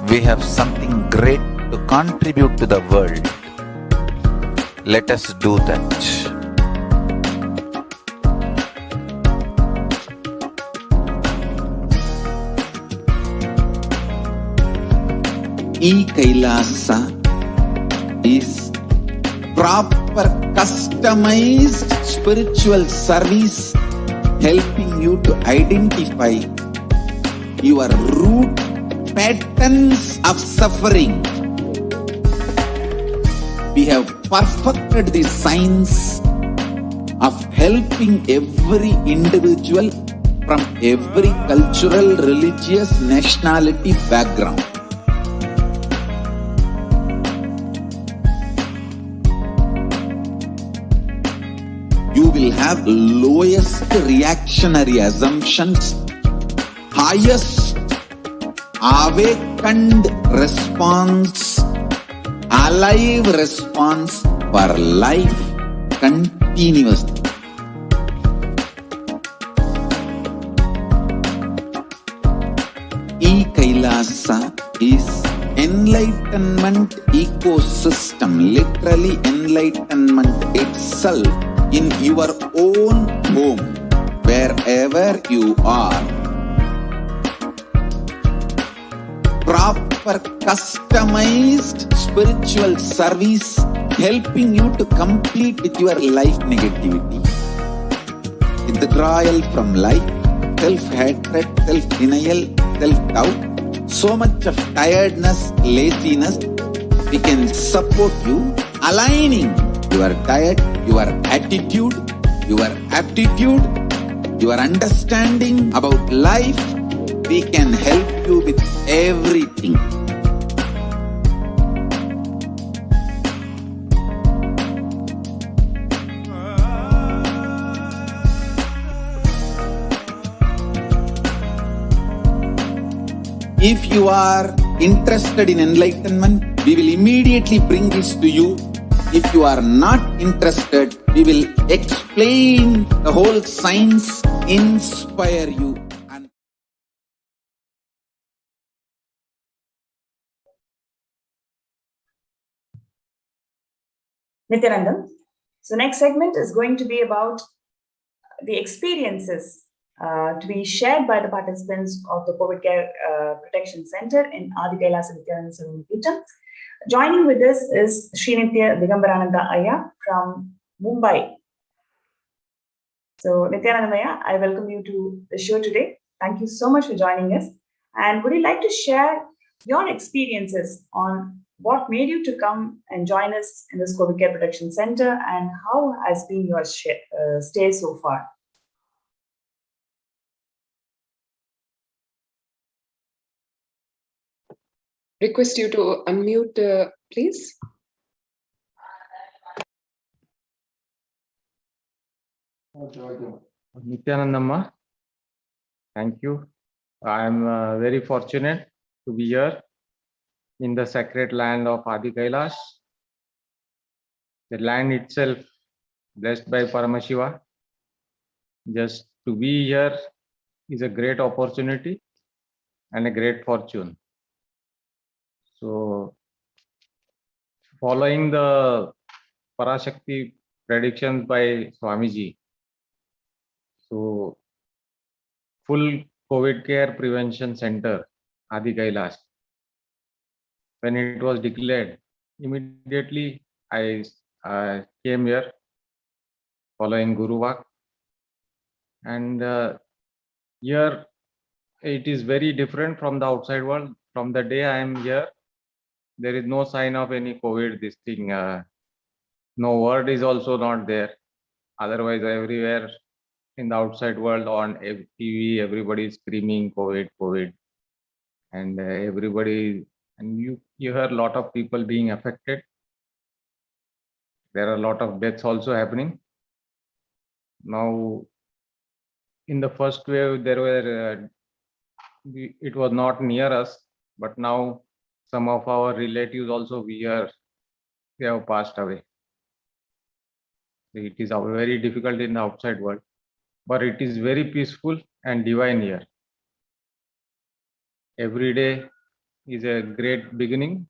We have something great to contribute to the world. Let us do that. Kailasa is proper customized spiritual service helping you to identify your root patterns of suffering. We have perfected the science of helping every individual from every cultural, religious, nationality background. You will have lowest reactionary assumptions, highest awakened response alive response for life continuously. Kailasa is enlightenment ecosystem, literally enlightenment itself in your own home, wherever you are. Proper customized spiritual service helping you to complete with your life negativity. Withdrawal from life, self-hatred, self-denial, self-doubt, so much of tiredness, laziness, we can support you aligning your diet, your attitude, your aptitude, your understanding about life. We can help you with everything. If you are interested in enlightenment, we will immediately bring this to you. If you are not interested, we will explain the whole science, inspire you. Nithyanandam. So next segment is going to be about the experiences to be shared by the participants of the COVID Care Protection Center in Adi Kailasa Nithyananda Paramashivam. Joining with us is Srinithya Digambarananda Ayya from Mumbai. So Nithyananda Ayya, I welcome you to the show today. Thank you so much for joining us. And would you like to share your experiences on what made you to come and join us in this COVID Care Protection Center, and how has been your stay so far? Request you to unmute, please. Nithyanandamma, thank you. I am very fortunate to be here in the sacred land of Adi Kailash. The land itself blessed by Paramashiva. Just to be here is a great opportunity and a great fortune. So, following the Parashakti predictions by Swamiji, so full COVID care prevention center, Adi Kailash, when it was declared, immediately I came here following Guru Vak. And here it is very different from the outside world. From the day I am here, there is no sign of any COVID, this thing. No word is also not there. Otherwise, everywhere in the outside world on TV, everybody is screaming COVID, COVID. And everybody, and you hear a lot of people being affected. There are a lot of deaths also happening. Now, in the first wave, there were, it was not near us, but now some of our relatives also they have passed away. It is very difficult in the outside world, but it is very peaceful and divine here. Every day is a great beginning.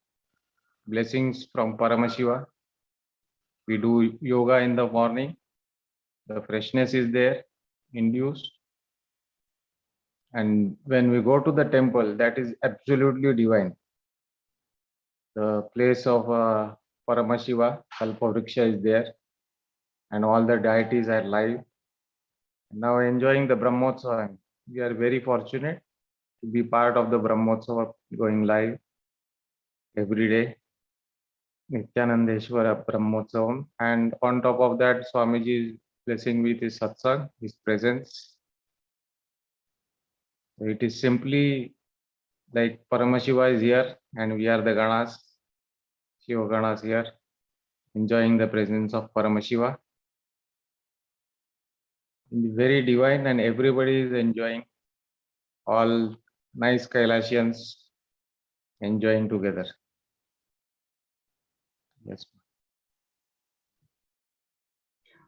Blessings from Paramashiva. We do yoga in the morning. The freshness is there, induced. And when we go to the temple, that is absolutely divine. The place of Paramashiva, Kalpavriksha is there, and all the deities are live. Now enjoying the Brahmotsava. We are very fortunate to be part of the Brahmotsava going live every day. Nithyanandeshwara Brahmotsavam. And on top of that, Swamiji is blessing with his satsang, his presence. It is simply like Paramashiva is here and we are the Ganas, Shiva Ganas here, enjoying the presence of Paramashiva. Very divine, and everybody is enjoying, all nice Kailashians enjoying together. Yes.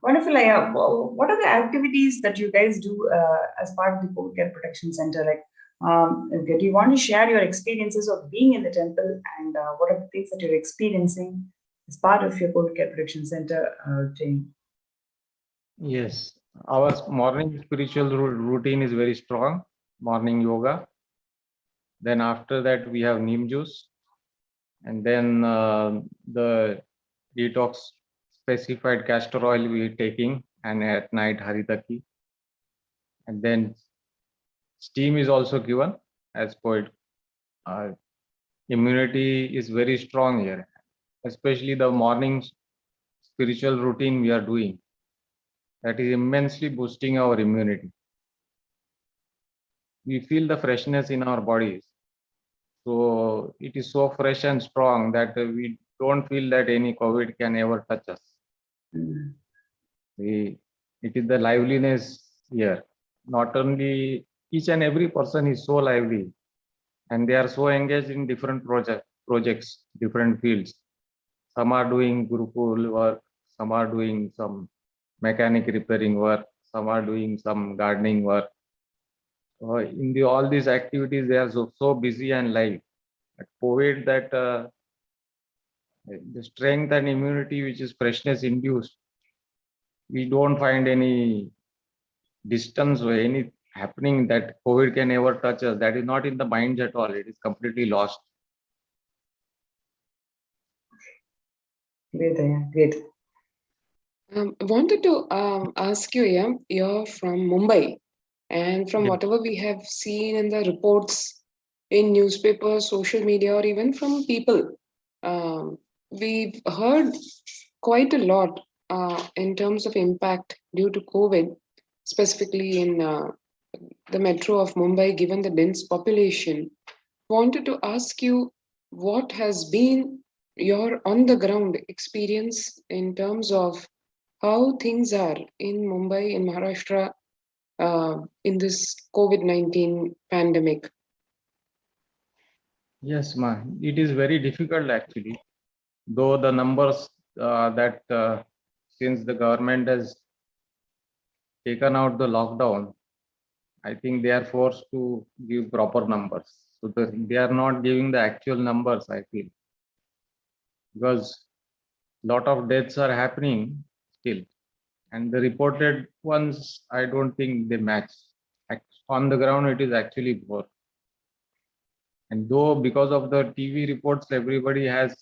Wonderful, Aya. What are the activities that you guys do as part of the COVID Care Protection Center? Like, do you want to share your experiences of being in the temple, and what are the things that you're experiencing as part of your COVID Care Protection Center team? Yes. Our morning spiritual routine is very strong. Morning yoga. Then after that we have neem juice, and then the detox specified castor oil we are taking, and at night haritaki. And then steam is also given as per it. Immunity is very strong here, especially the morning spiritual routine we are doing. That is immensely boosting our immunity. We feel the freshness in our bodies. So it is so fresh and strong that we don't feel that any COVID can ever touch us. It is the liveliness here. Not only each and every person is so lively, and they are so engaged in different projects, different fields. Some are doing Gurukul work, some are doing some mechanic repairing work, some are doing some gardening work. In all these activities, they are so busy and live. At COVID, that the strength and immunity which is freshness induced, we don't find any distance or any happening that COVID can ever touch us. That is not in the minds at all. It is completely lost. Great, Aya. Great. I wanted to ask you, yeah, you're from Mumbai, and from whatever we have seen in the reports in newspapers, social media, or even from people, we've heard quite a lot in terms of impact due to COVID, specifically in the metro of Mumbai, given the dense population. Wanted to ask you, what has been your on the ground experience in terms of how things are in Mumbai, in Maharashtra, in this COVID-19 pandemic? Yes, ma. It is very difficult actually. Though the numbers that since the government has taken out the lockdown, I think they are forced to give proper numbers. So they are not giving the actual numbers, I feel. Because lot of deaths are happening still. And the reported ones, I don't think they match. On the ground, it is actually poor. And though because of the TV reports, everybody has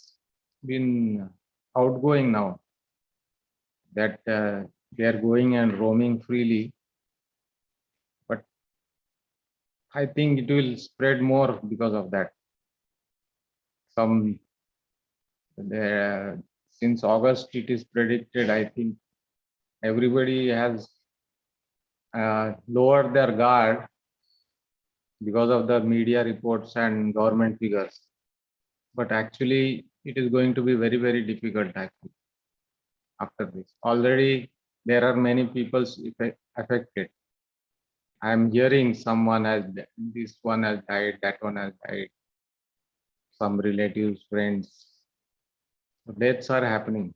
been outgoing now, that they are going and roaming freely. But I think it will spread more because of that. Since August, it is predicted, I think everybody has lowered their guard because of the media reports and government figures. But actually, it is going to be very, very difficult actually after this. Already, there are many people affected. I am hearing someone has, this one has died, that one has died, some relatives, friends. Deaths are happening.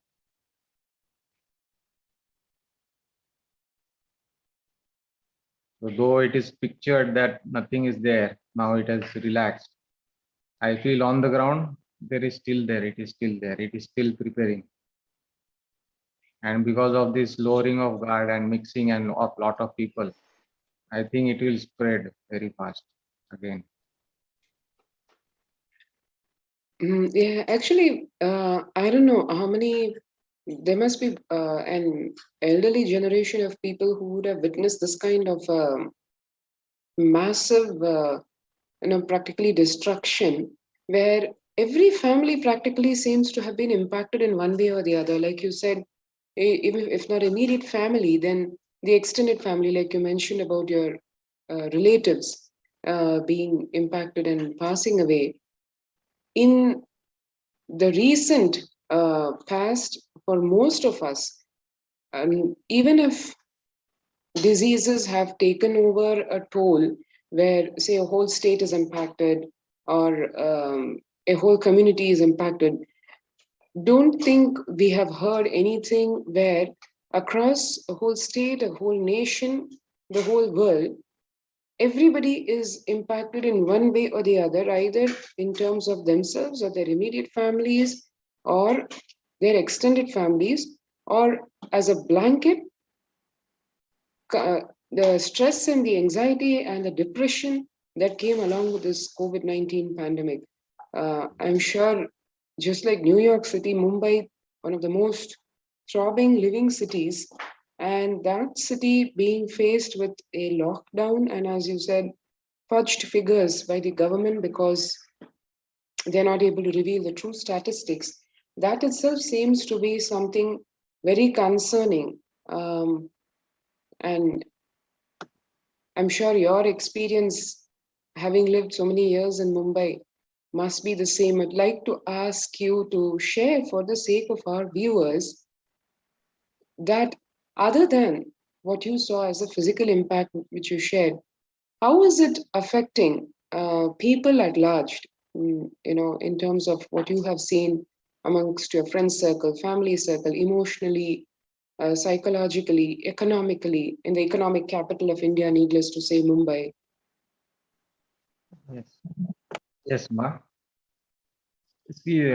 So though it is pictured that nothing is there, now it has relaxed. I feel on the ground, there is still there, it is still there, it is still preparing. And because of this lowering of guard and mixing and of lot of people, I think it will spread very fast again. Yeah, actually, I don't know how many, there must be an elderly generation of people who would have witnessed this kind of massive, practically destruction, where every family practically seems to have been impacted in one way or the other. Like you said, even if not immediate family, then the extended family, like you mentioned about your relatives being impacted and passing away. In the recent past, for most of us, even if diseases have taken over a toll where, say, a whole state is impacted or a whole community is impacted, don't think we have heard anything where across a whole state, a whole nation, the whole world, everybody is impacted in one way or the other, either in terms of themselves or their immediate families or their extended families, or as a blanket, the stress and the anxiety and the depression that came along with this COVID-19 pandemic. I'm sure, just like New York City, Mumbai, one of the most throbbing living cities, and that city being faced with a lockdown, and as you said, fudged figures by the government because they're not able to reveal the true statistics. That itself seems to be something very concerning. And I'm sure your experience, having lived so many years in Mumbai, must be the same. I'd like to ask you to share, for the sake of our viewers, that other than what you saw as a physical impact which you shared, how is it affecting people at large, in terms of what you have seen amongst your friend circle, family circle, emotionally, psychologically, economically, in the economic capital of India, needless to say, Mumbai? Yes, yes, Ma. See,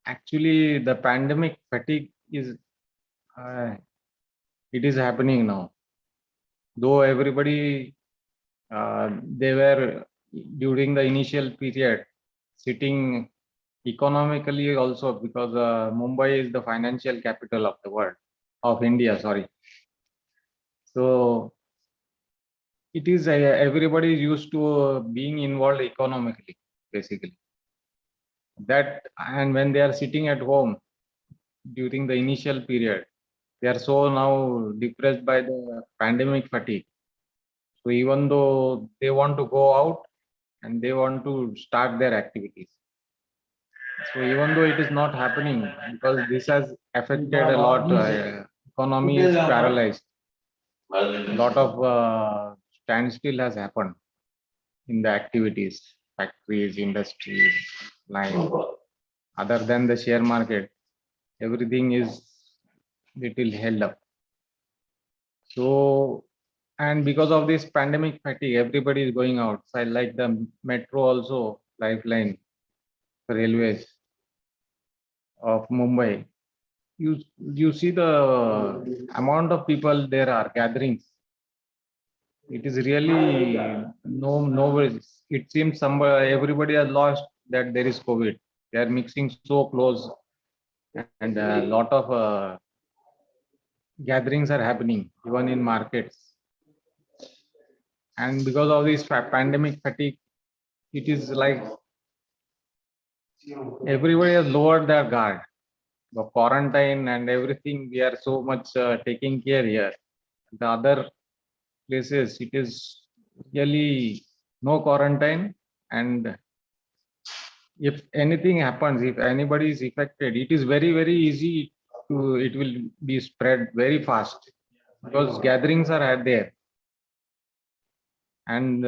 actually, the pandemic fatigue is it is happening now. Though everybody they were during the initial period sitting economically also, because Mumbai is the financial capital of the world, of India, sorry. So it is everybody is used to being involved economically, basically. That, and when they are sitting at home during the initial period, they are so now depressed by the pandemic fatigue. So even though they want to go out and they want to start their activities, so even though it is not happening, because this has affected a lot, economy is paralyzed. A lot of standstill has happened in the activities, factories, industries, line. Other than the share market, everything is little held up. So, and because of this pandemic fatigue, everybody is going outside, like the metro also, lifeline, railways of Mumbai. You see the amount of people there are gatherings. It is really no. It seems everybody has lost that there is COVID. They are mixing so close, and a lot of gatherings are happening even in markets. And because of this pandemic fatigue, it is like everybody has lowered their guard. The quarantine and everything, we are so much taking care here. The other places, it is really no quarantine, and if anything happens, if anybody is affected, it is very, very easy to, it will be spread very fast, because gatherings are there. And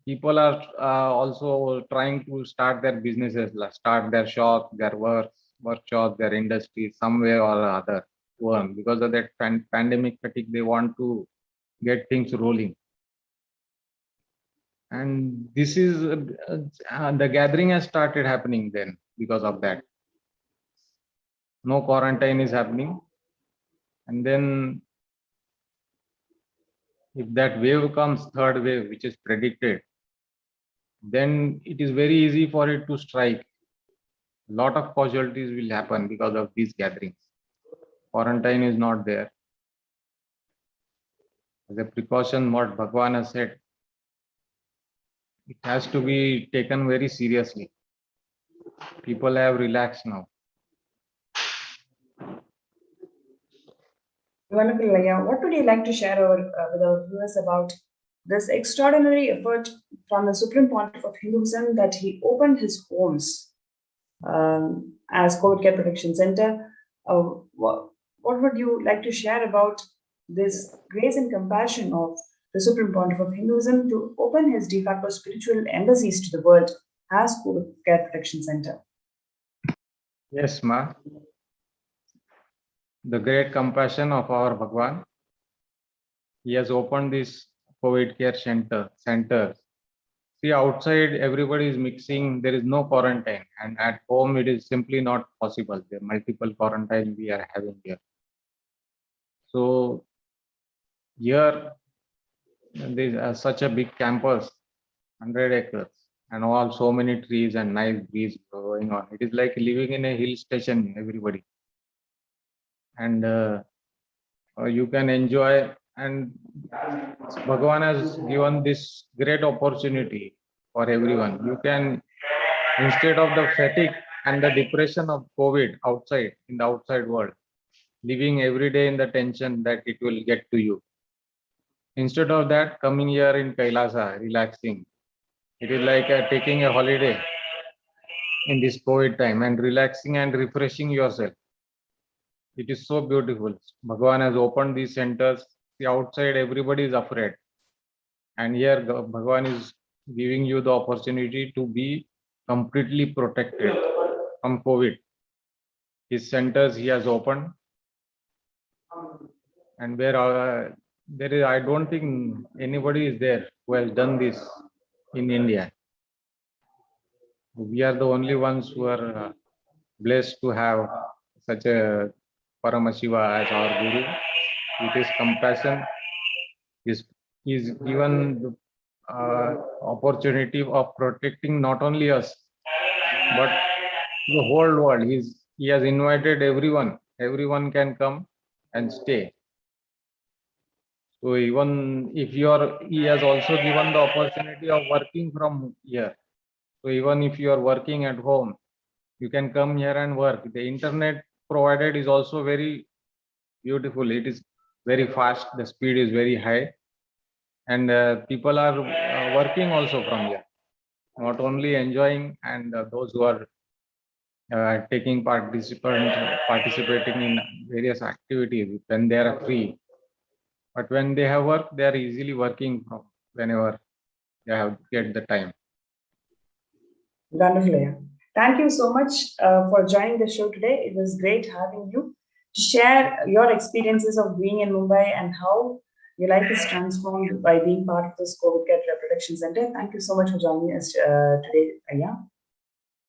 people are also trying to start their businesses, start their shops, their workshops, their industries, some way or other to earn. Because of that pandemic fatigue, they want to get things rolling. And this is the gathering has started happening then because of that. No quarantine is happening. And then if that wave comes, third wave, which is predicted, then it is very easy for it to strike. A lot of casualties will happen because of these gatherings. Quarantine is not there. As a precaution, what Bhagwan has said, it has to be taken very seriously. People have relaxed now. Wonderful, Laya. What would you like to share with our viewers about this extraordinary effort from the Supreme Pontiff of Hinduism, that he opened his homes as COVID Care Protection Center? What would you like to share about this grace and compassion of the Supreme Pontiff of Hinduism to open his de facto spiritual embassies to the world as COVID Care Protection Center? Yes, Ma. The great compassion of our Bhagwan. He has opened this COVID care center. See, outside everybody is mixing. There is no quarantine, and at home it is simply not possible. There are multiple quarantine we are having here. So here there is such a big campus, 100 acres, and all so many trees and nice breeze going on. It is like living in a hill station. Everybody, and you can enjoy. And Bhagavan has given this great opportunity for everyone. You can, instead of the fatigue and the depression of COVID outside, in the outside world, living every day in the tension that it will get to you. Instead of that, coming here in Kailasa, relaxing. It is like taking a holiday in this COVID time and relaxing and refreshing yourself. It is so beautiful. Bhagavan has opened these centers. The outside, everybody is afraid. And here, Bhagavan is giving you the opportunity to be completely protected from COVID. His centers he has opened. And where there is, I don't think anybody is there who has done this in India. We are the only ones who are blessed to have such a Paramashiva as our Guru. With his compassion, is given the opportunity of protecting not only us, but the whole world. He has invited everyone. Everyone can come and stay. So even if he has also given the opportunity of working from here. So even if you are working at home, you can come here and work. The internet provided is also very beautiful. It is very fast. The speed is very high, and people are working also from here. Not only enjoying, and those who are participating in various activities when they are free. But when they have work, they are easily working from whenever they have get the time. Wonderful, yeah. Thank you so much for joining the show today. It was great having you to share your experiences of being in Mumbai and how your life is transformed by being part of this COVID Care Reproduction Center. Thank you so much for joining us today, Aya.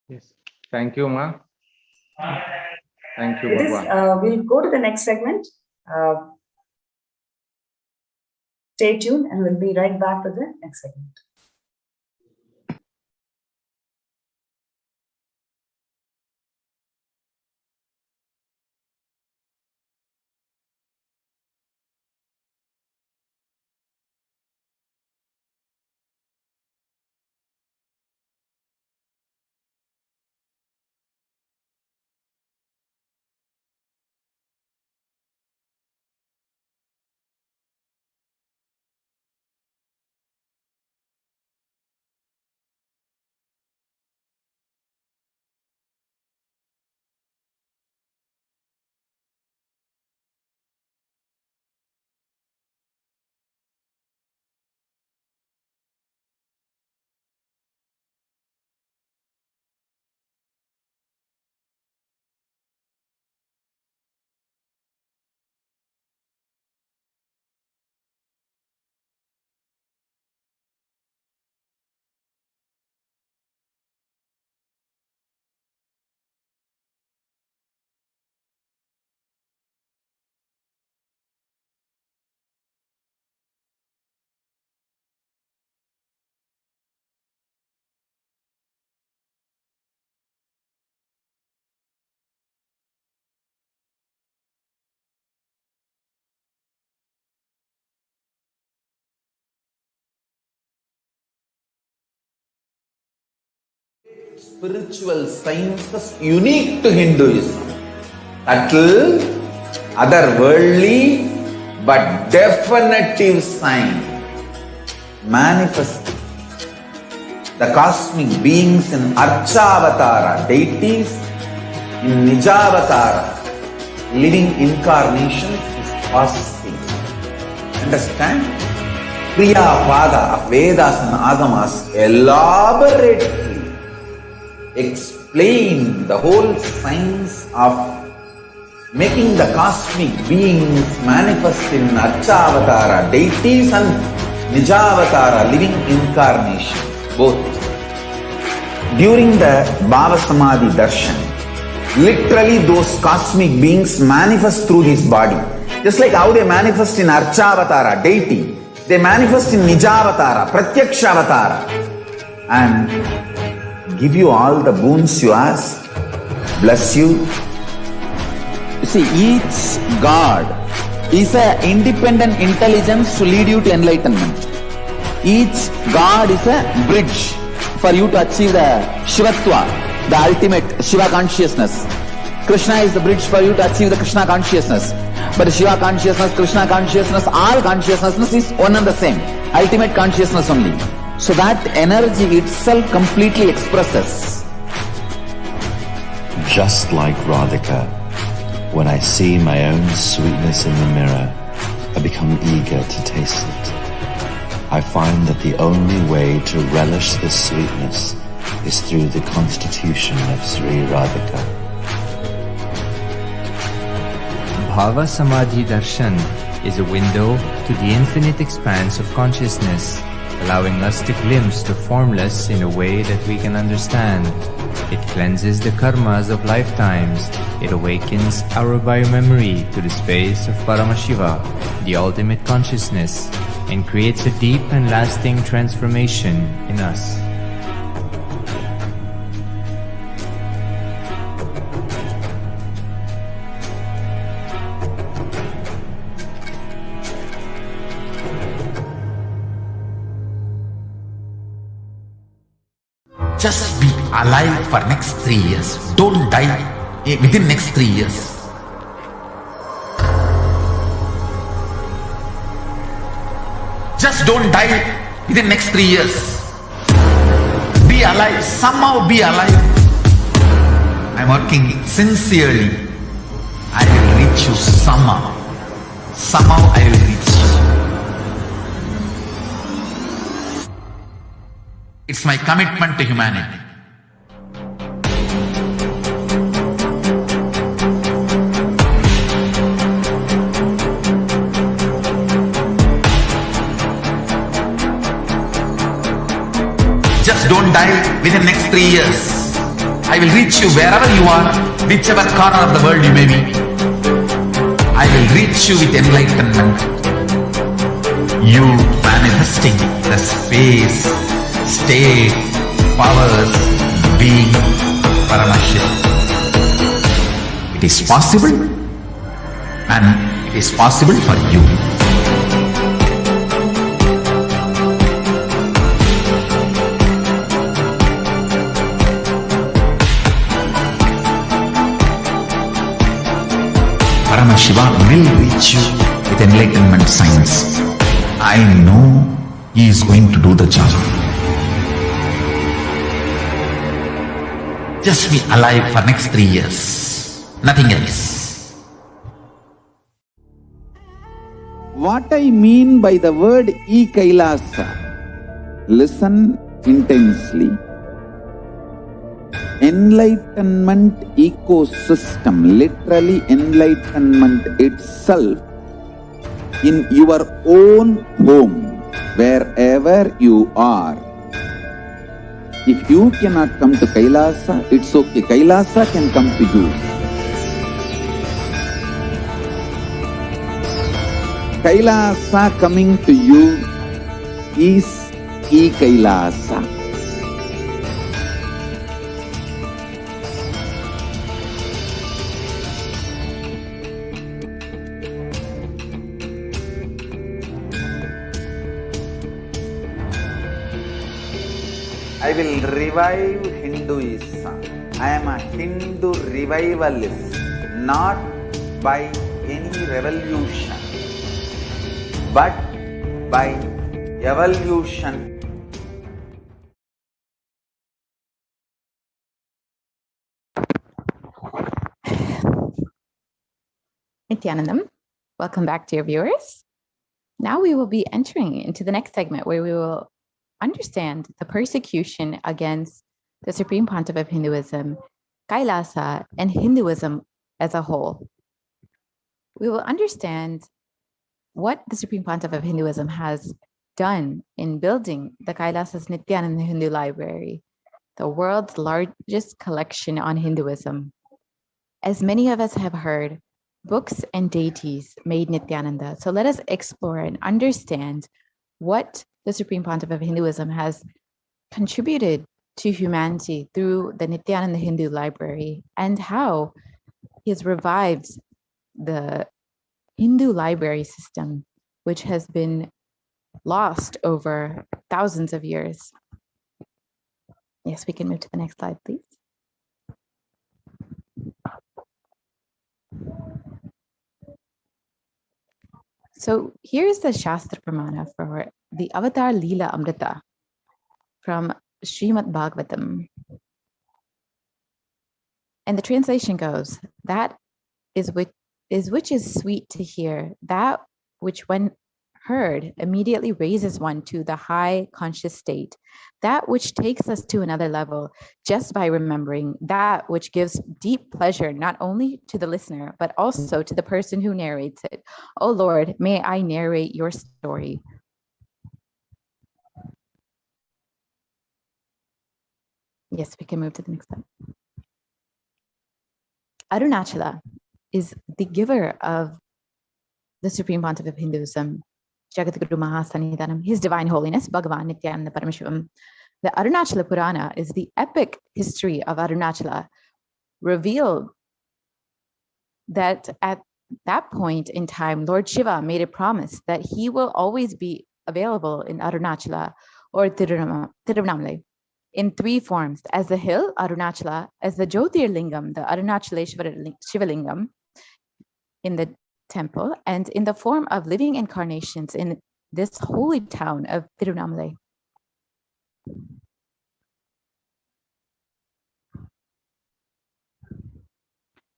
Yes. Thank you, Ma. Thank you, With this, we'll go to the next segment. Stay tuned and we'll be right back with the next segment. Spiritual sciences unique to Hinduism. Subtle, otherworldly, but definitive sign. Manifesting the cosmic beings in Archavatara, deities in Nijavatara, living incarnations is possible. Understand? Kriya Pada of Vedas and Agamas elaborately explain explain the whole science of making the cosmic beings manifest in Archavatara, deities and Nijavatara, living incarnation, both. During the BHAVASAMADHI darshan, literally those cosmic beings manifest through his body. Just like how they manifest in Archavatara, deity, they manifest in Nijavatara, Pratyakshavatara, and give you all the boons you ask, bless you. You see, each God is an independent intelligence to lead you to enlightenment. Each God is a bridge for you to achieve the Shivatva, the ultimate Shiva consciousness. Krishna is the bridge for you to achieve the Krishna consciousness. But Shiva consciousness, Krishna consciousness, all consciousness is one and the same. Ultimate consciousness only. So that energy itself completely expresses. Just like Radhika, when I see my own sweetness in the mirror, I become eager to taste it. I find that the only way to relish this sweetness is through the constitution of Sri Radhika. BHAVASAMADHI darshan is a window to the infinite expanse of consciousness, allowing us to glimpse the formless in a way that we can understand. It cleanses the karmas of lifetimes. It awakens our biomemory to the space of Paramashiva, the ultimate consciousness, and creates a deep and lasting transformation in us. Just be alive for next 3 years. Don't die within next 3 years. Just don't die within next 3 years. Be alive. Somehow be alive. I'm working sincerely. I will reach you somehow. Somehow I will reach you. It's my commitment to humanity. Just don't die within next 3 years. I will reach you wherever you are, whichever corner of the world you may be. I will reach you with enlightenment. You manifesting the space, state, powers, being Paramashivoham. It is possible, and it is possible for you. Paramashiva will reach you with enlightenment science. I know he is going to do the job. Just be alive for next 3 years. Nothing else. What I mean by the word Kailasa, listen intensely. Enlightenment ecosystem, literally enlightenment itself, in your own home, wherever you are. If you cannot come to Kailasa, it's okay. Kailasa can come to you. Kailasa coming to you is Kailasa. I will revive Hinduism. I am a Hindu revivalist, not by any revolution, but by evolution. Nithyanandam, welcome back, dear viewers. Now we will be entering into the next segment where we will understand the persecution against the Supreme Pontiff of Hinduism, Kailasa, and Hinduism as a whole. We will understand what the Supreme Pontiff of Hinduism has done in building the Kailasa's Nithyananda Hindu Library, the world's largest collection on Hinduism. As many of us have heard, books and deities made Nithyananda. So let us explore and understand what the Supreme Pontiff of Hinduism has contributed to humanity through the Nithyananda Hindu Library and how he has revived the Hindu library system, which has been lost over thousands of years. Yes, we can move to the next slide, please. So here's the Shastra Pramana for the Avatar Leela Amrita from Srimad Bhagavatam. And the translation goes, that is which is sweet to hear, that which when heard immediately raises one to the high conscious state, that which takes us to another level just by remembering, that which gives deep pleasure not only to the listener, but also to the person who narrates it. Oh Lord, may I narrate your story. Yes, we can move to the next slide. Arunachala is the giver of the Supreme Pontiff of Hinduism, Jagadguru Mahasannidhanam, His Divine Holiness, Bhagavan Nithyananda Paramashivam. The Arunachala Purana is the epic history of Arunachala, revealed that at that point in time, Lord Shiva made a promise that he will always be available in Arunachala or Tirunamlai in three forms: as the hill, Arunachala; as the Jyotirlingam, the Arunachaleshwara Shivalingam in the temple; and in the form of living incarnations in this holy town of Tirunamlai.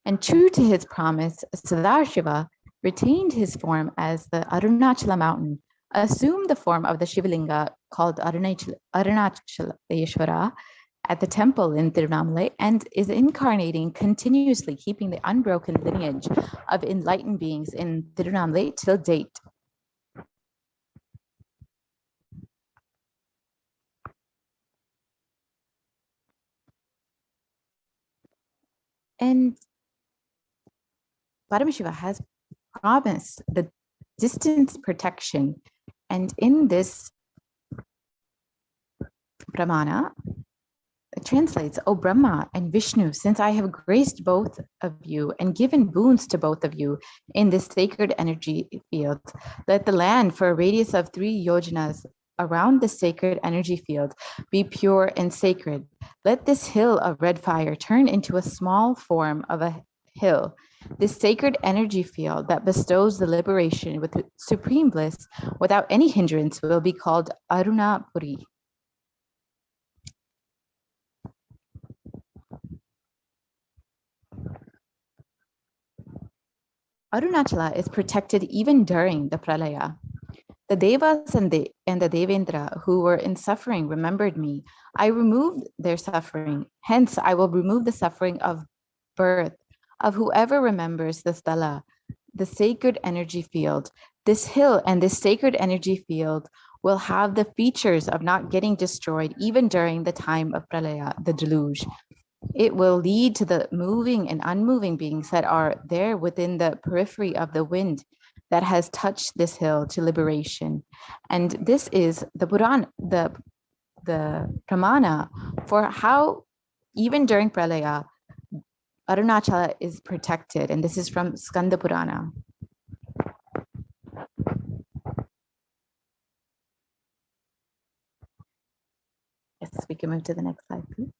And true to his promise, Sadashiva retained his form as the Arunachala mountain, assumed the form of the Shivalinga called Arunachaleshwara at the temple in Tirunamlai, and is incarnating continuously, keeping the unbroken lineage of enlightened beings in Tirunamlai till date. And Paramashiva has promised the distance protection. And in this Pramana, it translates, O Brahma and Vishnu, since I have graced both of you and given boons to both of you in this sacred energy field, let the land for a radius of 3 yojanas around the sacred energy field be pure and sacred. Let this hill of red fire turn into a small form of a hill. This sacred energy field that bestows the liberation with supreme bliss without any hindrance will be called Arunapuri. Arunachala is protected even during the Pralaya. The Devas and the Devendra who were in suffering remembered me. I removed their suffering. Hence, I will remove the suffering of birth of whoever remembers the sthala, the sacred energy field. This hill and this sacred energy field will have the features of not getting destroyed even during the time of Pralaya, the deluge. It will lead to the moving and unmoving beings that are there within the periphery of the wind that has touched this hill to liberation. And this is the Purana, the Pramana for how even during Pralaya, Arunachala is protected. And this is from Skanda Purana. Yes, we can move to the next slide, please.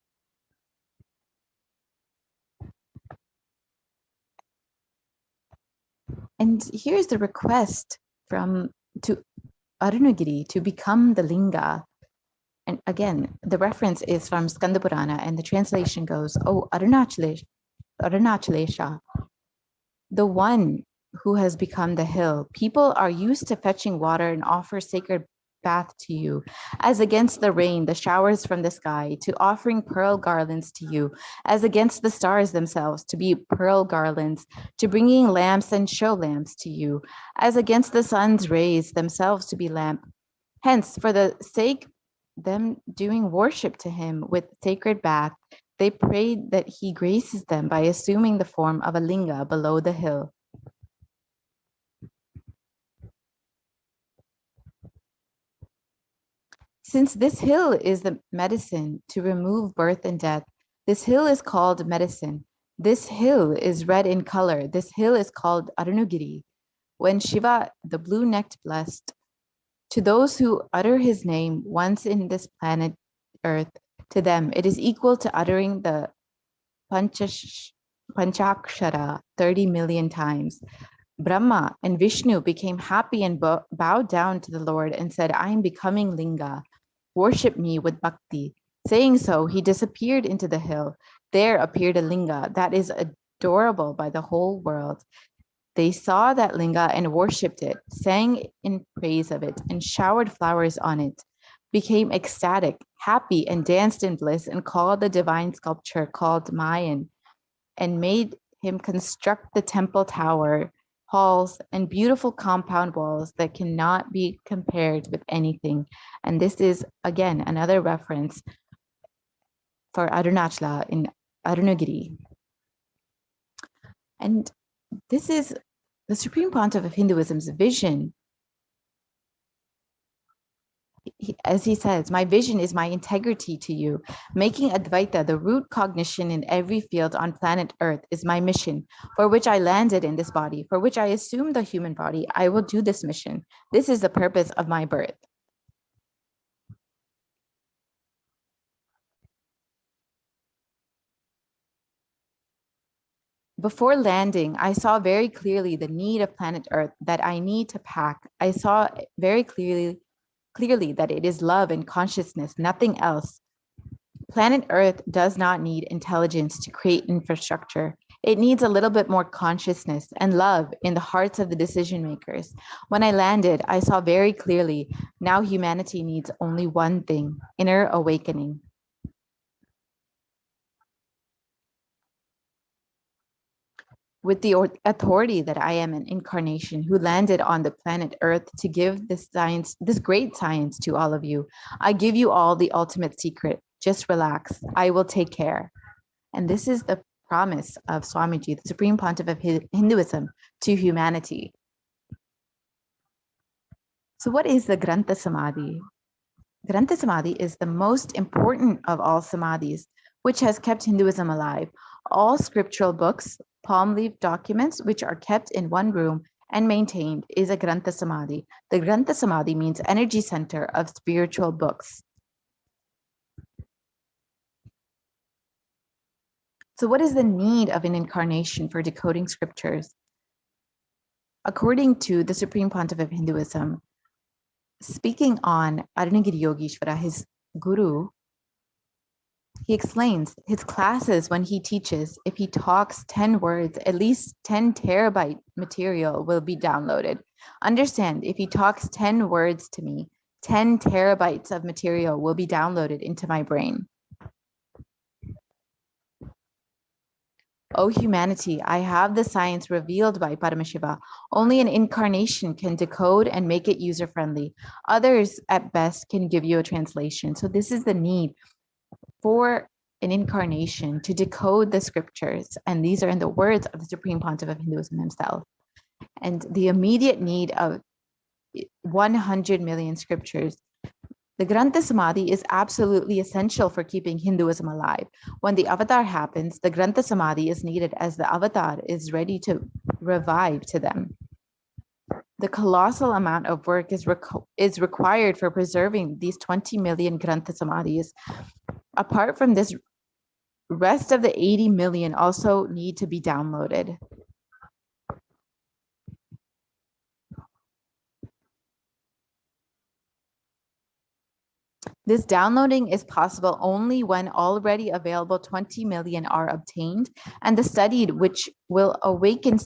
And here's the request to Arunagiri to become the linga. And again, the reference is from Skanda Purana, and the translation goes, "Oh, Arunachalesha, the one who has become the hill. People are used to fetching water and offer sacred bath to you, as against the rain, the showers from the sky, to offering pearl garlands to you, as against the stars themselves, to be pearl garlands, to bringing lamps and show lamps to you, as against the sun's rays themselves to be lamp. Hence, for the sake them doing worship to him with sacred bath, they prayed that he graces them by assuming the form of a linga below the hill. Since this hill is the medicine to remove birth and death, this hill is called medicine. This hill is red in color. This hill is called Arunagiri. When Shiva, the blue-necked blessed, to those who utter his name once in this planet Earth, to them it is equal to uttering the Panchakshara 30 million times. Brahma and Vishnu became happy and bowed down to the Lord and said, I am becoming linga. Worship me with bhakti. Saying so, he disappeared into the hill. There appeared a linga that is adorable by the whole world. They saw that linga and worshipped it, sang in praise of it, and showered flowers on it, became ecstatic, happy, and danced in bliss, and called the divine sculpture called Mayan, and made him construct the temple tower, halls, and beautiful compound walls that cannot be compared with anything. And this is, again, another reference for Arunachala in Arunagiri. And this is the Supreme Pontiff of Hinduism's vision. As he says, my vision is my integrity to you. Making Advaita the root cognition in every field on planet Earth is my mission, for which I landed in this body, for which I assumed the human body. I will do this mission. This is the purpose of my birth. Before landing, I saw very clearly the need of planet Earth that I need to pack. I saw very clearly that it is love and consciousness, nothing else. Planet Earth does not need intelligence to create infrastructure. It needs a little bit more consciousness and love in the hearts of the decision makers. When I landed, I saw very clearly now humanity needs only one thing, inner awakening. With the authority that I am an incarnation who landed on the planet Earth to give this science, this great science to all of you, I give you all the ultimate secret. Just relax. I will take care. And this is the promise of Swamiji, the Supreme Pontiff of Hinduism, to humanity. So what is the Grantha Samadhi? Grantha Samadhi is the most important of all samadhis, which has kept Hinduism alive. All scriptural books, palm leaf documents, which are kept in one room and maintained, is a Grantha Samadhi. The Grantha Samadhi means energy center of spiritual books. So what is the need of an incarnation for decoding scriptures? According to the Supreme Pontiff of Hinduism, speaking on Arunagiri Yogeshwara, his guru, he explains his classes when he teaches, if he talks 10 words, at least 10 terabyte material will be downloaded. Understand, if he talks 10 words to me, 10 terabytes of material will be downloaded into my brain. O humanity, I have the science revealed by Paramashiva. Only an incarnation can decode and make it user-friendly. Others, at best, can give you a translation. So this is the need for an incarnation to decode the scriptures. And these are in the words of the Supreme Pontiff of Hinduism himself. And the immediate need of 100 million scriptures. The Grantha Samadhi is absolutely essential for keeping Hinduism alive. When the avatar happens, the Grantha Samadhi is needed as the avatar is ready to revive to them. The colossal amount of work is required for preserving these 20 million Grantha Samadhis. Apart from this, rest of the 80 million also need to be downloaded. This downloading is possible only when already available 20 million are obtained, and the studied which will awaken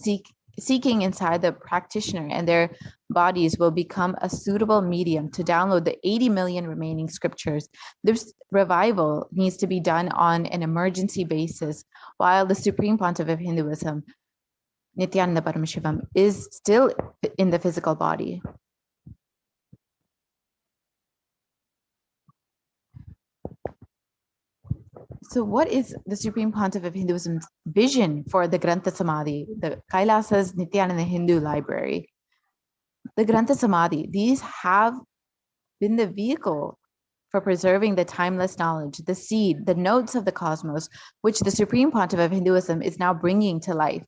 seeking inside the practitioner and their bodies will become a suitable medium to download the 80 million remaining scriptures. This revival needs to be done on an emergency basis, while the Supreme Pontiff of Hinduism, Nithyananda Paramashivam, is still in the physical body. So what is the Supreme Pontiff of Hinduism's vision for the Grantha Samadhi, the Kailasa's Nithyananda Hindu Library? The Grantha Samadhi, these have been the vehicle for preserving the timeless knowledge, the seed, the notes of the cosmos, which the Supreme Pontiff of Hinduism is now bringing to life.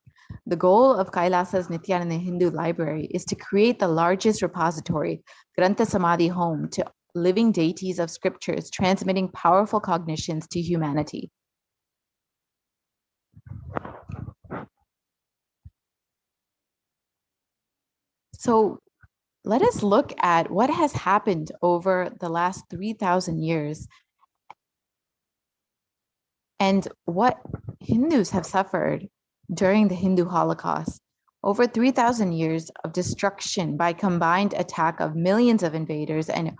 The goal of Kailasa's Nithyananda Hindu Library is to create the largest repository, Grantha Samadhi home, to living deities of scriptures, transmitting powerful cognitions to humanity. So let us look at what has happened over the last 3,000 years and what Hindus have suffered during the Hindu Holocaust. Over 3,000 years of destruction by combined attack of millions of invaders, and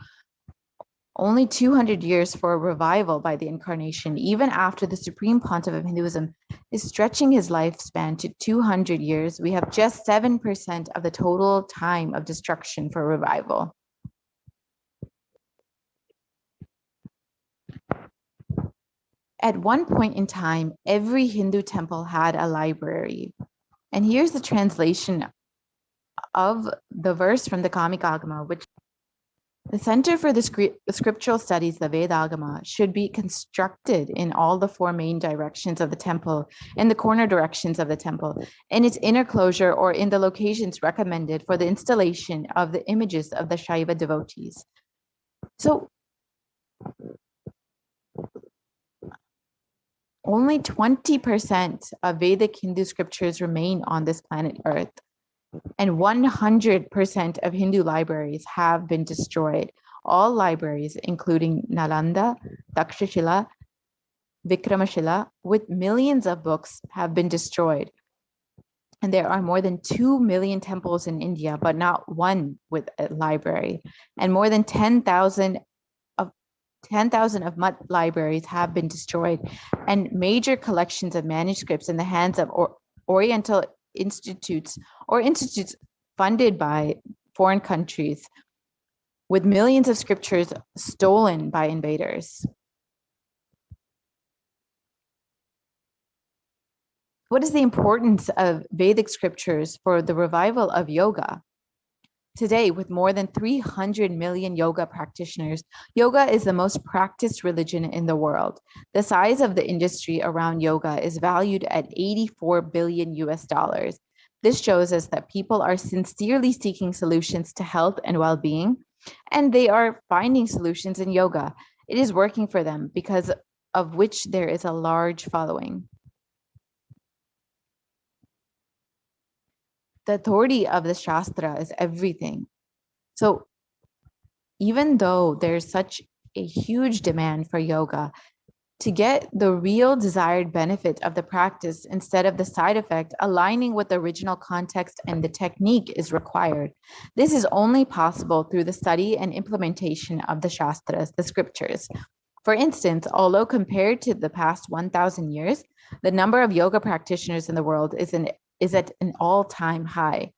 only 200 years for a revival by the incarnation, even after the Supreme Pontiff of Hinduism is stretching his lifespan to 200 years. We have just 7% of the total time of destruction for revival. At one point in time, every Hindu temple had a library. And here's the translation of the verse from the Kamikagama, which the Center for the Scriptural Studies, the Vedagama, should be constructed in all the four main directions of the temple, in the corner directions of the temple, in its inner closure, or in the locations recommended for the installation of the images of the Shaiva devotees. So, only 20% of Vedic Hindu scriptures remain on this planet Earth. And 100% of Hindu libraries have been destroyed. All libraries, including Nalanda, Takshashila, Vikramashila, with millions of books, have been destroyed. And there are more than 2 million temples in India, but not one with a library. And more than 10,000 of Mutt libraries have been destroyed. And major collections of manuscripts in the hands of Oriental institutes or institutes funded by foreign countries, with millions of scriptures stolen by invaders. What is the importance of Vedic scriptures for the revival of yoga? Today, with more than 300 million yoga practitioners, yoga is the most practiced religion in the world. The size of the industry around yoga is valued at $84 billion US. This shows us that people are sincerely seeking solutions to health and well-being, and they are finding solutions in yoga. It is working for them, because of which there is a large following. The authority of the Shastra is everything. So even though there's such a huge demand for yoga, to get the real desired benefit of the practice instead of the side effect, aligning with the original context and the technique is required. This is only possible through the study and implementation of the Shastras, the scriptures. For instance, although compared to the past 1,000 years, the number of yoga practitioners in the world is at an all-time high.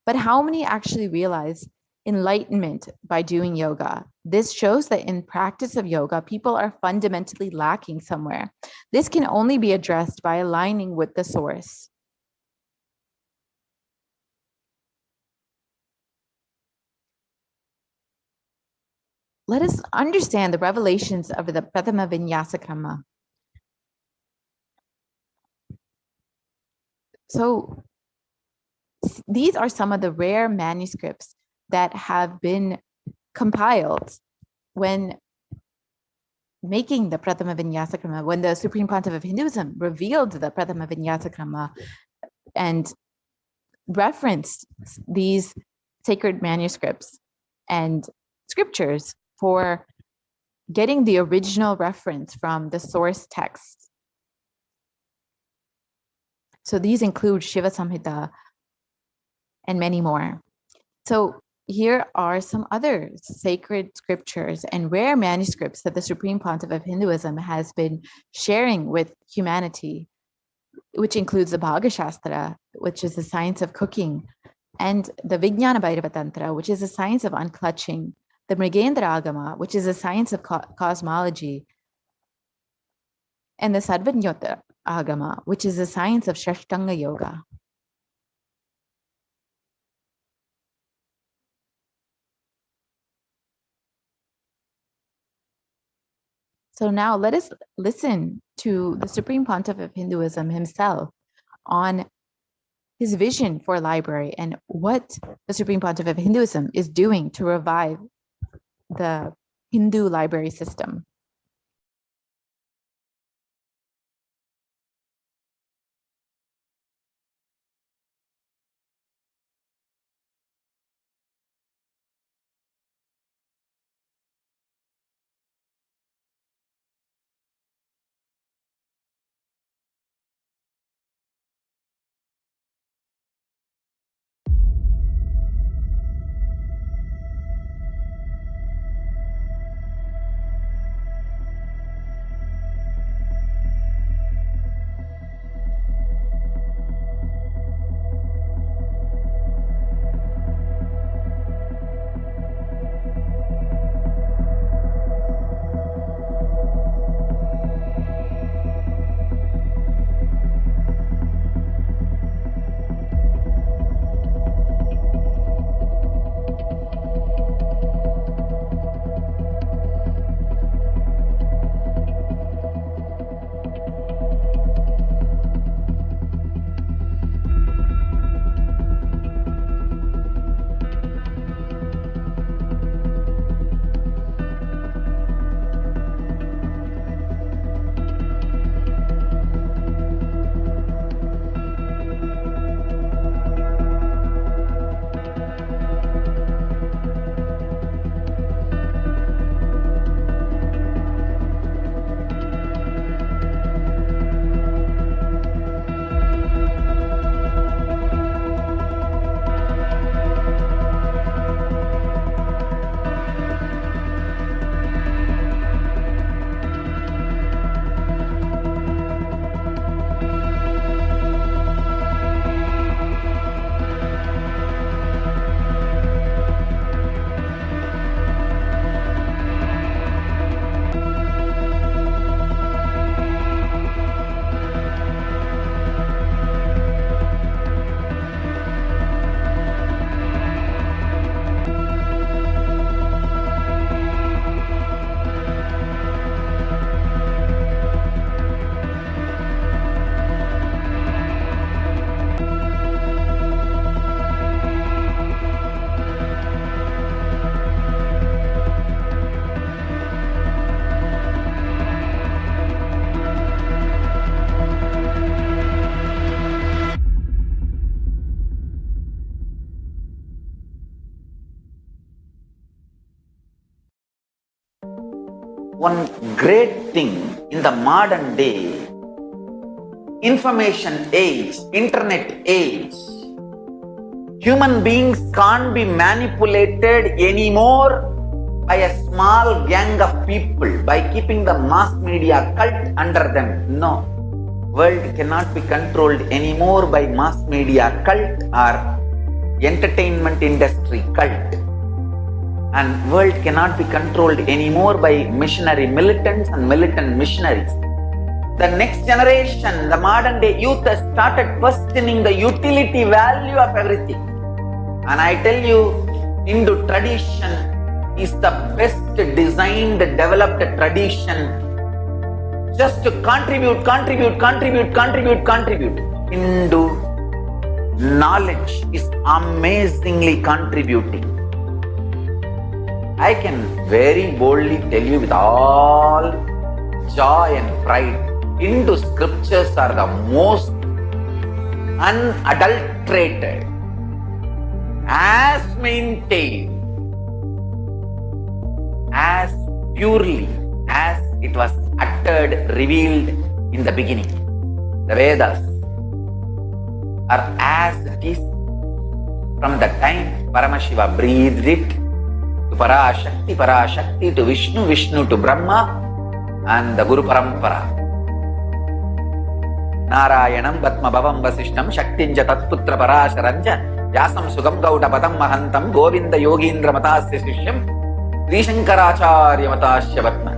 But how many actually realize enlightenment by doing yoga? This shows that in practice of yoga, people are fundamentally lacking somewhere. This can only be addressed by aligning with the source. Let us understand the revelations of the Prathama Vinyasa Krama. So these are some of the rare manuscripts that have been compiled when making the Prathama Vinyasa Krama, when the Supreme Pontiff of Hinduism revealed the Prathama Vinyasa Krama and referenced these sacred manuscripts and scriptures for getting the original reference from the source text. So these include Shiva Samhita, and many more. So here are some other sacred scriptures and rare manuscripts that the Supreme Pontiff of Hinduism has been sharing with humanity, which includes the Bhaga Shastra, which is the science of cooking, and the Vijnana Bhairava Tantra, which is the science of unclutching, the Mrigendra Agama, which is the science of cosmology, and the Sarvajnota Agama, which is the science of Shashtanga Yoga. So now let us listen to the Supreme Pontiff of Hinduism himself on his vision for a library and what the Supreme Pontiff of Hinduism is doing to revive the Hindu library system. One great thing in the modern day, information age, internet age, human beings can't be manipulated anymore by a small gang of people, by keeping the mass media cult under them. No, world cannot be controlled anymore by mass media cult or entertainment industry cult. And world cannot be controlled anymore by missionary militants and militant missionaries. The next generation, the modern day youth has started questioning the utility value of everything. And I tell you, Hindu tradition is the best designed, developed tradition just to contribute. Hindu knowledge is amazingly contributing. I can very boldly tell you with all joy and pride, Hindu scriptures are the most unadulterated, as maintained, as purely as it was uttered, revealed in the beginning. The Vedas are as it is From the time Paramashiva breathed it to Parashakti to Vishnu, Vishnu to Brahma and the Guru Parampara. Narayanam Batma Bhavam Vasishtam Shaktinja Tatputra Parasharanja Yasam Sugam Gauda Padam Mahantam Govinda Yogindra Matasya Sishyam Srishankaracharya Matasya Vatman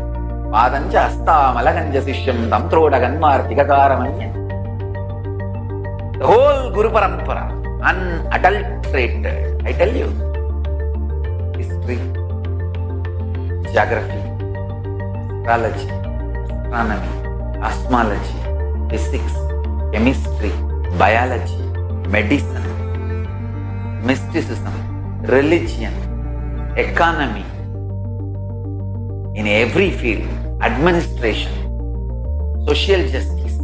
Padanja Asta Malaganja Sishyam Tamtroda Ganmar Tigakaramanya. The whole Guru Parampara, unadulterated, I tell you. History, geography, astrology, astronomy, cosmology, physics, chemistry, biology, medicine, mysticism, religion, economy, in every field, administration, social justice,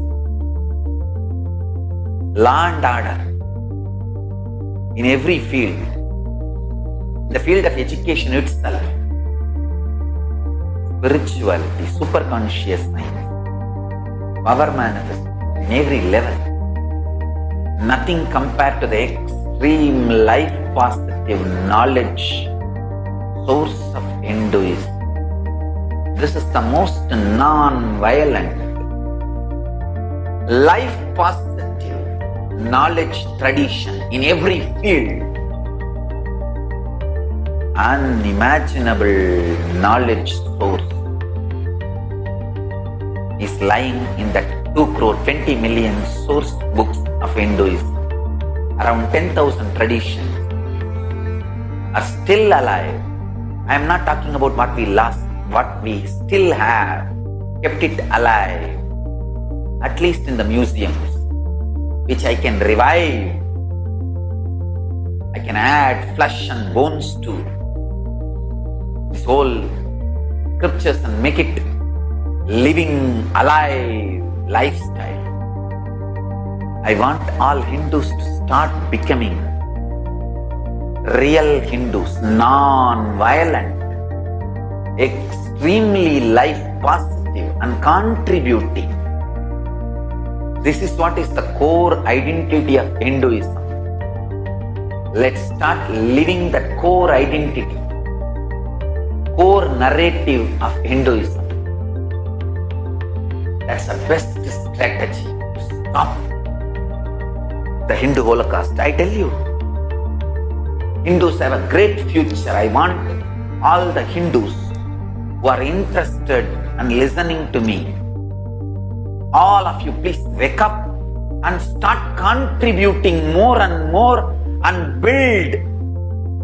law and order, in every field, the field of education itself, spirituality, superconsciousness, power manifest in every level. Nothing compared to the extreme life positive knowledge source of Hinduism. This is the most non-violent, life positive knowledge tradition in every field. Unimaginable knowledge source is lying in that 2,20 million source books of Hinduism. Around 10,000 traditions are still alive. I am not talking about what we lost, what we still have, kept it alive, at least in the museums, which I can revive. I can add flesh and bones to this whole scriptures and make it living, alive lifestyle. I want all Hindus to start becoming real Hindus, non-violent, extremely life positive and contributing. This is what is the core identity of Hinduism. Let's start living the core identity, core narrative of Hinduism. That's the best strategy to stop the Hindu Holocaust. I tell you, Hindus have a great future. I want all the Hindus who are interested and listening to me, all of you, please wake up and start contributing more and more and build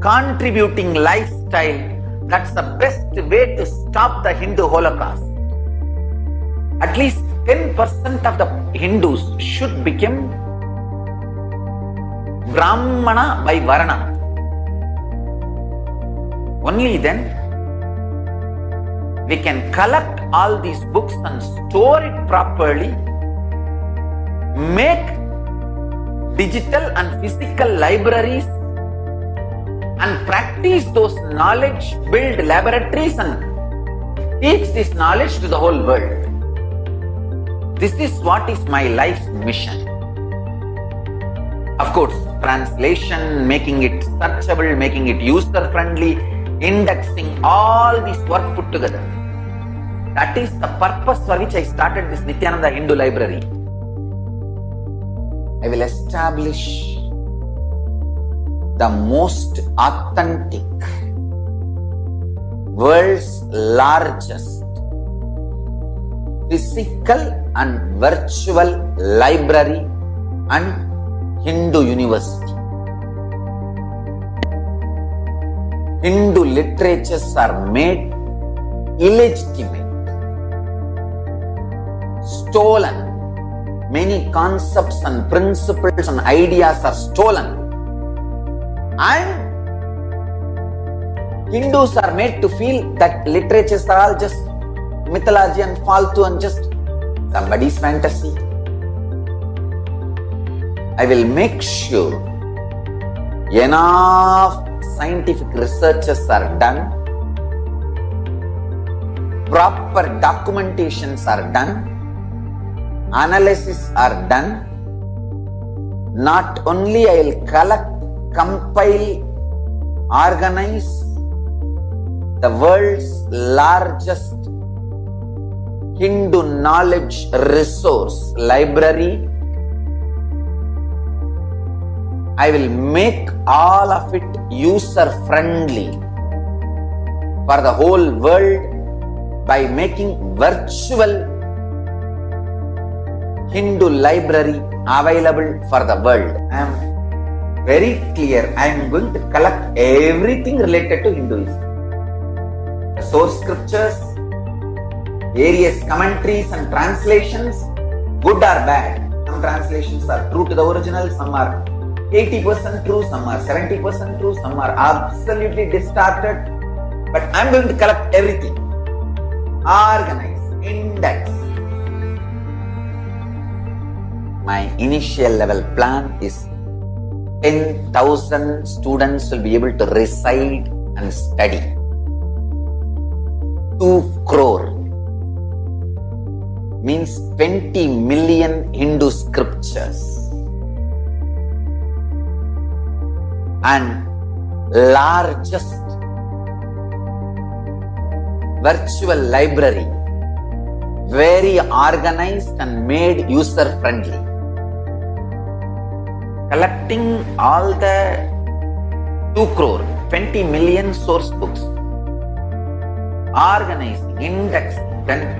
contributing lifestyle. That's the best way to stop the Hindu Holocaust. At least 10% of the Hindus should become Brahmana by Varana. Only then we can collect all these books and store it properly, make digital and physical libraries and practice those knowledge, build laboratories and teach this knowledge to the whole world. This is what is my life's mission. Of course, translation, making it searchable, making it user-friendly, indexing, all this work put together. That is the purpose for which I started this Nithyananda Hindu Library. I will establish the most authentic, world's largest physical and virtual library and Hindu university. Hindu literatures are made illegitimate, stolen. Many concepts and principles and ideas are stolen. And Hindus are made to feel that literatures are all just mythology and faltu and just somebody's fantasy. I will make sure enough scientific researches are done, proper documentations are done, analysis are done. Not only I will collect compile, organize the world's largest Hindu knowledge resource library. I will make all of it user-friendly for the whole world by making virtual Hindu library available for the world. I am very clear. I am going to collect everything related to Hinduism. The source scriptures, various commentaries and translations, good or bad. Some translations are true to the original, some are 80% true, some are 70% true, some are absolutely distorted. But I am going to collect everything, organize, index. My initial level plan is 10,000 students will be able to reside and study. 2 crore means 20 million Hindu scriptures. And largest virtual library, very organized and made user-friendly. Collecting all the 2 crore, 20 million source books, organizing, indexing, then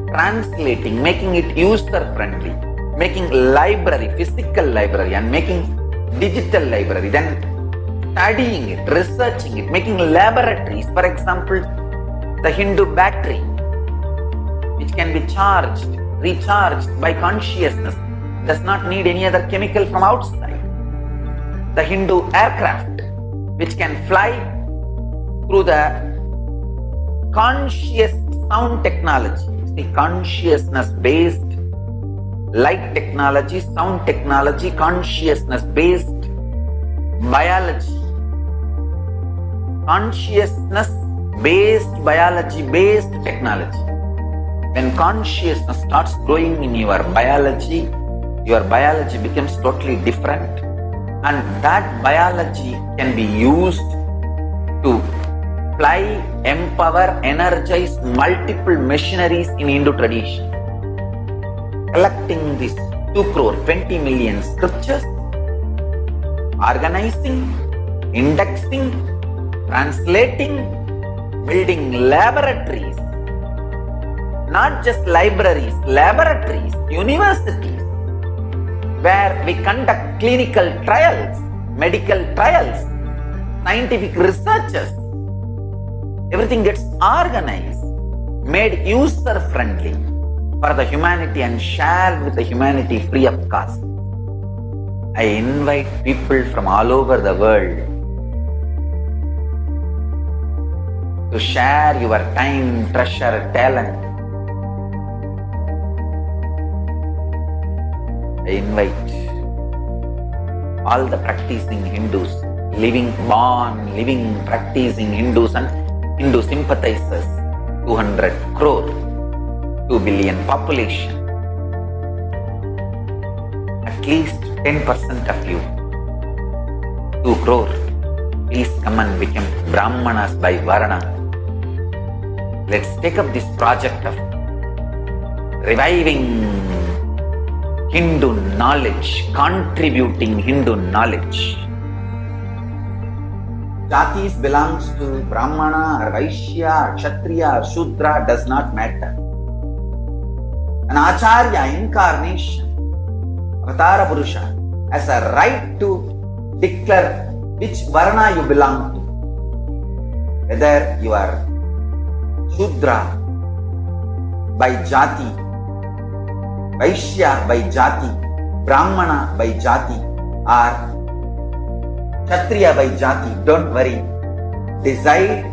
translating, making it user-friendly, making library, physical library, and making digital library, then studying it, researching it, making laboratories. For example, the Hindu battery, which can be charged, recharged by consciousness, does not need any other chemical from outside. The Hindu aircraft, which can fly through the conscious sound technology, the consciousness-based light technology, sound technology, consciousness-based biology, consciousness-based biology-based technology. When consciousness starts growing in your biology becomes totally different, and that biology can be used to fly, empower, energize multiple machineries in Hindu tradition. Collecting this 2 crore, 20 million scriptures, organizing, indexing, translating, building laboratories, not just libraries, laboratories, universities, where we conduct clinical trials, medical trials, scientific researches. Everything gets organized, made user-friendly for the humanity and shared with the humanity free of cost. I invite people from all over the world to share your time, treasure, talent. I invite all the practicing Hindus, living, practicing Hindus and Hindu sympathizers, 200 crore, 2 billion population. At least 10% of you, 2 crore, please come and become Brahmanas by Varna. Let's take up this project of reviving Hindu knowledge, contributing Hindu knowledge. Jatis belongs to Brahmana or Vaishya or Kshatriya or Shudra does not matter. An Acharya incarnation, Avatara Purusha, has a right to declare which Varna you belong to. Whether you are Shudra by Jati, Vaishya by Jati, Brahmana by Jati, or Kshatriya by Jati, don't worry. Decide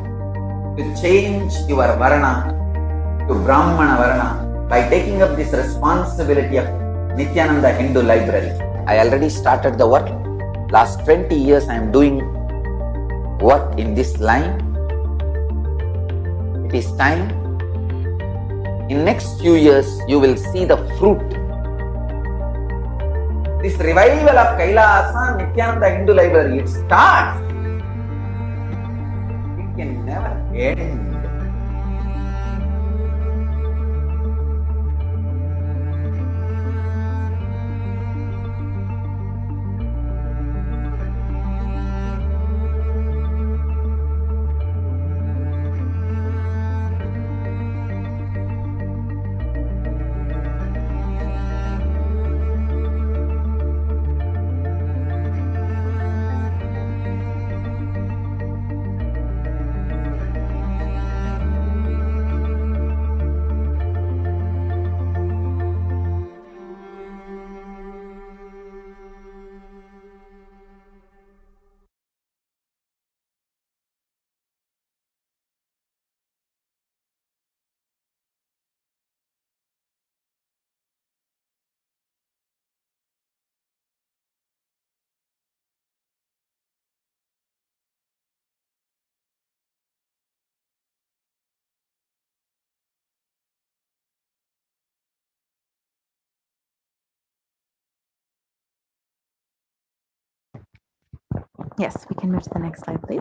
to change your Varna to Brahmana Varna by taking up this responsibility of Nithyananda Hindu Library. I already started the work. Last 20 years I am doing work in this line. It is time. In next few years you will see the fruit. this revival of Kailasa, Nithyananda Hindu Library, it starts. It can never end. Yes, we can move to the next slide, please.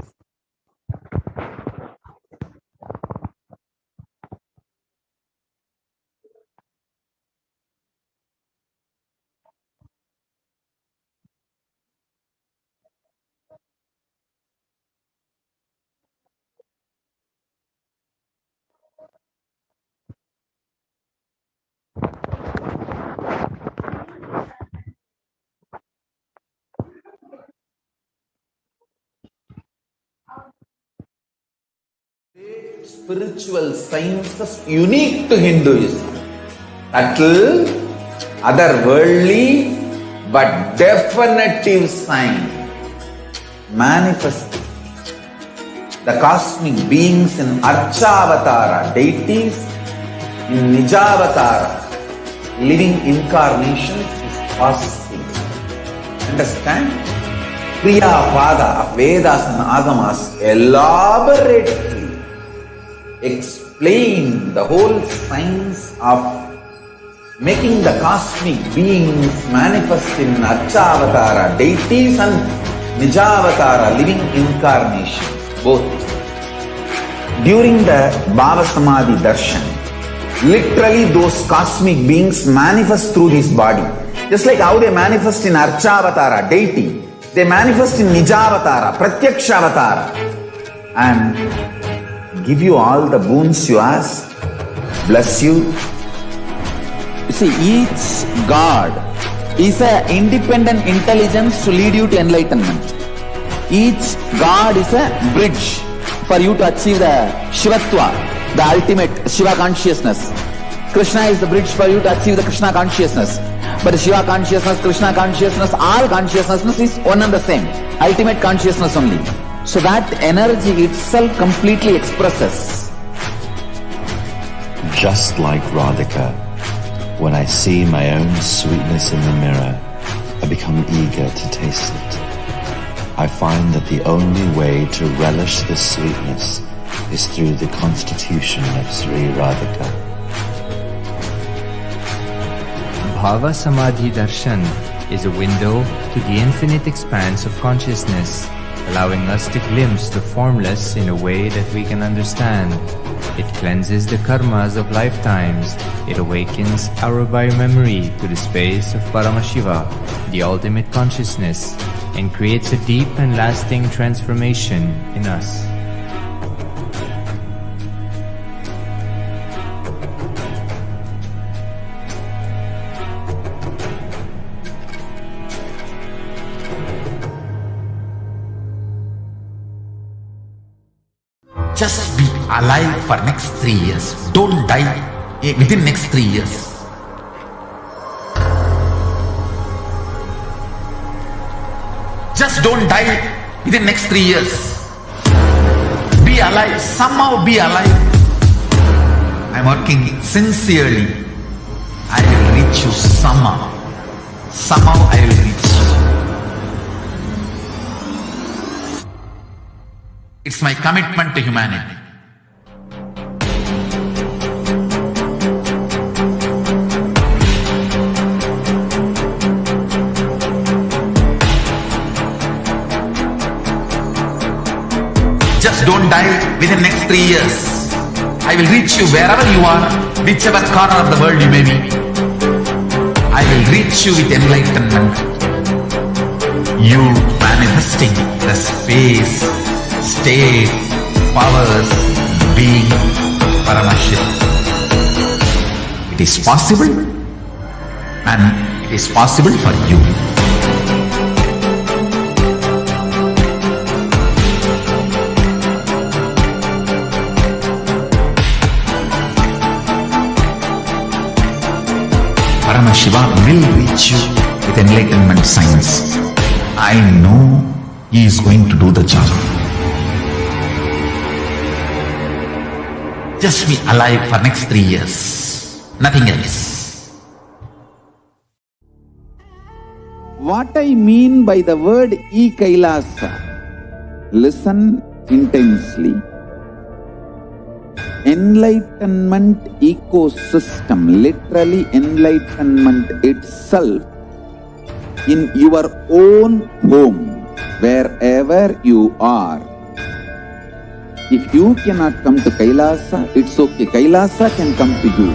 Spiritual sciences unique to Hinduism. Subtle, otherworldly, but definitive sign. Manifesting the cosmic beings in Archavatara, deities in Nijavatara, living incarnations is possible. Understand? Kriya Pada of Vedas and Agamas elaborately explain the whole science of making the cosmic beings manifest in Archavatara, deities and Nijavatara, living incarnations, both. During the BHAVASAMADHI darshan, literally those cosmic beings manifest through this body. Just like how they manifest in Archavatara, deity, they manifest in Nijavatara, Pratyakshavatara, and give you all the boons you ask, bless you. You see, each God is an independent intelligence to lead you to enlightenment. Each God is a bridge for you to achieve the Shivatva, the ultimate Shiva consciousness. Krishna is the bridge for you to achieve the Krishna consciousness. But the Shiva consciousness, Krishna consciousness, all consciousness is one and the same. Ultimate consciousness only. So that energy itself completely expresses. Just like Radhika, when I see my own sweetness in the mirror, I become eager to taste it. I find that the only way to relish the sweetness is through the constitution of Sri Radhika. BHAVASAMADHI Darshan is a window to the infinite expanse of consciousness, allowing us to glimpse the formless in a way that we can understand. It cleanses the karmas of lifetimes. It awakens our biomemory to the space of Paramashiva, the ultimate consciousness, and creates a deep and lasting transformation in us. Just be alive for next 3 years. Don't die within next 3 years. Just don't die within next 3 years. Be alive. Somehow be alive. I'm working sincerely. I will reach you somehow. Somehow I will reach you. It's my commitment to humanity. Just don't die within the next 3 years. I will reach you wherever you are, whichever corner of the world you may be. I will reach you with enlightenment. You manifesting the space, state, powers, being Paramashivoham. It is possible, and it is possible for you. Paramashivoham will reach you with enlightenment science. I know he is going to do the job. Just be alive for next 3 years. Nothing else. What I mean by the word Kailasa, listen intensely. Enlightenment ecosystem, literally enlightenment itself, in your own home, wherever you are. If you cannot come to Kailasa, it's okay. Kailasa can come to you.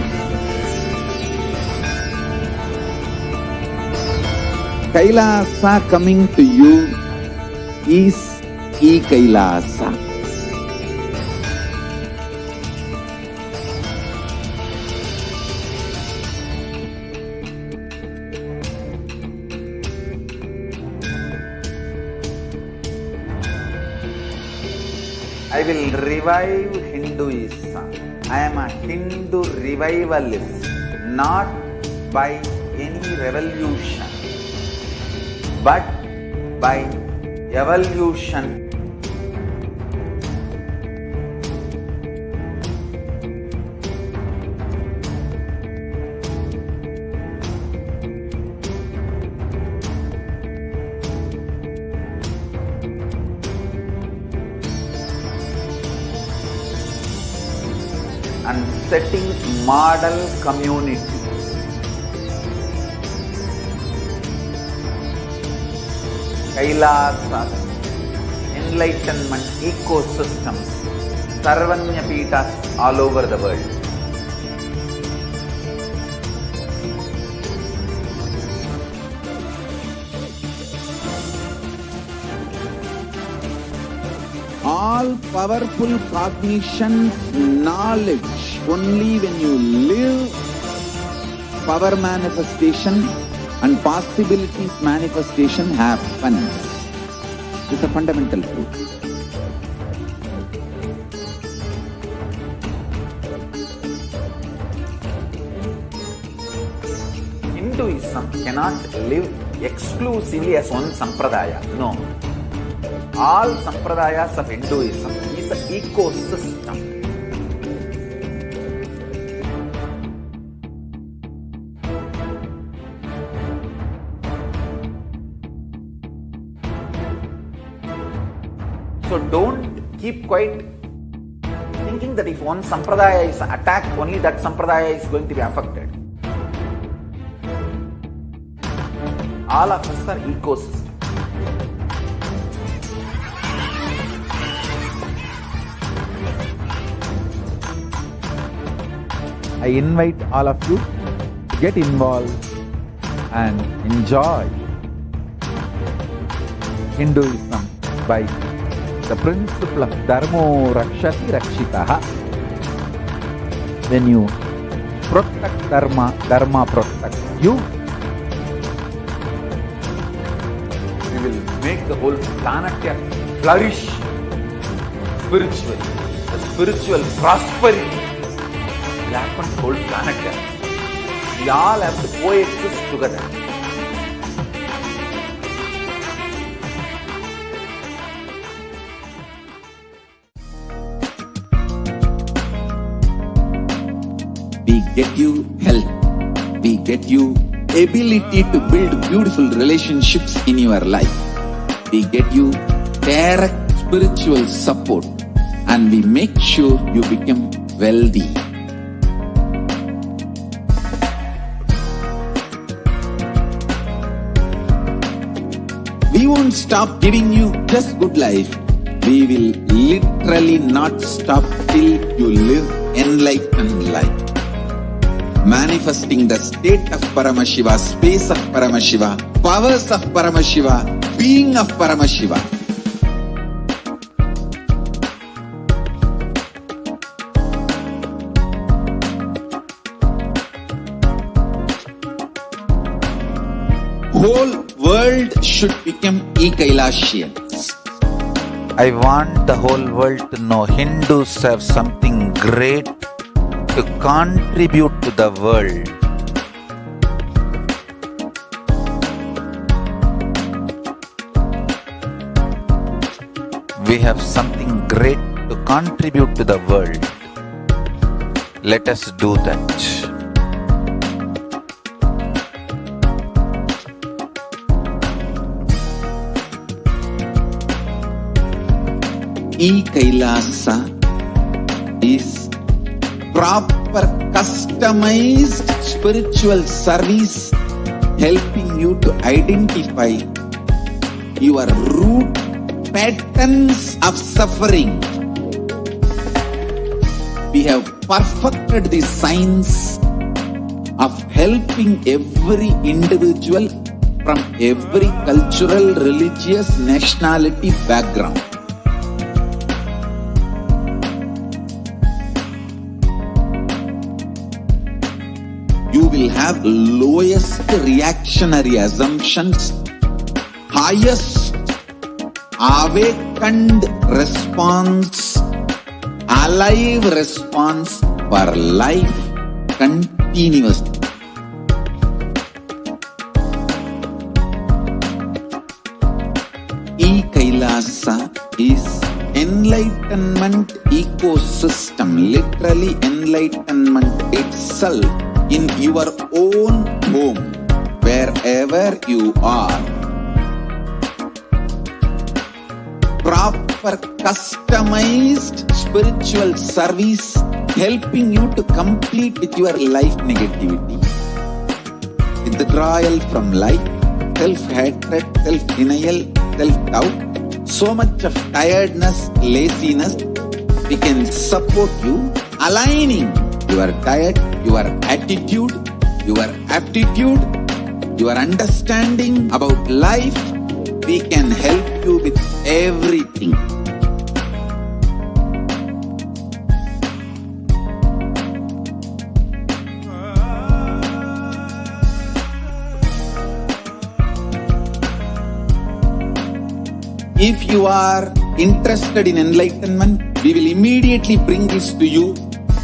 Kailasa coming to you is Kailasa. I will revive Hinduism. I am a Hindu revivalist, not by any revolution, but by evolution. And setting model communities. Kailasa, enlightenment ecosystems, Sarvanya Pitas all over the world. All powerful cognition, knowledge, only when you live, power manifestation and possibilities manifestation happens. It's a fundamental truth. Hinduism cannot live exclusively as one sampradaya. No. All sampradayas of Hinduism is an ecosystem. So don't keep quiet thinking that if one sampradaya is attacked, only that sampradaya is going to be affected. All of us are ecosystems. I invite all of you to get involved and enjoy Hinduism by the principle of Dharmo Rakshati Rakshitaha. When you protect Dharma, Dharma protects you. We will make the whole planet flourish spiritually. The spiritual prosperity will happen to the whole planet. We all have to coexist together. We get you health. We get you ability to build beautiful relationships in your life. We get you direct spiritual support, and we make sure you become wealthy. We won't stop giving you just good life. We will literally not stop till you live enlightened life. Manifesting the state of Paramashiva, space of Paramashiva, powers of Paramashiva, being of Paramashiva. Whole world should become Kailasians. I want the whole world to know Hindus have something great to contribute to the world. We have something great to contribute to the world. Let us do that. Kailasa is proper customized spiritual service helping you to identify your root patterns of suffering. We have perfected the science of helping every individual from every cultural, religious, nationality background. You will have lowest reactionary assumptions, highest awakened response, alive response for life continuously. Kailasa is enlightenment ecosystem, literally enlightenment itself in your own home, wherever you are. Proper customized spiritual service helping you to complete with your life negativity. Withdrawal from life, self-hatred, self-denial, self-doubt, so much of tiredness, laziness. We can support you aligning your diet, your attitude, your aptitude, your understanding about life. We can help you with everything. If you are interested in enlightenment, we will immediately bring this to you.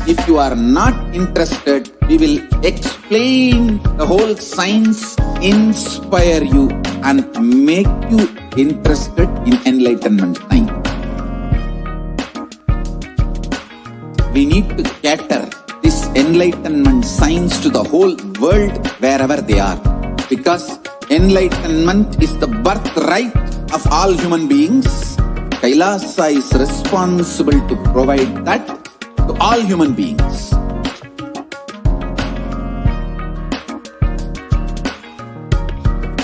If you are not interested, we will explain the whole science, inspire you and make you interested in enlightenment time. We need to cater this enlightenment science to the whole world wherever they are, because enlightenment is the birthright of all human beings. Kailasa is responsible to provide that to all human beings.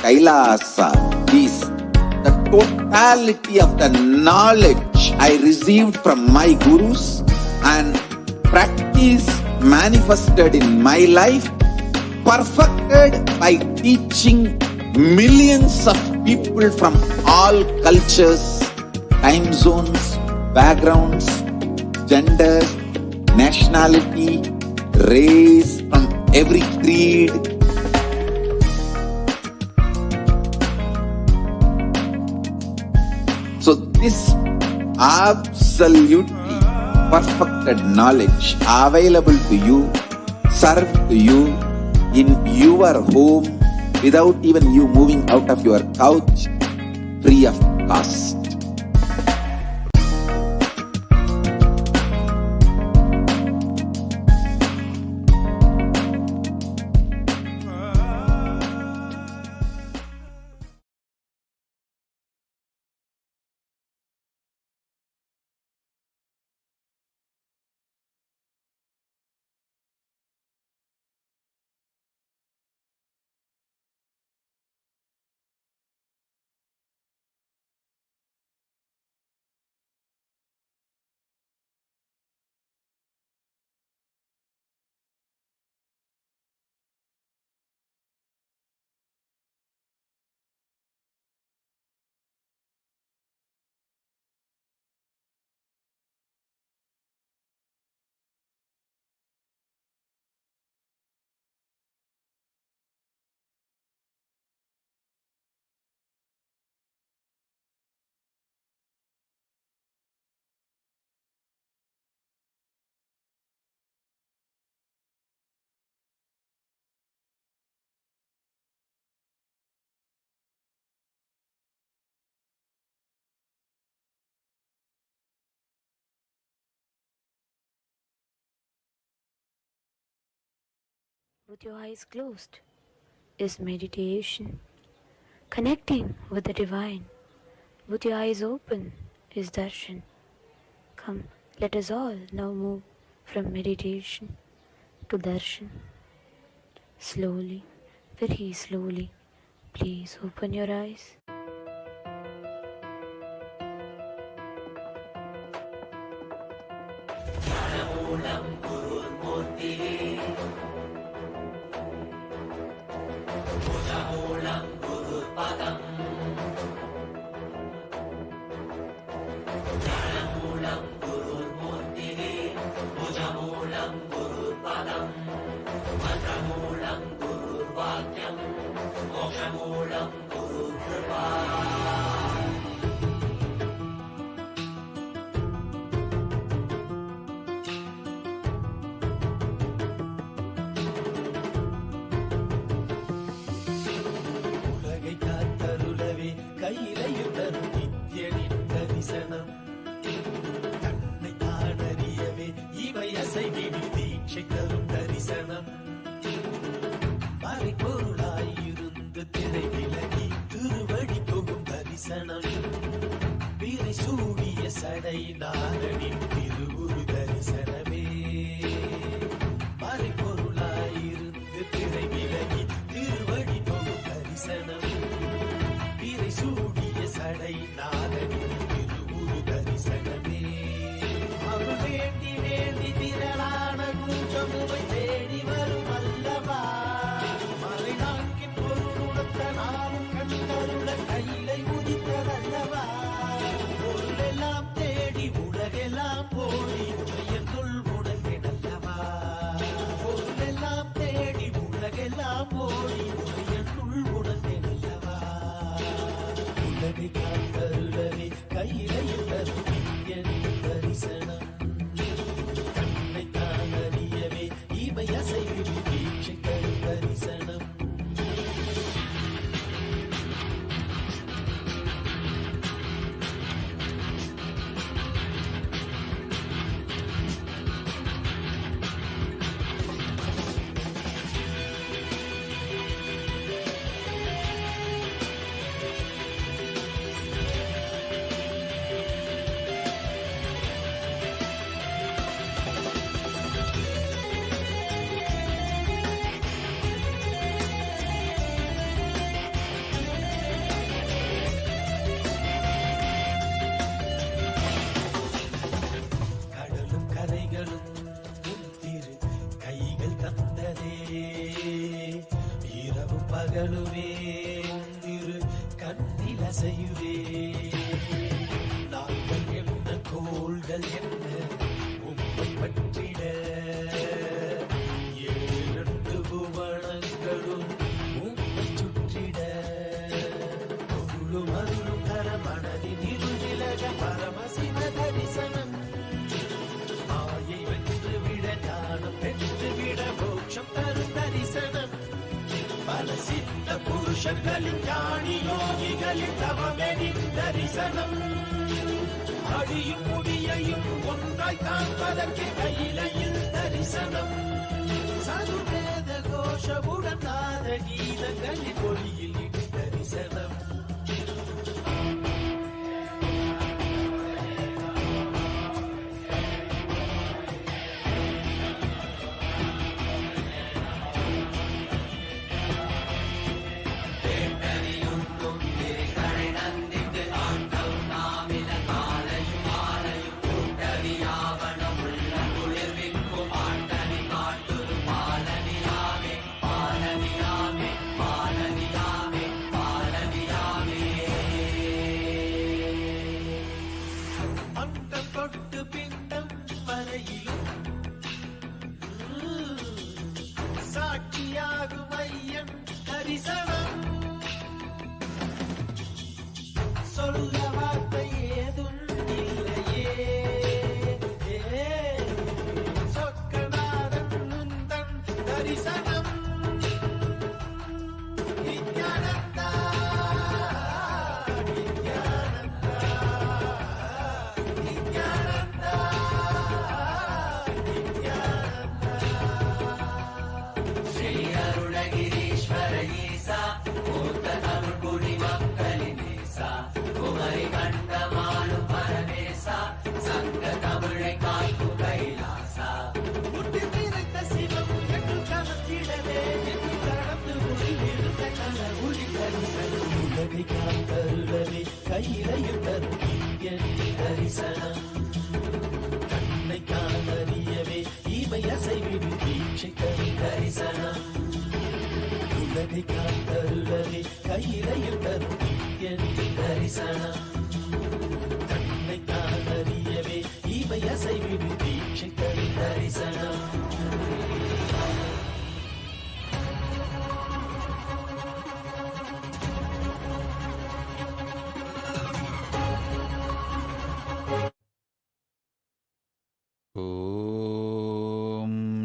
Kailasa is the totality of the knowledge I received from my gurus and practice manifested in my life, perfected by teaching millions of people from all cultures, time zones, backgrounds, genders, nationality, race, from every creed. So this absolutely perfected knowledge available to you, served to you in your home without even you moving out of your couch, free of cost. with your eyes closed is meditation. Connecting with the divine with your eyes open is darshan. Come, let us all now move from meditation to darshan. Slowly, very slowly, please open your eyes. உலகை காத்தருளவே கையிலையில் தரும் நித்யனின் தரிசனம் தன்னை தானறியவே இவை அசைவிடி தீட்சை தரும் தரிசனம் மறைபொருளாயிருந்து திரை விலகி திருவடி தொகும் தரிசனம் பிறை சூடிய சடை நாரனின் திருவுரு தரிசனமே மறைபொருளாயிருந்து திரை விலகி திருவடி தொகும் தரிசனம் பிறை சூடிய சடை நாரனின் திருவுரு தரிசனமே அவள் வேண்டி வேண்டி திரளான கூச்சமுவை தேடி வரும் அல்லவா மலை நான்கின் பொருளுடத்த நாளும் கண்களுட கையிலை உதித்ததல்லவா பொருளெல்லாம் தேடி உலகெல்லாம் போடி உடையனுள் உணர்ந்தல்லவா பொருளெல்லாம் தேடி உலகெல்லாம் போடி உடையனுள் உணர்ந்தல்லவா உலகை காத்தருளவே கையிலையில் தரும் என் தரிசனம் தன்னை தான் அறியவே இவை அசைவிடி தீட்சை தரும் தரிசனம் கடலும் கரைகளும் உன் திரு கைகள் தந்ததே இரவும் பகலுமே உன் திரு கண்ணில் அசையுவே நாங்கள் என்ன கோள்கள் என்ன உம்மை பற்றிட ஏழு புவனங்களும் உம்மை சுற்றிட பொருளும் அருளும் தர மனதின் இருவிலக பரமசிவ தரிசனம் மாயை வென்று விட ஞானம் பெற்று விட மோட்சம் தரும் தரிசனம் பல சித்த புருஷர்களின் ஞானி யோகிகளின் தவமெனின் தரிசனம் அடியும் முடியையும் ஒன்றாய் காண்பதற்கு கையிலையில் தரிசனம் சதுர்வேத கோஷமுடன் நாத கீதங்களின் ஒளியில் இடி தரிசனம் பாலனியாமே கையிலையும் தரும் தீயட்டி தரிசனம் கண்ணை காணறியவே இவை அசைவிடு தீட்சை தனி தரிசனம் உலகை காத்தருளவே கையிலையும் தரும் தீயட்டி தரிசனம் கண்ணை காணறியவே இவை அசைவிடு தீட்சை தனி தரிசனம் ॐ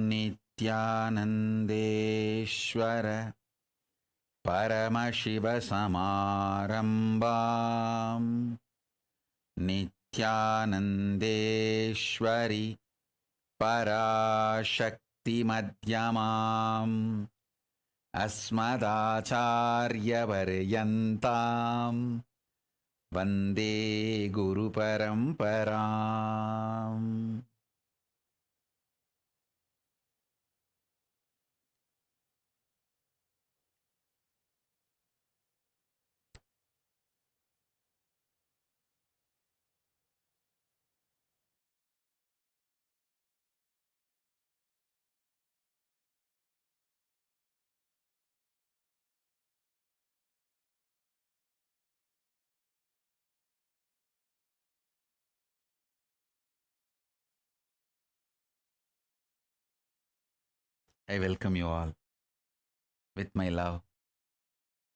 नित्यानन्देश्वर परमशिवसमारम्भाम् नित्यानन्देश्वरि पराशक्तिमध्यमाम् अस्मदाचार्यपर्यन्ताम् वन्दे गुरुपरम्पराम् I welcome you all with my love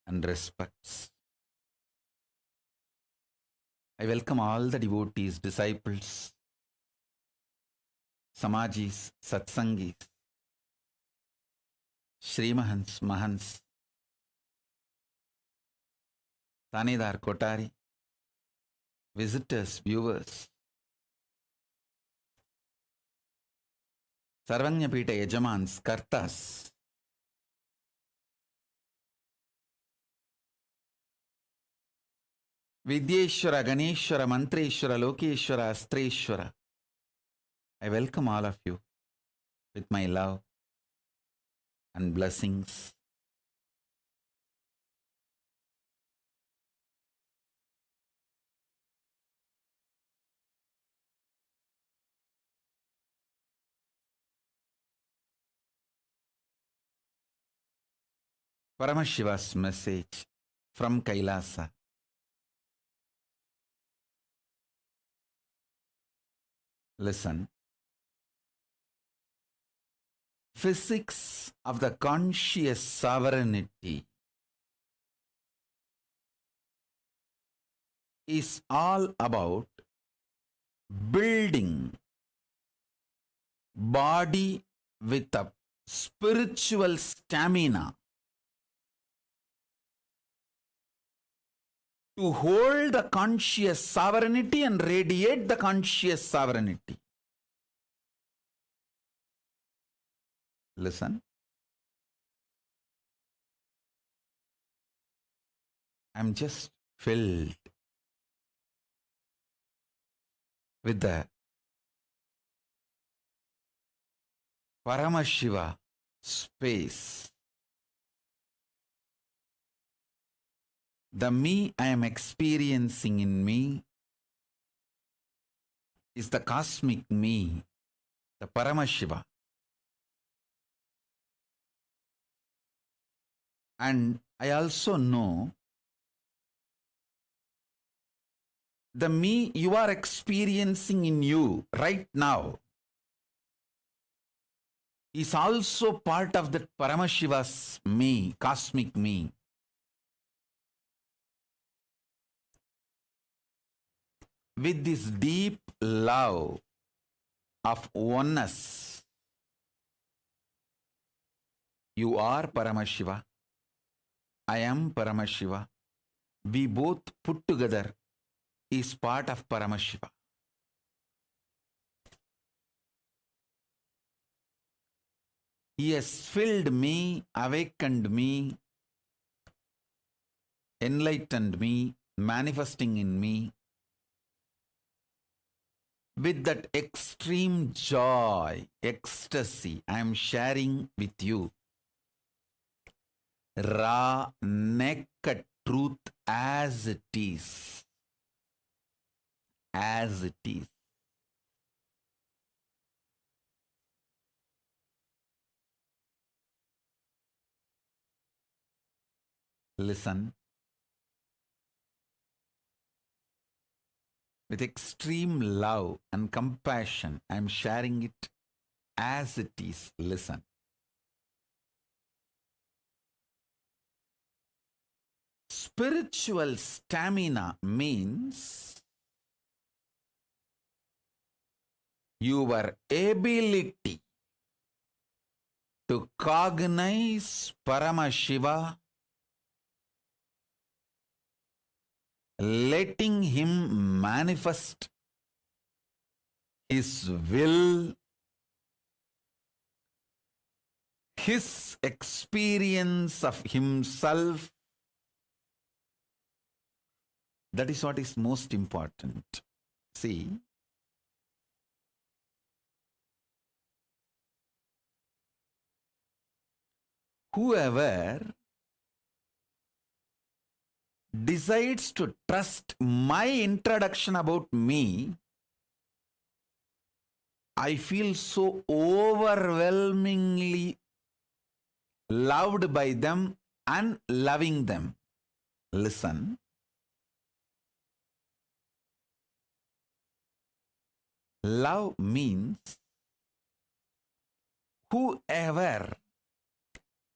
and respects. I welcome all the devotees, disciples, Samajis, Satsangis, Srimahans, Mahans, Tanidar, Kotari, visitors, viewers, Sarvanyapita Yajamans, Kartas, Vidyeshwara, Ganeshwara, Mantreshwara, Lokeshwara, Astreshwara. I welcome all of you with my love and blessings. Paramashiva's message from Kailasa. Listen. Physics of the conscious sovereignty is all about building body with a spiritual stamina to hold the conscious sovereignty and radiate the conscious sovereignty. Listen. I'm just filled with the Paramashiva space. The me I am experiencing in me is the cosmic me, the Paramashiva. And I also know the me you are experiencing in you right now is also part of the Paramashiva's me, cosmic me. With this deep love of oneness, you are Paramashiva, I am Paramashiva. We both put together is part of Paramashiva. He has filled me, awakened me, enlightened me, manifesting in me with that extreme joy, ecstasy I am sharing with you. Raw, naked truth as it is. as it is. Listen with extreme love and compassion. I am sharing it as it is. Listen. Spiritual stamina means your ability to cognize Paramashiva, letting him manifest his will, his experience of himself. That is what is most important. See, whoever decides to trust my introduction about me, I feel so overwhelmingly loved by them and loving them. Listen. Love means whoever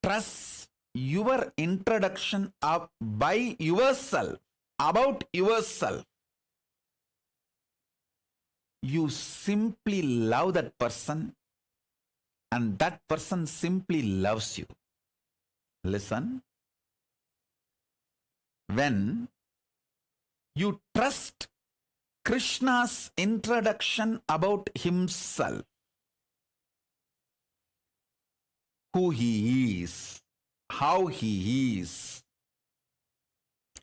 trusts your introduction of by yourself, about yourself, you simply love that person and that person simply loves you. Listen. When you trust Krishna's introduction about himself, who he is, how he is,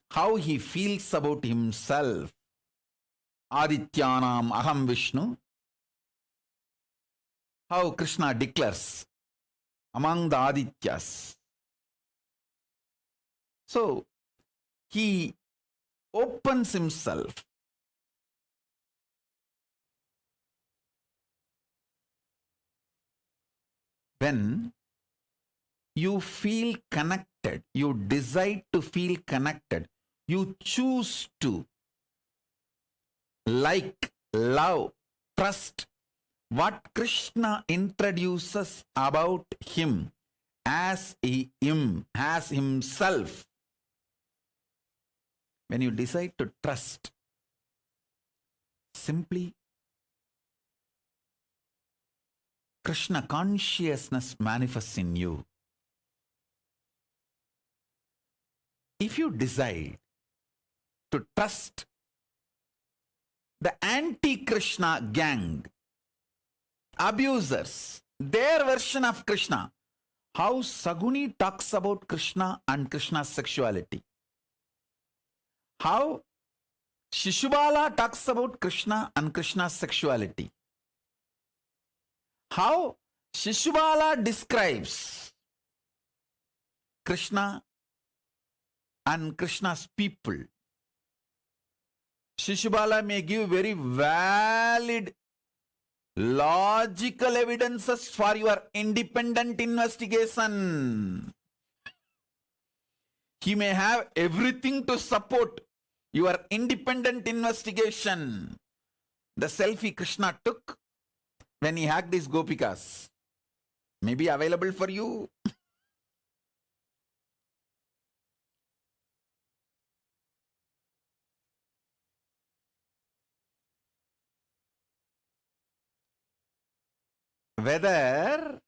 how he feels about himself, Adityanam Aham Vishnu, how Krishna declares among the Adityas. So, he opens himself. When you feel connected, you decide to feel connected, you choose to like, love, trust what Krishna introduces about him as him, as himself. When you decide to trust, simply Krishna consciousness manifests in you. If you decide to trust the anti-Krishna gang, abusers, their version of Krishna, how Saguni talks about Krishna and Krishna's sexuality, how Shishubala talks about Krishna and Krishna's sexuality, how Shishubala describes Krishna and Krishna's people. Shishubala may give very valid, logical evidences for your independent investigation. He may have everything to support your independent investigation. The selfie Krishna took when he hugged his gopikas may be available for you. Whether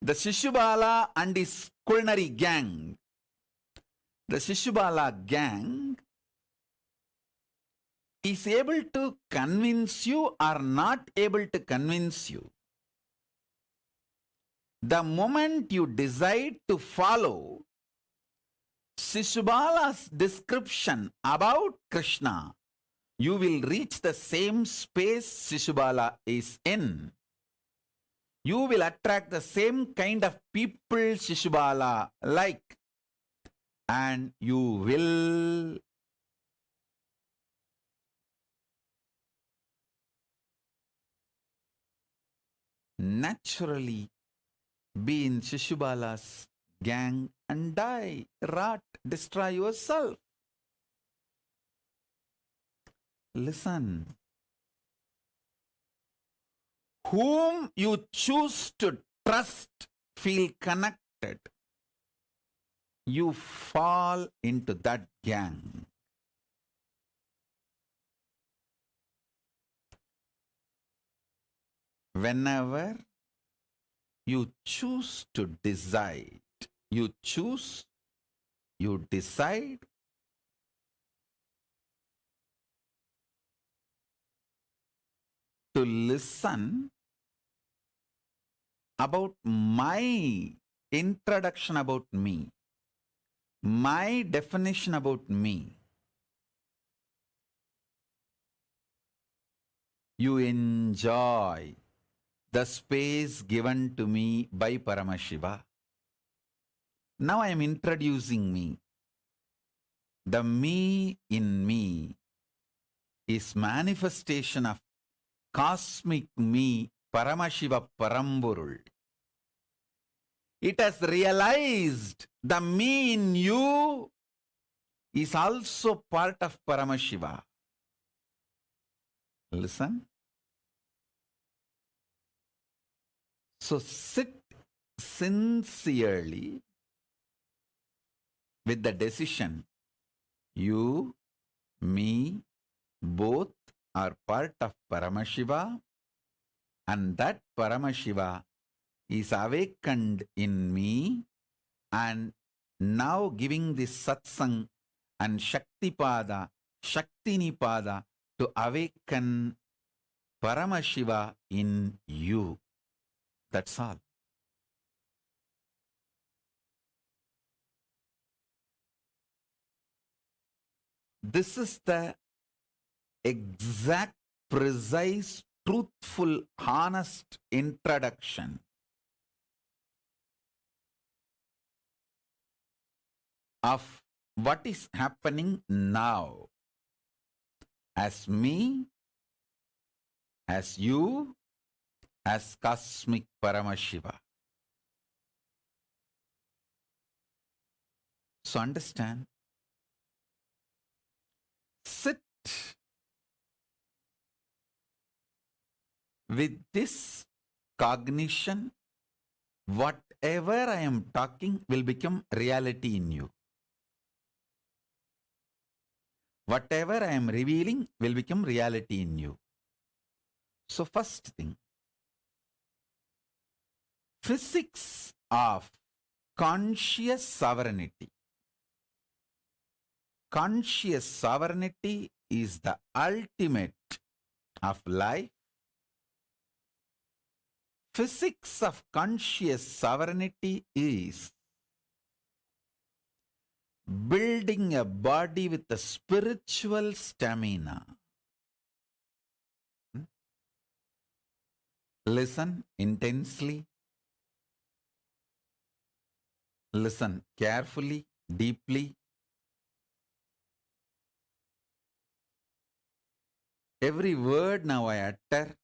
the Shishubala and his culinary gang, the Shishubala gang is able to convince you or not able to convince you, the moment you decide to follow Shishubala's description about Krishna, you will reach the same space Shishubala is in. You will attract the same kind of people Shishubala like. and you will naturally be in Shishubala's gang and die, rot, destroy yourself. Listen. Whom you choose to trust, feel connected, you fall into that gang. Whenever you choose to decide, you decide to listen about my introduction about me, my definition about me. You enjoy the space given to me by Paramashiva. Now I am introducing me. The me in me is manifestation of cosmic me, Paramashiva Paramburul. It has realized the me in you is also part of Paramashiva. Listen. So sit sincerely with the decision. You, me, both are part of Paramashiva, and that Paramashiva is awakened in me, and now giving this satsang and Shaktipada, Shaktinipada to awaken Paramashiva in you. That's all. This is the exact, precise, truthful, honest introduction of what is happening now as me, as you, as cosmic Paramashiva. So understand, sit with this cognition. Whatever I am talking will become reality in you. Whatever I am revealing will become reality in you. So first thing, physics of conscious sovereignty. Conscious sovereignty is the ultimate of life. Physics of conscious sovereignty is building a body with a spiritual stamina. Listen intensely. Listen carefully, deeply. Every word now I utter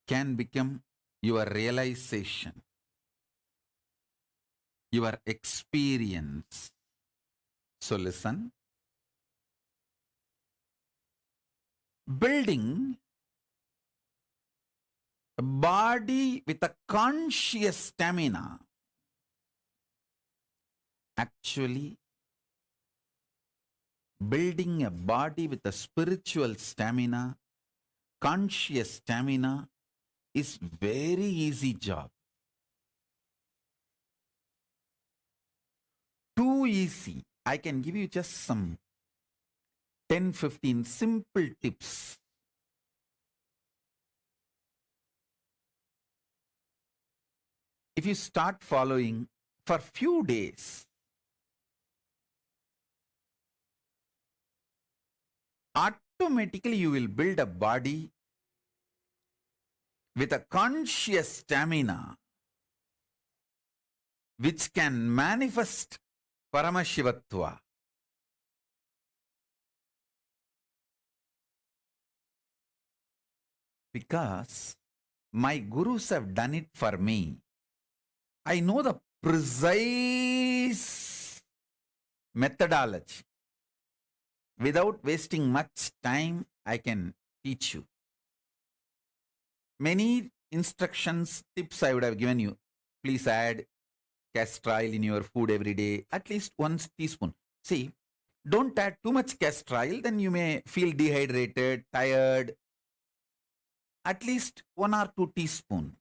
can become your realization, your experience. So listen. Building a body with a conscious stamina. Actually, building a body with a spiritual stamina, conscious stamina, is very easy job. Too easy. I can give you just some 10-15 simple tips. If you start following for few days, automatically you will build a body with a conscious stamina which can manifest Paramashivatva. Because my gurus have done it for me. I know the precise methodology. Without wasting much time, I can teach you. Many instructions, tips I would have given you. Please add castor oil in your food every day, at least 1 teaspoon. See, don't add too much castor oil, then you may feel dehydrated, tired. At least 1 or 2 teaspoons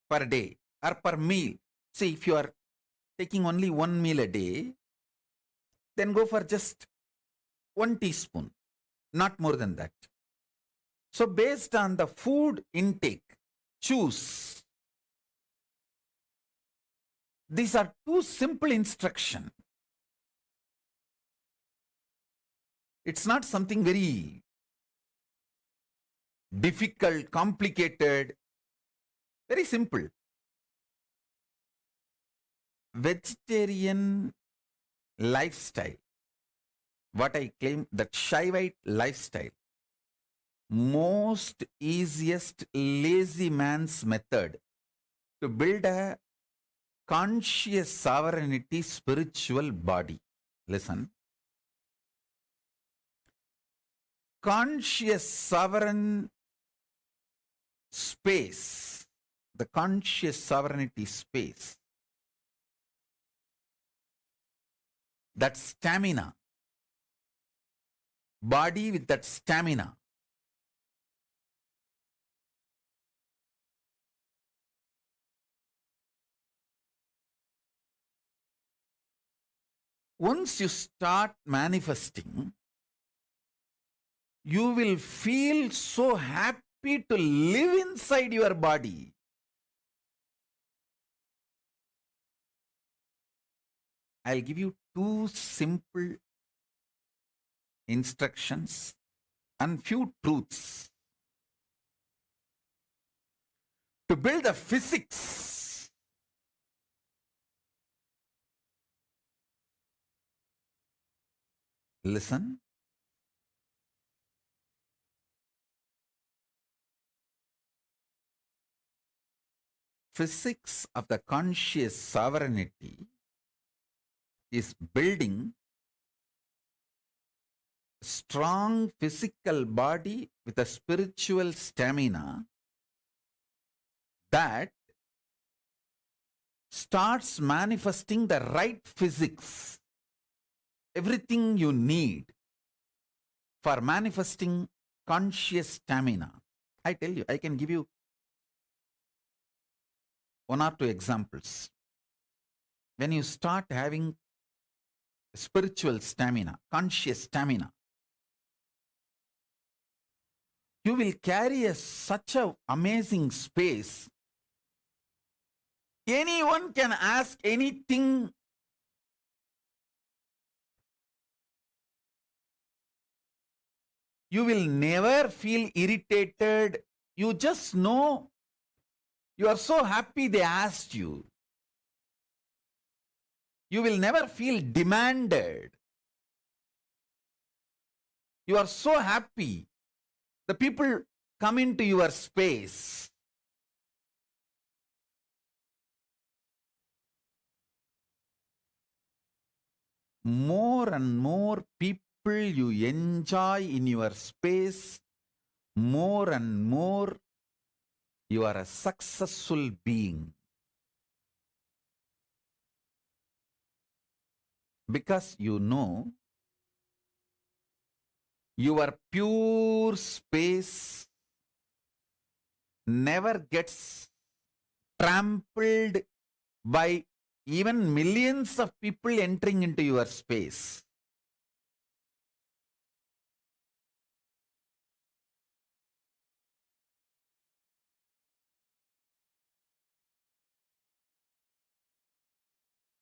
per day or per meal. See, if you are taking only 1 meal a day, then go for just 1 teaspoon, not more than that. So based on the food intake, choose. These are 2 simple instructions. It's not something very difficult, complicated, very simple. Vegetarian lifestyle, what I claim, that Shaivite lifestyle, most easiest lazy man's method to build a conscious sovereignty spiritual body. Listen. Conscious sovereign space, the conscious sovereignty space, that stamina, body with that stamina, once you start manifesting, you will feel so happy to live inside your body. I'll give you 2 simple instructions and few truths to build the physics. Listen. Physics of the conscious sovereignty is building strong physical body with a spiritual stamina that starts manifesting the right physics, everything you need for manifesting conscious stamina. I tell you, I can give you 1 or 2 examples. When you start having spiritual stamina, conscious stamina, you will carry such an amazing space. Anyone can ask anything. You will never feel irritated. You just know you are so happy they asked you. You will never feel demanded. You are so happy. The people come into your space. More and more people you enjoy in your space, more and more you are a successful being. Because you know your pure space never gets trampled by even millions of people entering into your space.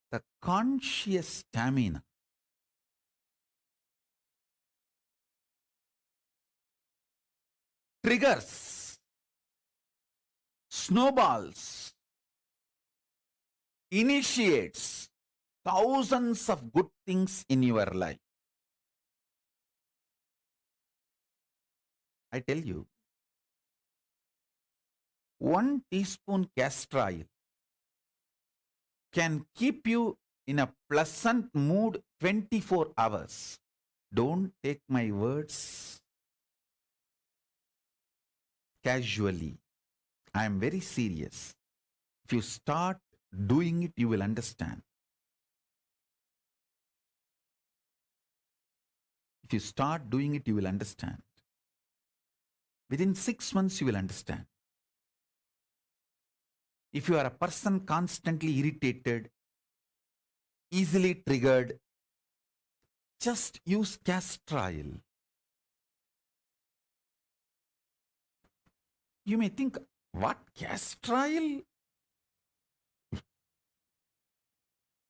The conscious stamina triggers, snowballs, initiates thousands of good things in your life. I tell you, 1 teaspoon castor oil can keep you in a pleasant mood 24 hours. Don't take my words casually. I am very serious. If you start doing it, you will understand. If you start doing it, you will understand. Within 6 months, you will understand. If you are a person constantly irritated, easily triggered, just use castor oil. You may think, what, castor oil?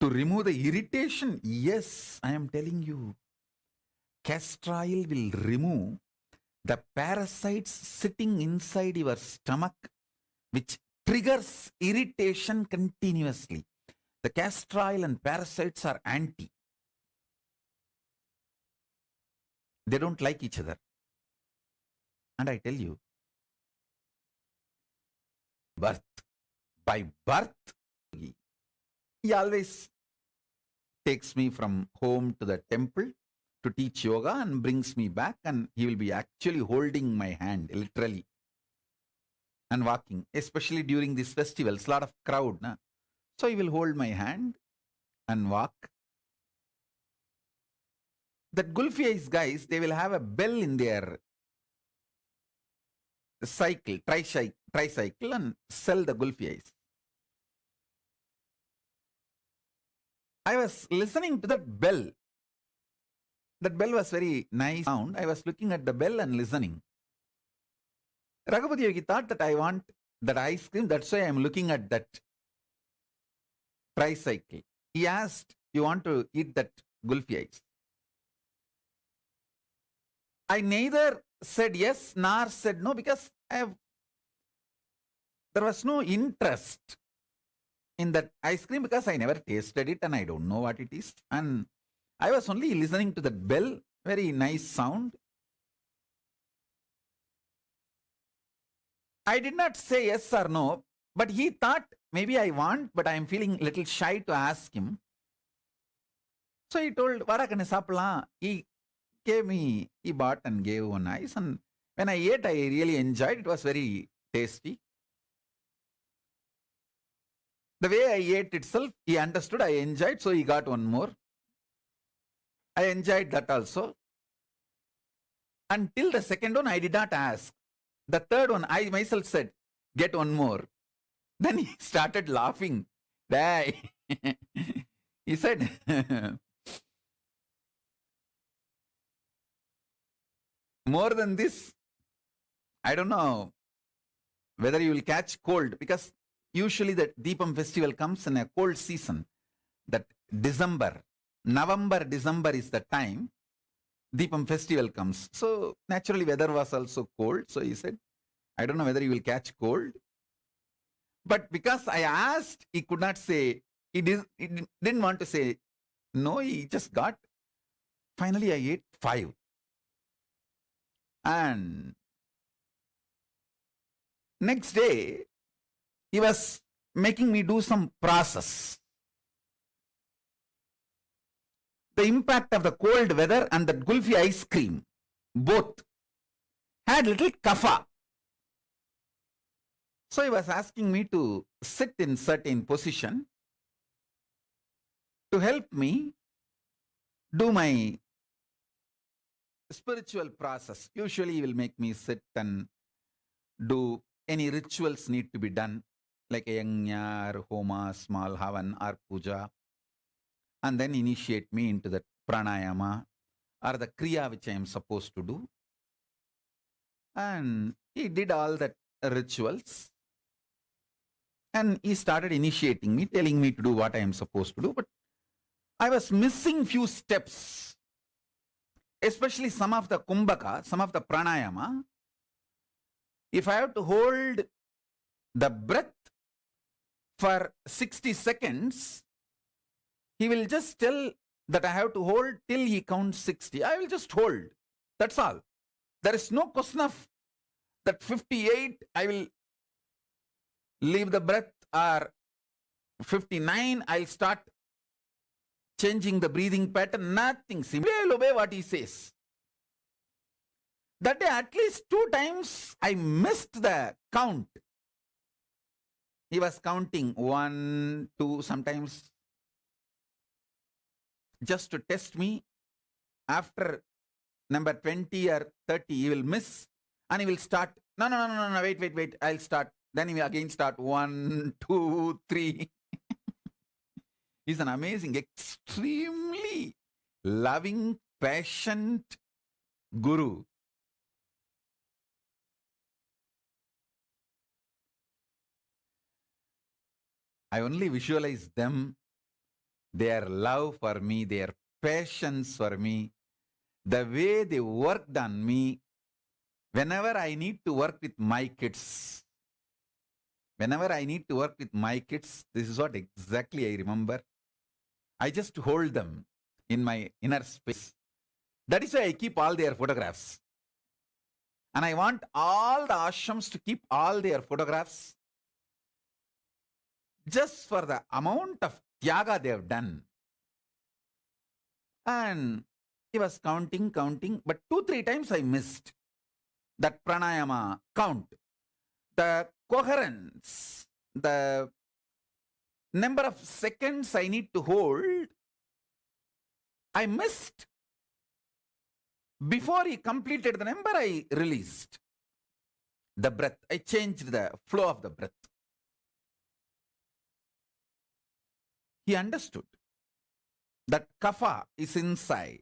To remove the irritation? Yes, I am telling you. Castor oil will remove the parasites sitting inside your stomach, which triggers irritation continuously. The castor oil and parasites are anti. They don't like each other. And I tell you, by birth, he always takes me from home to the temple to teach yoga and brings me back, and he will be actually holding my hand, literally, and walking, especially during these festivals, a lot of crowd. Na? So he will hold my hand and walk. That Gulfi Eyes guys, they will have a bell in their cycle, tricycle, and sell the Gulfi Eyes. I was listening to that bell. That bell was very nice sound. I was looking at the bell and listening. Raghupati Yogi thought that I want that ice cream. That's why I'm looking at that tricycle. He asked, you want to eat that Gulfi Eyes? I neither said yes nor said no, because there was no interest in that ice cream, because I never tasted it and I don't know what it is. And I was only listening to that bell, very nice sound. I did not say yes or no, but he thought maybe I want, but I am feeling a little shy to ask him. So he told, Varakane sapla. He bought and gave one ice, and when I ate, I really enjoyed. It was very tasty. The way I ate itself, he understood, I enjoyed, so he got one more. I enjoyed that also. Until the second one, I did not ask. The third one, I myself said, get one more. Then he started laughing. He said, more than this, I don't know whether you will catch cold, because usually the Deepam festival comes in a cold season. That December, November, December is the time Deepam festival comes. So naturally weather was also cold. So he said, I don't know whether you will catch cold. But because I asked, he could not say, he didn't want to say no, he just got. Finally, I ate 5. And next day, he was making me do some process. The impact of the cold weather and the Gulfi ice cream, both had little kapha. So he was asking me to sit in certain position to help me do my spiritual process. Usually he will make me sit and do any rituals need to be done, like a yajna or homa, small havan or puja, and then initiate me into the pranayama or the kriya which I am supposed to do. And he did all that rituals. And he started initiating me, telling me to do what I am supposed to do. But I was missing few steps, especially some of the kumbhaka, some of the pranayama. If I have to hold the breath for 60 seconds, he will just tell that I have to hold till he counts 60. I will just hold. That's all. There is no question of that 58, I will leave the breath, or 59, I'll start changing the breathing pattern. Nothing. Simply I'll obey what he says. That day, at least 2 times, I missed the count. He was counting 1, 2, sometimes just to test me. After number 20 or 30, he will miss and he will start. No, wait. I'll start. Then he will again start 1, 2, 3. He's an amazing, extremely loving, patient guru. I only visualize them, their love for me, their patience for me, the way they worked on me. Whenever I need to work with my kids, this is what exactly I remember. I just hold them in my inner space. That is why I keep all their photographs. And I want all the ashrams to keep all their photographs, just for the amount of tyaga they have done. And he was counting, but 2-3 times I missed that pranayama count. The coherence, the number of seconds I need to hold, I missed. Before he completed the number, I released the breath. I changed the flow of the breath. He understood that kapha is inside.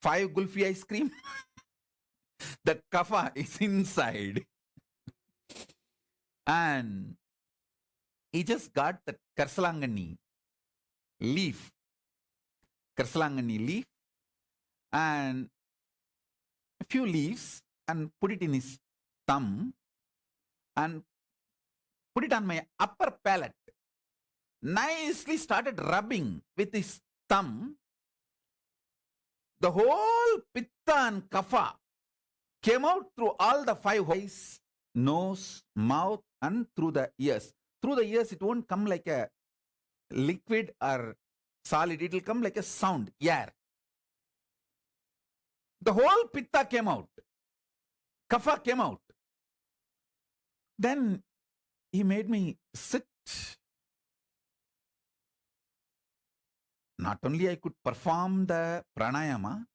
5 gulfi ice cream, that kapha is inside. And he just got the Karsalangani leaf, and a few leaves, and put it in his thumb and put it on my upper palate. Nicely started rubbing with his thumb. The whole pitta and kapha came out through all the 5 eyes, nose, mouth, and through the ears. Through the ears, it won't come like a liquid or solid. It will come like a sound, air. The whole pitta came out. Kapha came out. Then he made me sit. Not only I could perform the pranayama,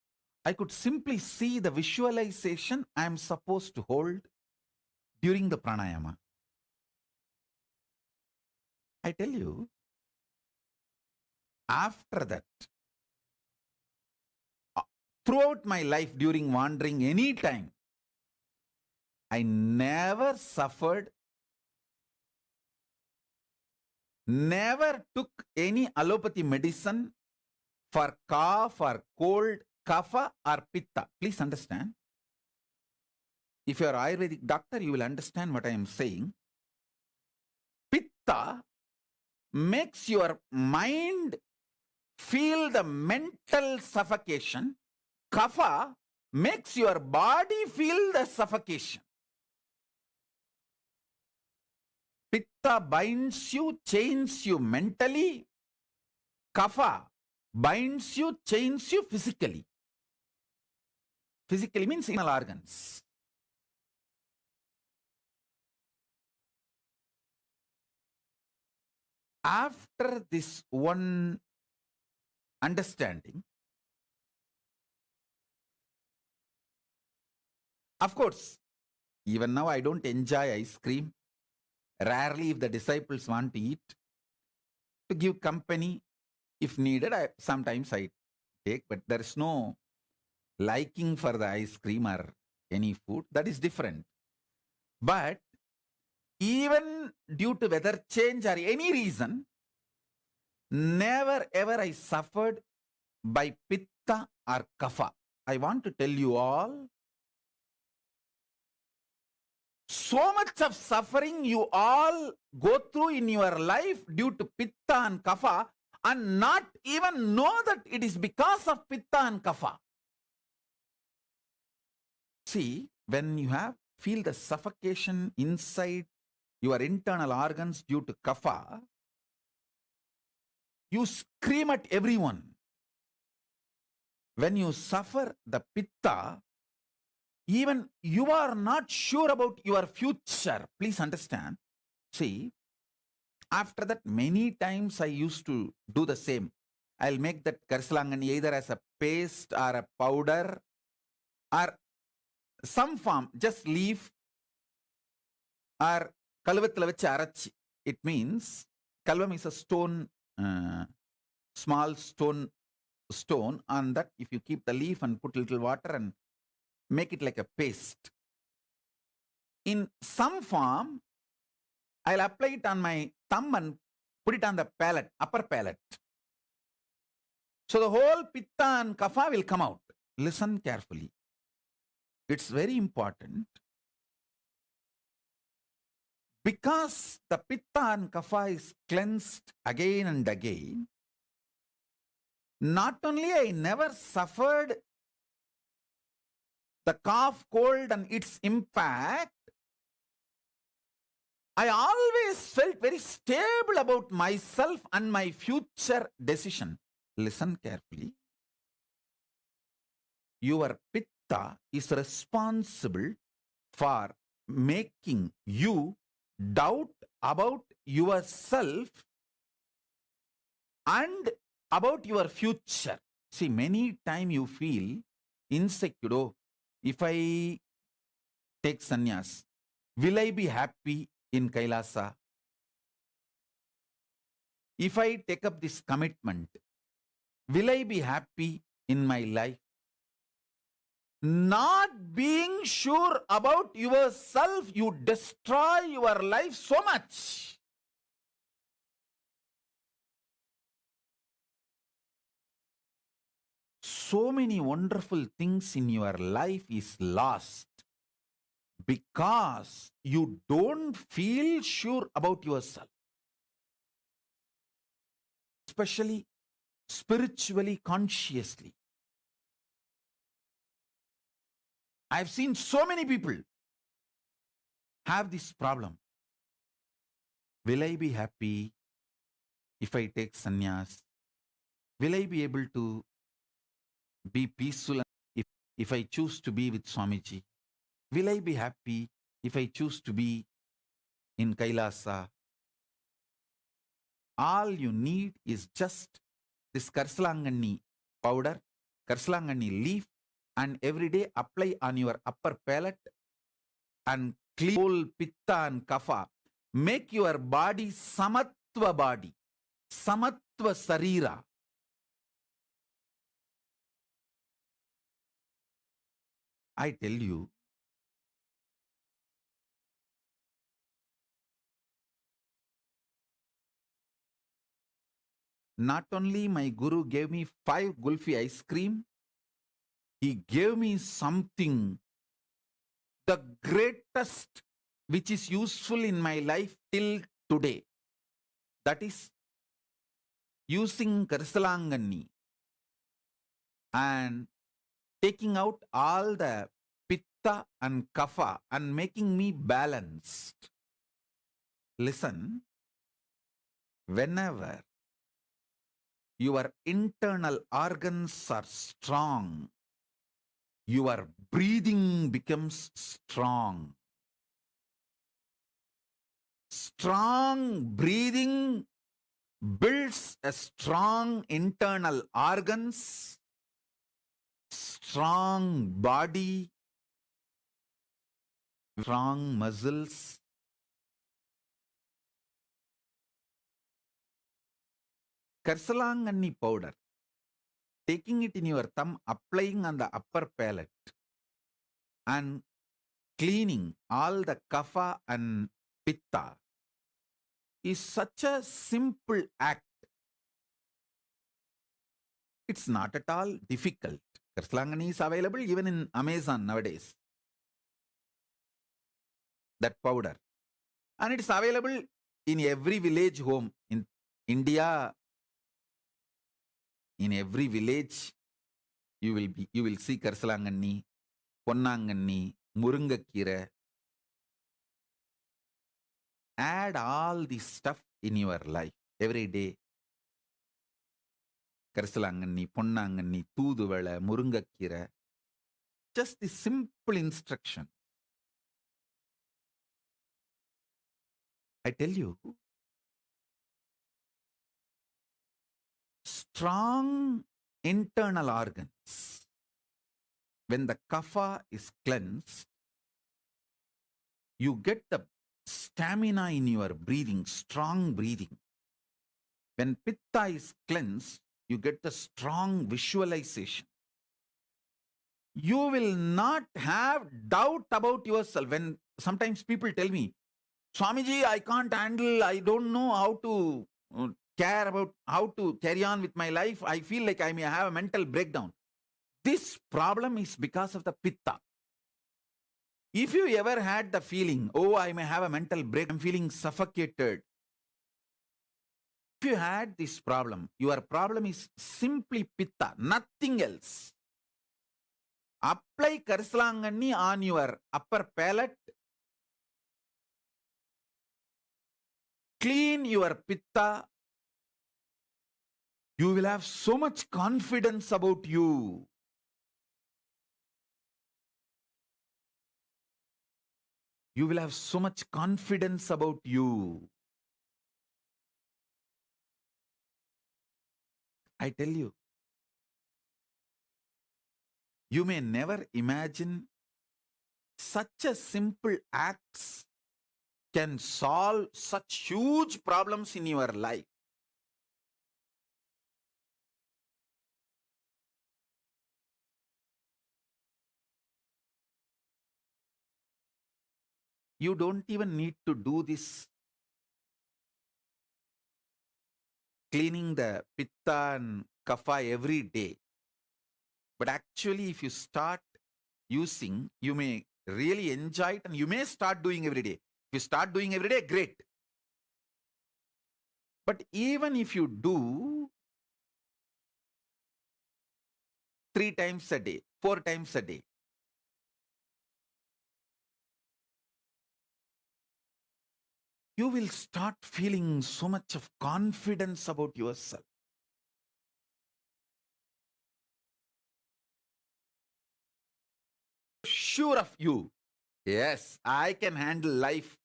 I could simply see the visualization I am supposed to hold during the pranayama. I tell you, after that, throughout my life, during wandering any time, I never suffered, never took any allopathy medicine for cough or cold, kapha or pitta. Please understand. If you are an Ayurvedic doctor, you will understand what I am saying. Pitta makes your mind feel the mental suffocation. Kapha makes your body feel the suffocation. Pitta binds you, chains you mentally. Kapha binds you, chains you physically. Physically means internal organs. After this one understanding, of course, even now I don't enjoy ice cream. Rarely, if the disciples want to eat, to give company, if needed, sometimes I take, but there is no liking for the ice cream or any food. That is different. But even due to weather change or any reason, never ever I suffered by pitta or kapha. I want to tell you all, so much of suffering you all go through in your life due to pitta and kapha, and not even know that it is because of pitta and kapha. See, when you have feel the suffocation inside your internal organs due to kapha, you scream at everyone. When you suffer the pitta, even you are not sure about your future. Please understand. See, after that, many times I used to do the same. I'll make that karsalangani either as a paste or a powder or some form, just leaf or kalvathila vechi arachi. It means kalvam is a stone, small stone on that. If you keep the leaf and put little water and make it like a paste. In some form, I'll apply it on my thumb and put it on the palate, upper palate. So the whole pitta and kapha will come out. Listen carefully. It's very important. Because the pitta and kapha is cleansed again and again, not only I never suffered the cough, cold and its impact, I always felt very stable about myself and my future decision. Listen carefully. Your pitta is responsible for making you doubt about yourself and about your future. See, many times you feel insecure. Oh, if I take sannyas, will I be happy in Kailasa? If I take up this commitment, will I be happy in my life? Not being sure about yourself, you destroy your life so much. So many wonderful things in your life is lost because you don't feel sure about yourself. Especially spiritually, consciously. I've seen so many people have this problem. Will I be happy if I take sannyas? Will I be able to be peaceful if I choose to be with Swamiji? Will I be happy if I choose to be in Kailasa? All you need is just this karsalangani powder, karsalangani leaf, and every day apply on your upper palate and clean whole pitta and kapha. Make your body samatva body, samatva sarira. I tell you, not only my guru gave me 5 gulfi ice cream, he gave me something, the greatest, which is useful in my life till today. That is using karsalangani and taking out all the pitta and kapha and making me balanced. Listen, whenever your internal organs are strong, your breathing becomes strong. Strong breathing builds a strong internal organs, strong body, strong muscles. Karsalangani powder, taking it in your thumb, applying on the upper palate and cleaning all the kapha and pitta is such a simple act. It's not at all difficult. Karsalangani is available even in Amazon nowadays. That powder. And it's available in every village home in India. In every village, you will see karsalangani, ponnangani, murungakkira, Add all this stuff in your life every day. கரிசலாங்கண்ணி, பொன்னாங்கண்ணி, தூதுவளை, முருங்கைக்கீரை. Just the simple instruction. I tell you, strong internal organs, when the kapha is cleansed, you get the stamina in your breathing, strong breathing. When pitta is cleansed, you get the strong visualization. You will not have doubt about yourself. When sometimes people tell me, Swamiji, I can't handle, I don't know how to care about how to carry on with my life. I feel like I may have a mental breakdown. This problem is because of the pitta. If you ever had the feeling, oh, I may have a mental break, I'm feeling suffocated. If you had this problem, your problem is simply pitta, nothing else. Apply Karislanganni on your upper palate. Clean your pitta. You will have so much confidence about you. You will have so much confidence about you. I tell you, you may never imagine such a simple acts can solve such huge problems in your life. You don't even need to do this cleaning the pitta and kapha every day. But actually, if you start using, you may really enjoy it and you may start doing every day. If you start doing every day, great. But even if you do 3 times a day, 4 times a day, you will start feeling so much of confidence about yourself. Sure of you. Yes, I can handle life.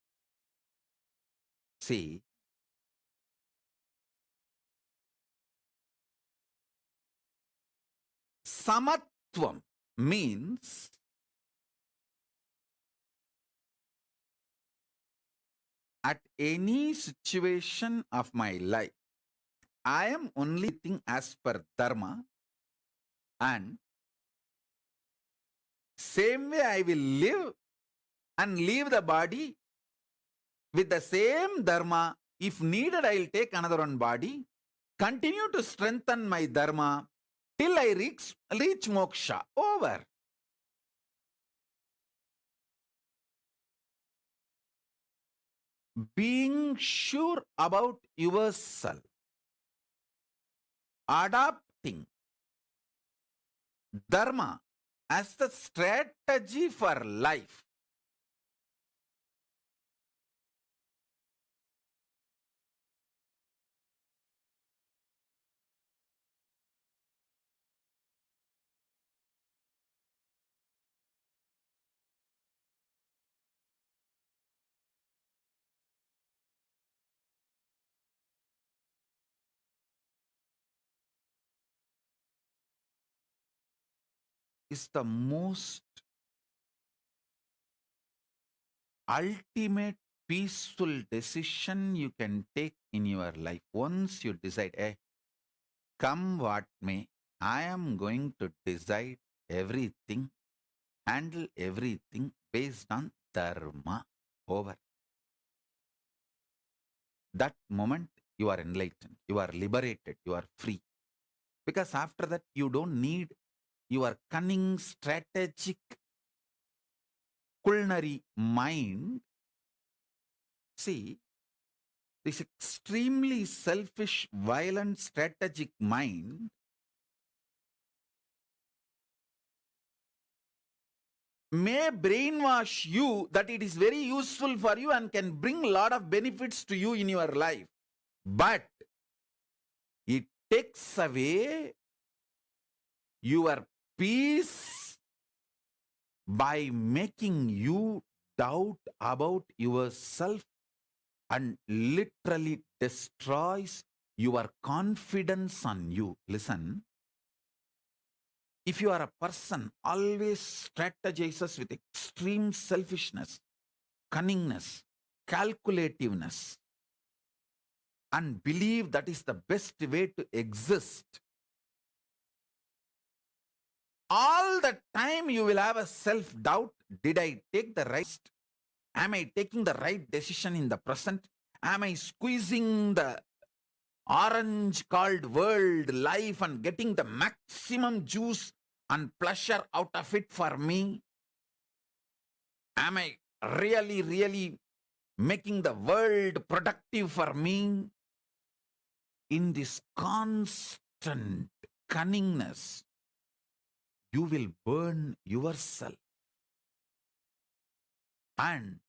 See, samatvam means at any situation of my life, I am only thinking as per dharma, and same way I will live and leave the body with the same dharma. If needed, I will take another one body, continue to strengthen my dharma till I reach moksha. Over. Being sure about yourself, adopting dharma as the strategy for life, is the most ultimate peaceful decision you can take in your life. Once you decide, come what may, I am going to decide everything, handle everything based on dharma. Over. That moment you are enlightened, you are liberated, you are free. Because after that you don't need your cunning, strategic, culinary mind. See, this extremely selfish, violent, strategic mind may brainwash you that it is very useful for you and can bring a lot of benefits to you in your life. But it takes away your peace by making you doubt about yourself and literally destroys your confidence on you. Listen, if you are a person always strategizes with extreme selfishness, cunningness, calculativeness, and believe that is the best way to exist, all the time you will have a self-doubt. Did I take the right? Am I taking the right decision in the present? Am I squeezing the orange called world life and getting the maximum juice and pleasure out of it for me? Am I really making the world productive for me? In this constant cunningness, you will burn yourself. And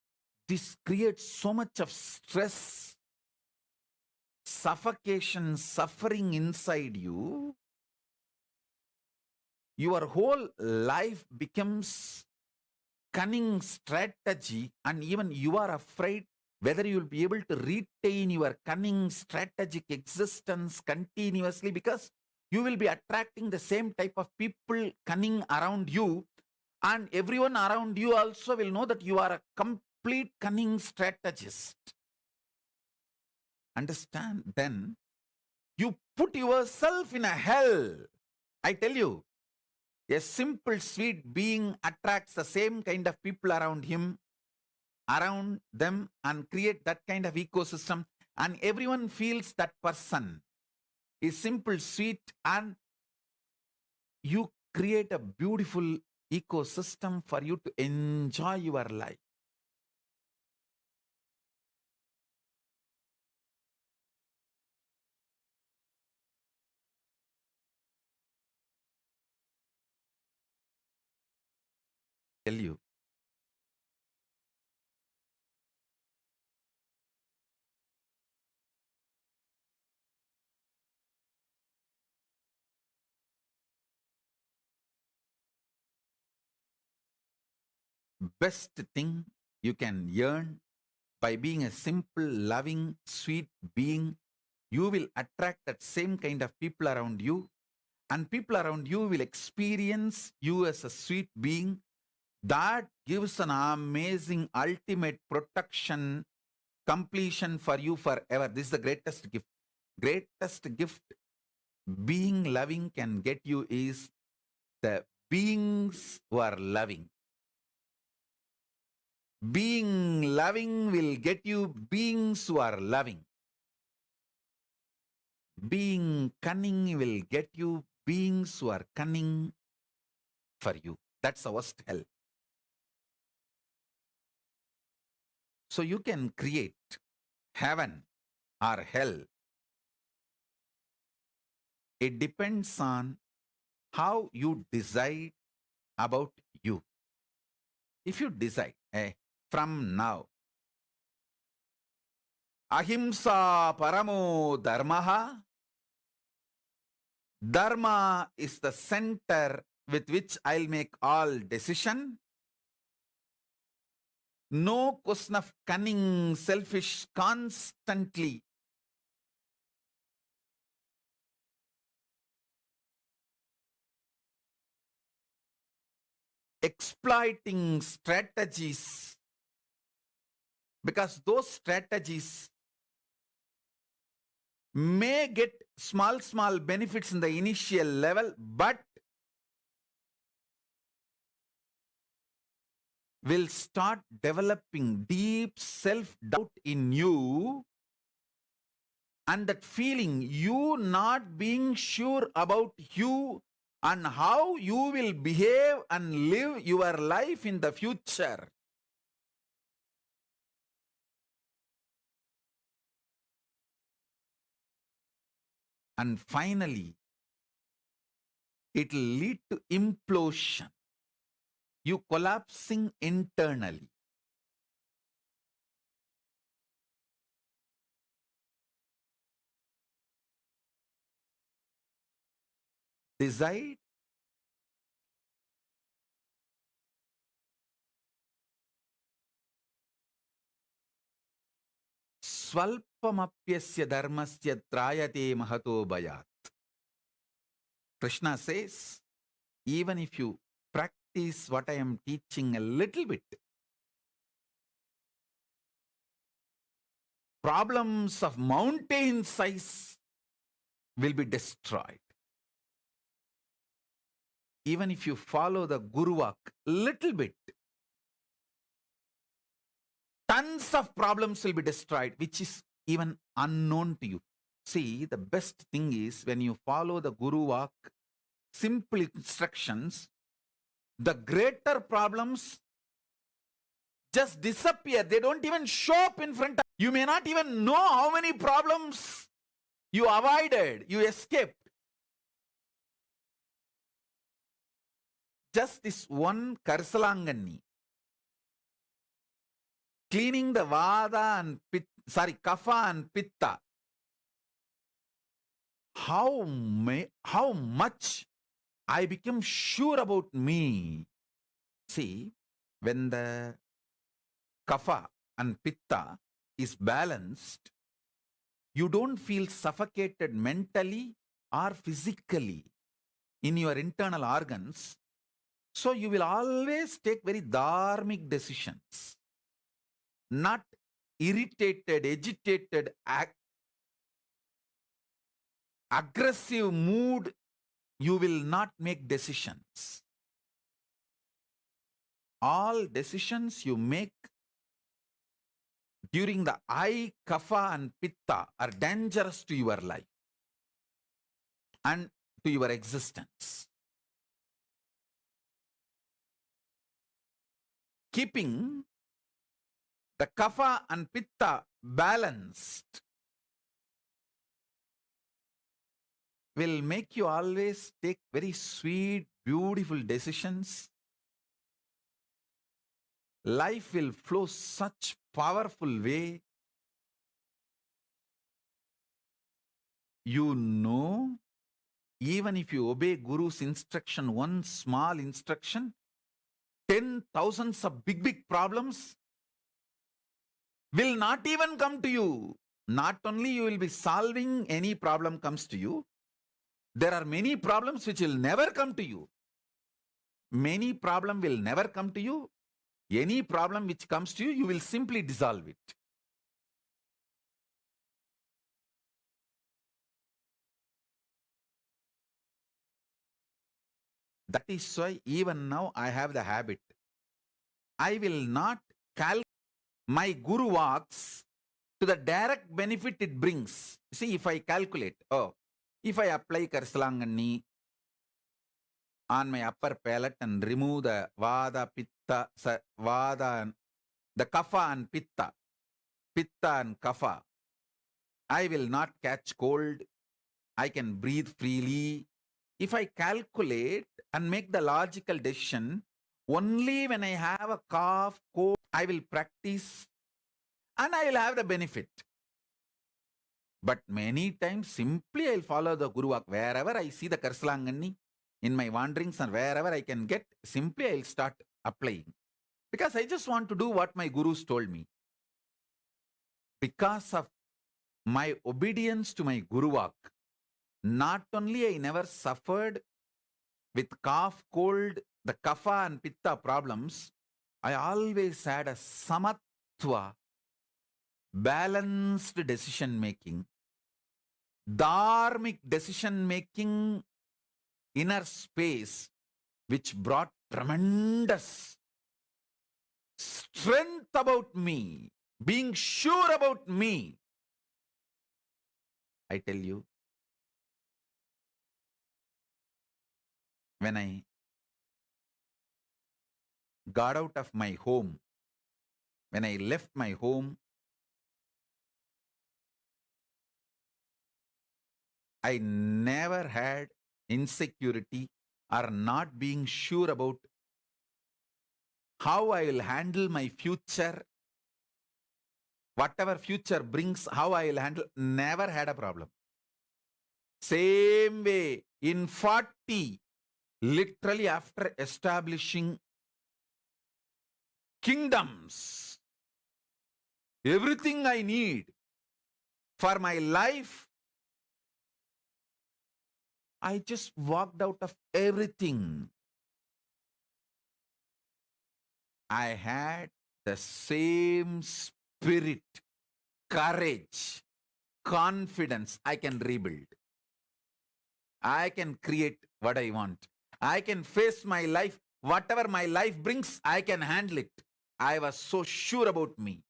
this creates so much of stress, suffocation, suffering inside you. Your whole life becomes cunning strategy, and even you are afraid whether you will be able to retain your cunning strategic existence continuously, because you will be attracting the same type of people cunning around you, and everyone around you also will know that you are a complete cunning strategist. Understand? Then you put yourself in a hell. I tell you, a simple, sweet being attracts the same kind of people around him, around them, and create that kind of ecosystem, and everyone feels that person is simple, sweet, and you create a beautiful ecosystem for you to enjoy your life. Tell you, best thing you can earn by being a simple, loving, sweet being, you will attract that same kind of people around you, and people around you will experience you as a sweet being. That gives an amazing ultimate protection, completion for you forever. This is the greatest gift. Greatest gift being loving can get you is the beings who are loving. Being loving will get you beings who are loving. Being cunning will get you beings who are cunning for you. That's the worst hell. So you can create heaven or hell. It depends on how you decide about you. If you decide, from now, ahimsa paramo dharmaha, dharma is the center with which I'll make all decision. No question of cunning, selfish, constantly exploiting strategies, because those strategies may get small benefits in the initial level, but will start developing deep self-doubt in you, and that feeling, you not being sure about you and how you will behave and live your life in the future. And finally, it will lead to implosion. you collapsing internally. Decide Swalpamapyasya dharmasya trayate mahato bhayat. Krishna says, even if you practice what I am teaching a little bit, problems of mountain size will be destroyed. Even if you follow the Guru Vak little bit, tons of problems will be destroyed, which is even unknown to you. See, the best thing is when you follow the Guru Vak, simple instructions, the greater problems just disappear. They don't even show up in front of you. You may not even know how many problems you avoided, you escaped. Just this one Karsalangani, cleaning the Vada and Kapha and Pitta. How much I became sure about me. See, when the Kapha and Pitta is balanced, you don't feel suffocated mentally or physically in your internal organs. So you will always take very dharmic decisions, not irritated, agitated, aggressive mood. You will not make decisions. All decisions you make during the I, Kapha and Pitta are dangerous to your life and to your existence. Keeping the Kapha and Pitta balanced will make you always take very sweet, beautiful decisions. Life will flow such powerful way. You know, even if you obey Guru's instruction, one small instruction, 10,000s of big problems will not even come to you. Not only you will be solving any problem comes to you, there are many problems which will never come to you. Many problem will never come to you. Any problem which comes to you, you will simply dissolve it. That is why even now I have the habit. I will not calculate my Guru Vaks to the direct benefit it brings. See, if I calculate, if I apply Karsalangani on my upper palate and remove the Vada, Pitta, Vada, the Kapha and Pitta and Kapha, I will not catch cold. I can breathe freely. If I calculate and make the logical decision, only when I have a cough, cold, I will practice and I will have the benefit. But many times simply I will follow the Guru Vak. Wherever I see the Karsalangani in my wanderings and wherever I can get, simply I will start applying. Because I just want to do what my Gurus told me. Because of my obedience to my Guru Vak, not only I never suffered with cough, cold, the Kapha and Pitta problems, I always had a samatva, balanced decision making, dharmic decision making, inner space, which brought tremendous strength about me, being sure about me. I tell you, when I got out of my home, when I left my home, I never had insecurity or not being sure about how I will handle my future, whatever future brings, how I will handle, never had a problem. Same way, in 40, literally after establishing kingdoms, everything I need for my life, I just walked out of everything. I had the same spirit, courage, confidence. I can rebuild. I can create what I want. I can face my life. Whatever my life brings, I can handle it. I was so sure about me.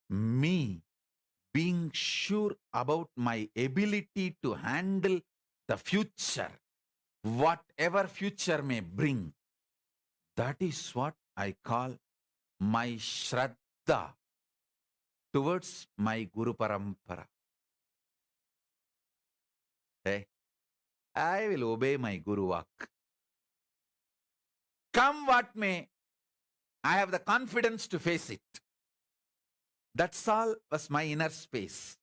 Me being sure about my ability to handle the future, whatever future may bring, that is what I call my Shraddha towards my Guru Parampara. Hey, I will obey my Guru Vak. Come what may, I have the confidence to face it. That's all was my inner space.